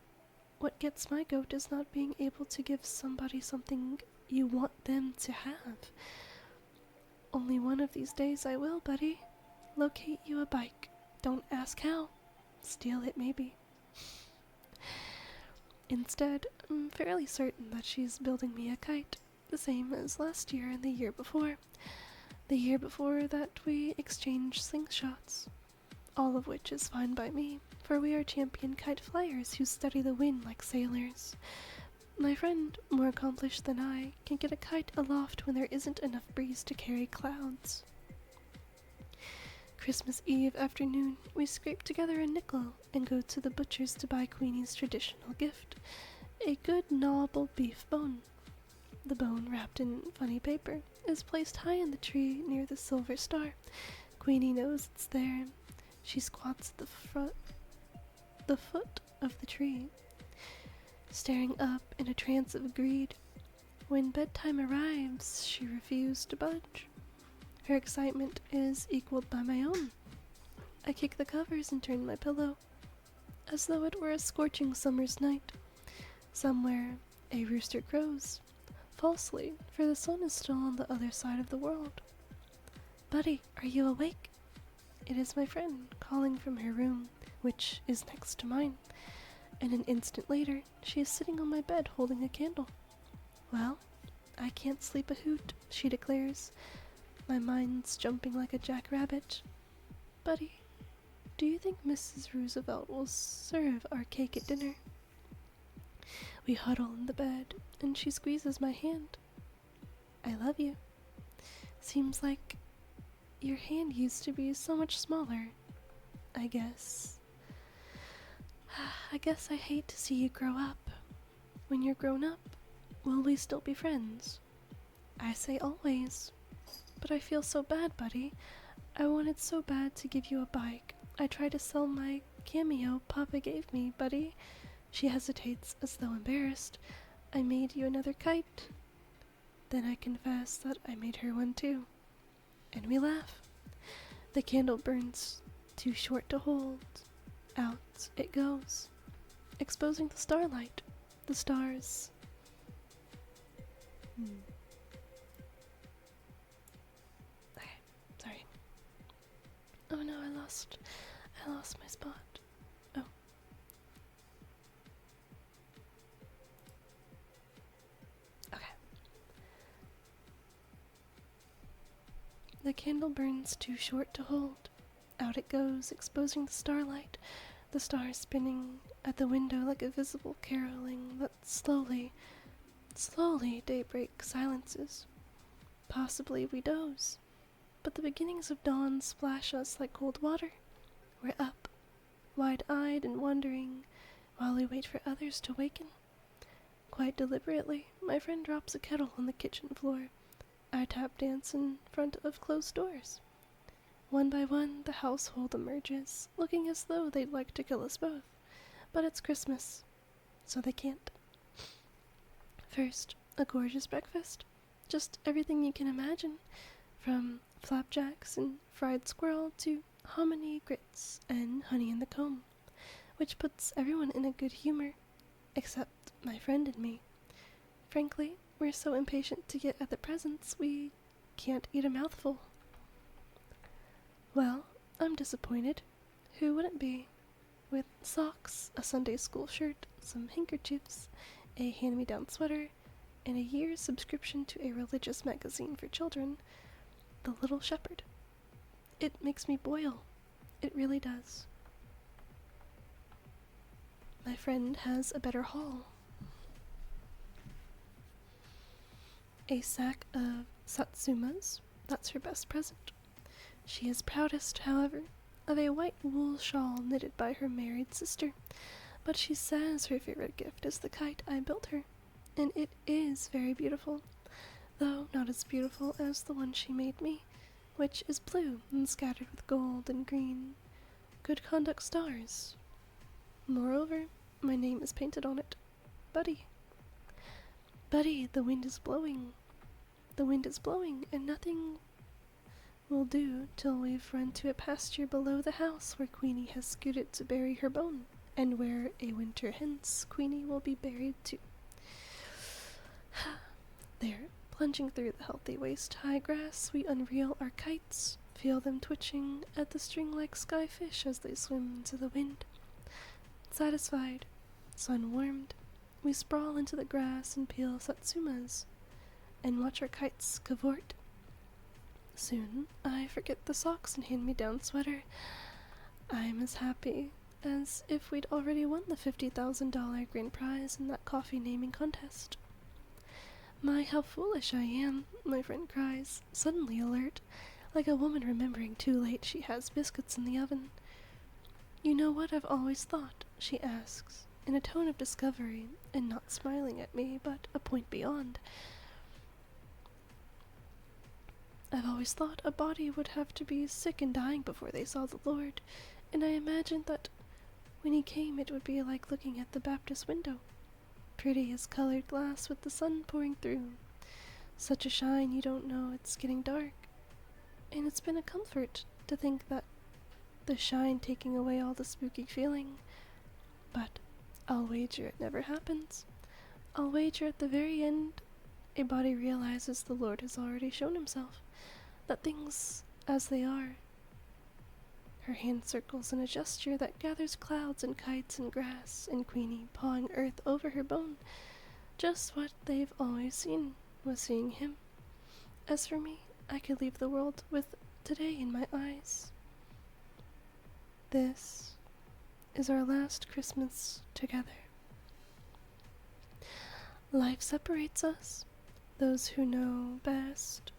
What gets my goat is not being able to give somebody something you want them to have. Only one of these days I will, buddy. Locate you a bike. Don't ask how. Steal it, maybe. Instead, I'm fairly certain that she's building me a kite, the same as last year and the year before. The year before that we exchanged slingshots. All of which is fine by me, for we are champion kite flyers who study the wind like sailors. My friend, more accomplished than I, can get a kite aloft when there isn't enough breeze to carry clouds. Christmas Eve afternoon, we scrape together a nickel and go to the butcher's to buy Queenie's traditional gift, a good gnawable beef bone. The bone, wrapped in funny paper, is placed high in the tree near the silver star. Queenie knows it's there. She squats at the foot of the tree, staring up in a trance of greed. When bedtime arrives, she refused to budge. Her excitement is equaled by my own. I kick the covers and turn my pillow, as though it were a scorching summer's night. Somewhere, a rooster crows, falsely, for the sun is still on the other side of the world. Buddy, are you awake? It is my friend calling from her room, which is next to mine, and an instant later, she is sitting on my bed holding a candle. Well, I can't sleep a hoot, she declares. My mind's jumping like a jackrabbit. Buddy, do you think Mrs. Roosevelt will serve our cake at dinner? We huddle in the bed, and she squeezes my hand. I love you. Seems like your hand used to be so much smaller, I guess. I guess I hate to see you grow up. When you're grown up, will we still be friends? I say always. But I feel so bad, buddy. I wanted so bad to give you a bike. I tried to sell my cameo Papa gave me, buddy. She hesitates as though embarrassed. I made you another kite. Then I confess that I made her one too. And we laugh. The candle burns too short to hold. Out it goes, exposing the starlight, the stars. Okay, sorry. Oh no, I lost my spot. Oh. Okay. The candle burns too short to hold. Out it goes, exposing the starlight, the stars spinning at the window like a visible caroling that slowly daybreak silences. Possibly we doze, but the beginnings of dawn splash us like cold water. We're up, wide-eyed and wondering, while we wait for others to waken. Quite deliberately, my friend drops a kettle on the kitchen floor. I tap dance in front of closed doors. One by one, the household emerges, looking as though they'd like to kill us both. But it's Christmas, so they can't. First, a gorgeous breakfast. Just everything you can imagine, from flapjacks and fried squirrel to hominy grits and honey in the comb, which puts everyone in a good humor, except my friend and me. Frankly, we're so impatient to get at the presents, we can't eat a mouthful. Well, I'm disappointed. Who wouldn't be? With socks, a Sunday school shirt, some handkerchiefs, a hand-me-down sweater, and a year's subscription to a religious magazine for children, The Little Shepherd. It makes me boil. It really does. My friend has a better haul. A sack of satsumas. That's her best present. She is proudest, however, of a white wool shawl knitted by her married sister, but she says her favorite gift is the kite I built her, and it is very beautiful, though not as beautiful as the one she made me, which is blue and scattered with gold and green good conduct stars. Moreover, my name is painted on it. Buddy. Buddy, the wind is blowing. The wind is blowing, and nothing will do till we've run to a pasture below the house where Queenie has scooted to bury her bone, and where a winter hence Queenie will be buried too. There, plunging through the healthy waist-high grass, we unreel our kites, feel them twitching at the string-like sky fish as they swim into the wind. Satisfied, sun-warmed, we sprawl into the grass and peel satsumas, and watch our kites cavort. Soon, I forget the socks and hand-me-down sweater. I'm as happy as if we'd already won the $50,000 grand prize in that coffee naming contest. My, how foolish I am, my friend cries, suddenly alert, like a woman remembering too late she has biscuits in the oven. You know what I've always thought, she asks, in a tone of discovery, and not smiling at me, but a point beyond. I've always thought a body would have to be sick and dying before they saw the Lord, and I imagined that when he came it would be like looking at the Baptist window, pretty as colored glass with the sun pouring through. Such a shine you don't know it's getting dark, and it's been a comfort to think that the shine taking away all the spooky feeling, but I'll wager it never happens. I'll wager at the very end a body realizes the Lord has already shown himself, that things as they are. Her hand circles in a gesture that gathers clouds and kites and grass, and Queenie pawing earth over her bone. Just what they've always seen was seeing him. As for me, I could leave the world with today in my eyes. This is our last Christmas together. Life separates us. Those who know best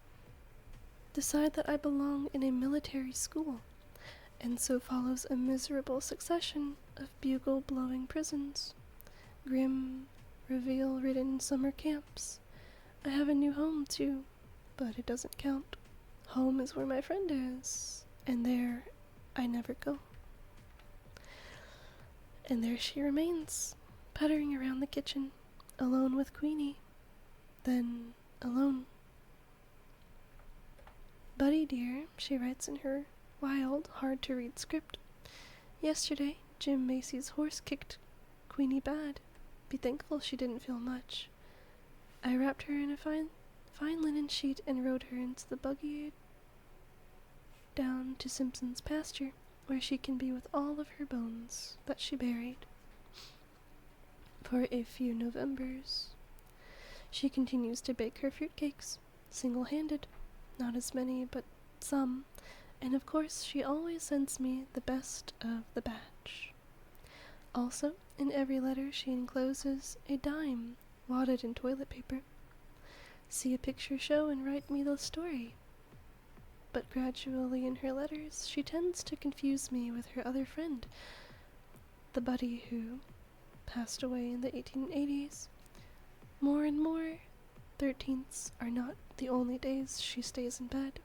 decide that I belong in a military school, and so follows a miserable succession of bugle-blowing prisons, grim, reveal-ridden summer camps. I have a new home, too, but it doesn't count. Home is where my friend is, and there I never go. And there she remains, puttering around the kitchen, alone with Queenie, then alone. Buddy dear, she writes in her wild, hard-to-read script. Yesterday, Jim Macy's horse kicked Queenie bad. Be thankful she didn't feel much. I wrapped her in a fine linen sheet and rode her into the buggy down to Simpson's pasture, where she can be with all of her bones that she buried for a few Novembers. She continues to bake her fruitcakes, single-handed. Not as many, but some. And of course, she always sends me the best of the batch. Also, in every letter she encloses a dime wadded in toilet paper. See a picture show and write me the story. But gradually in her letters, she tends to confuse me with her other friend, the buddy who passed away in the 1880s. More and more, 13ths are not the only days she stays in bed.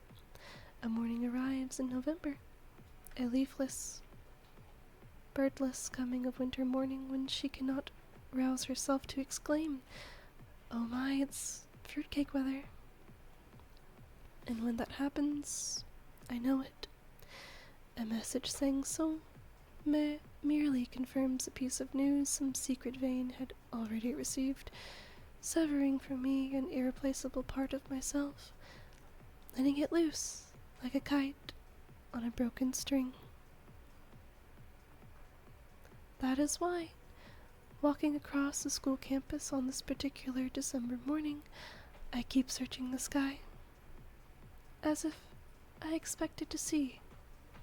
A morning arrives in November, a leafless, birdless coming of winter morning when she cannot rouse herself to exclaim, "Oh my, it's fruitcake weather." And when that happens, I know it. A message saying so merely confirms a piece of news some secret vein had already received, severing from me an irreplaceable part of myself, letting it loose like a kite on a broken string. That is why, walking across the school campus on this particular December morning, I keep searching the sky, as if I expected to see,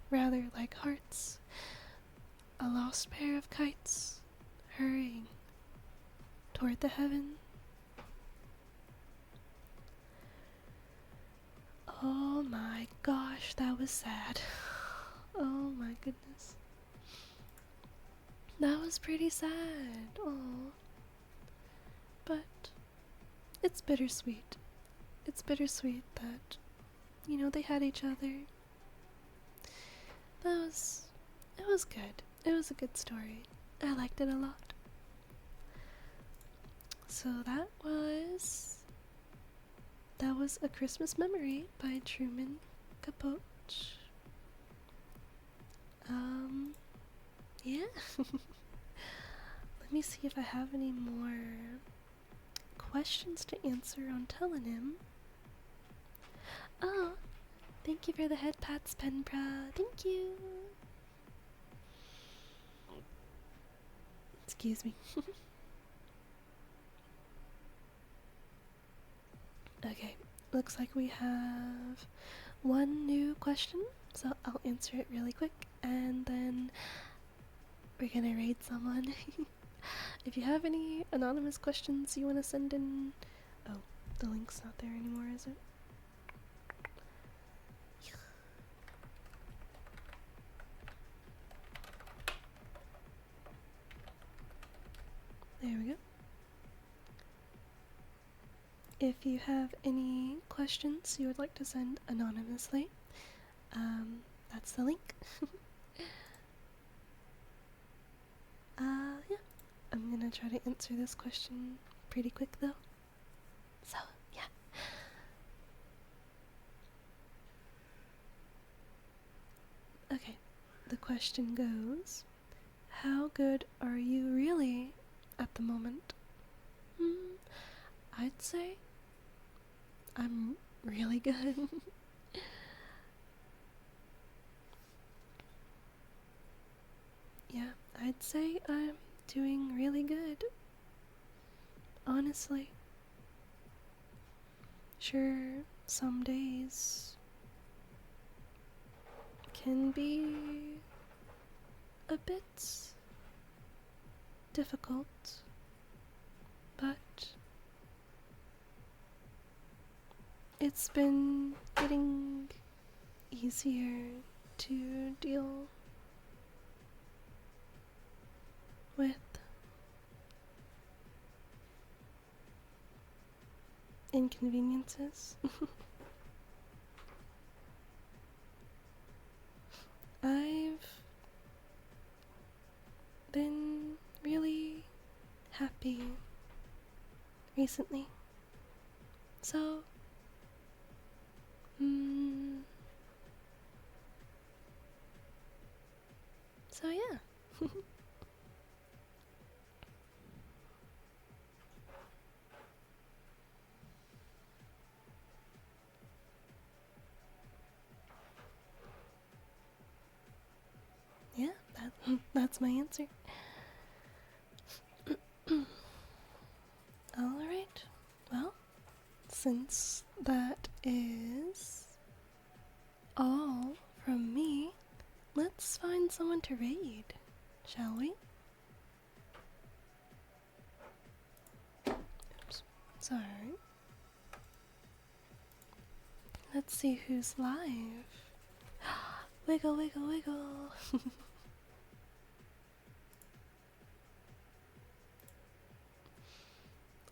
rather like hearts, a lost pair of kites hurrying toward the heaven. Oh my gosh, that was sad. Oh my goodness. That was pretty sad. Oh. But it's bittersweet. It's bittersweet that, they had each other. It was good. It was a good story. I liked it a lot. So that was A Christmas Memory by Truman Capote. Yeah. Let me see if I have any more questions to answer on Telenym. Oh, thank you for the head pats, Penpra. Thank you. Excuse me. Okay, looks like we have one new question, so I'll answer it really quick, and then we're gonna raid someone. If you have any anonymous questions you want to send in... Oh, the link's not there anymore, is it? There we go. If you have any questions you would like to send anonymously, that's the link. Yeah. I'm gonna try to answer this question pretty quick though. So, yeah. Okay, the question goes, how good are you really at the moment? I'd say I'm really good. I'd say I'm doing really good. Honestly. Sure, some days can be a bit difficult, but it's been getting easier to deal with inconveniences. I've been really happy recently. So, so yeah. Yeah, that's my answer. Alright, well, since that is all from me, let's find someone to raid, shall we? Oops, sorry. Let's see who's live. Wiggle, wiggle, wiggle.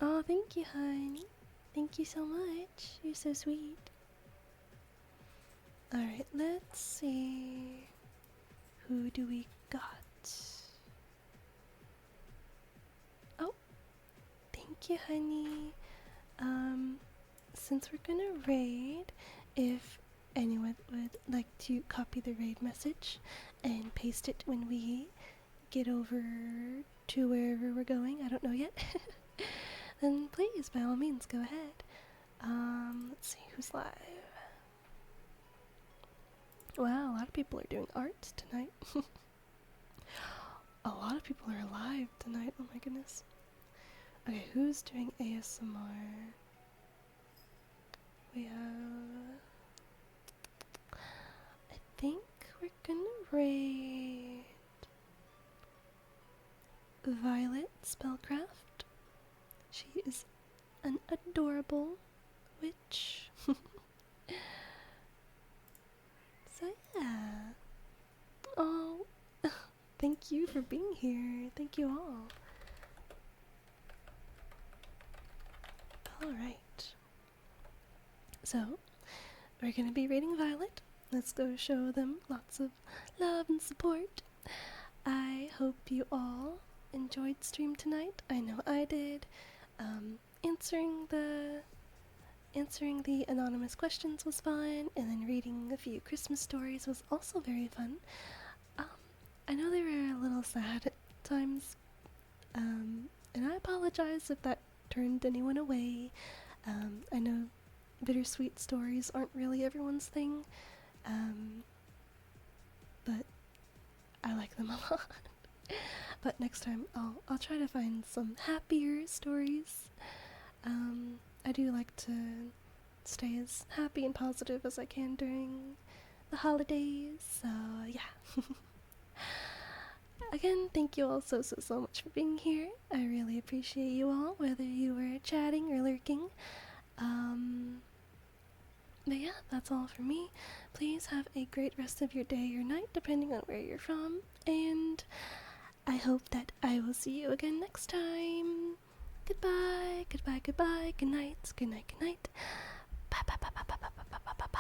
Oh, thank you, honey. Thank you so much. You're so sweet. Alright, let's see. Who do we got? Oh, thank you, honey. Since we're gonna raid, if anyone would like to copy the raid message and paste it when we get over to wherever we're going, I don't know yet, then please, by all means, go ahead. Let's see who's live. Wow, a lot of people are doing art tonight. A lot of people are live tonight, oh my goodness. Okay, who's doing ASMR? We have... I think we're gonna raid Violet Spellcraft. She is an adorable witch. So yeah. Oh, thank you for being here. Thank you all. Alright. So, we're gonna be raiding Violet. Let's go show them lots of love and support. I hope you all enjoyed stream tonight. I know I did. Answering the anonymous questions was fun, and then reading a few Christmas stories was also very fun. I know they were a little sad at times, and I apologize if that turned anyone away. I know bittersweet stories aren't really everyone's thing, but I like them a lot. But next time I'll try to find some happier stories. I do like to stay as happy and positive as I can during the holidays, so yeah. Again, thank you all so much for being here. I really appreciate you all, whether you were chatting or lurking. But yeah, that's all for me. Please have a great rest of your day or night, depending on where you're from, and I hope that I will see you again next time. Goodbye, goodbye, goodbye, good night, good night, good night. Bye, bye, bye, bye, bye, bye, bye, bye, bye.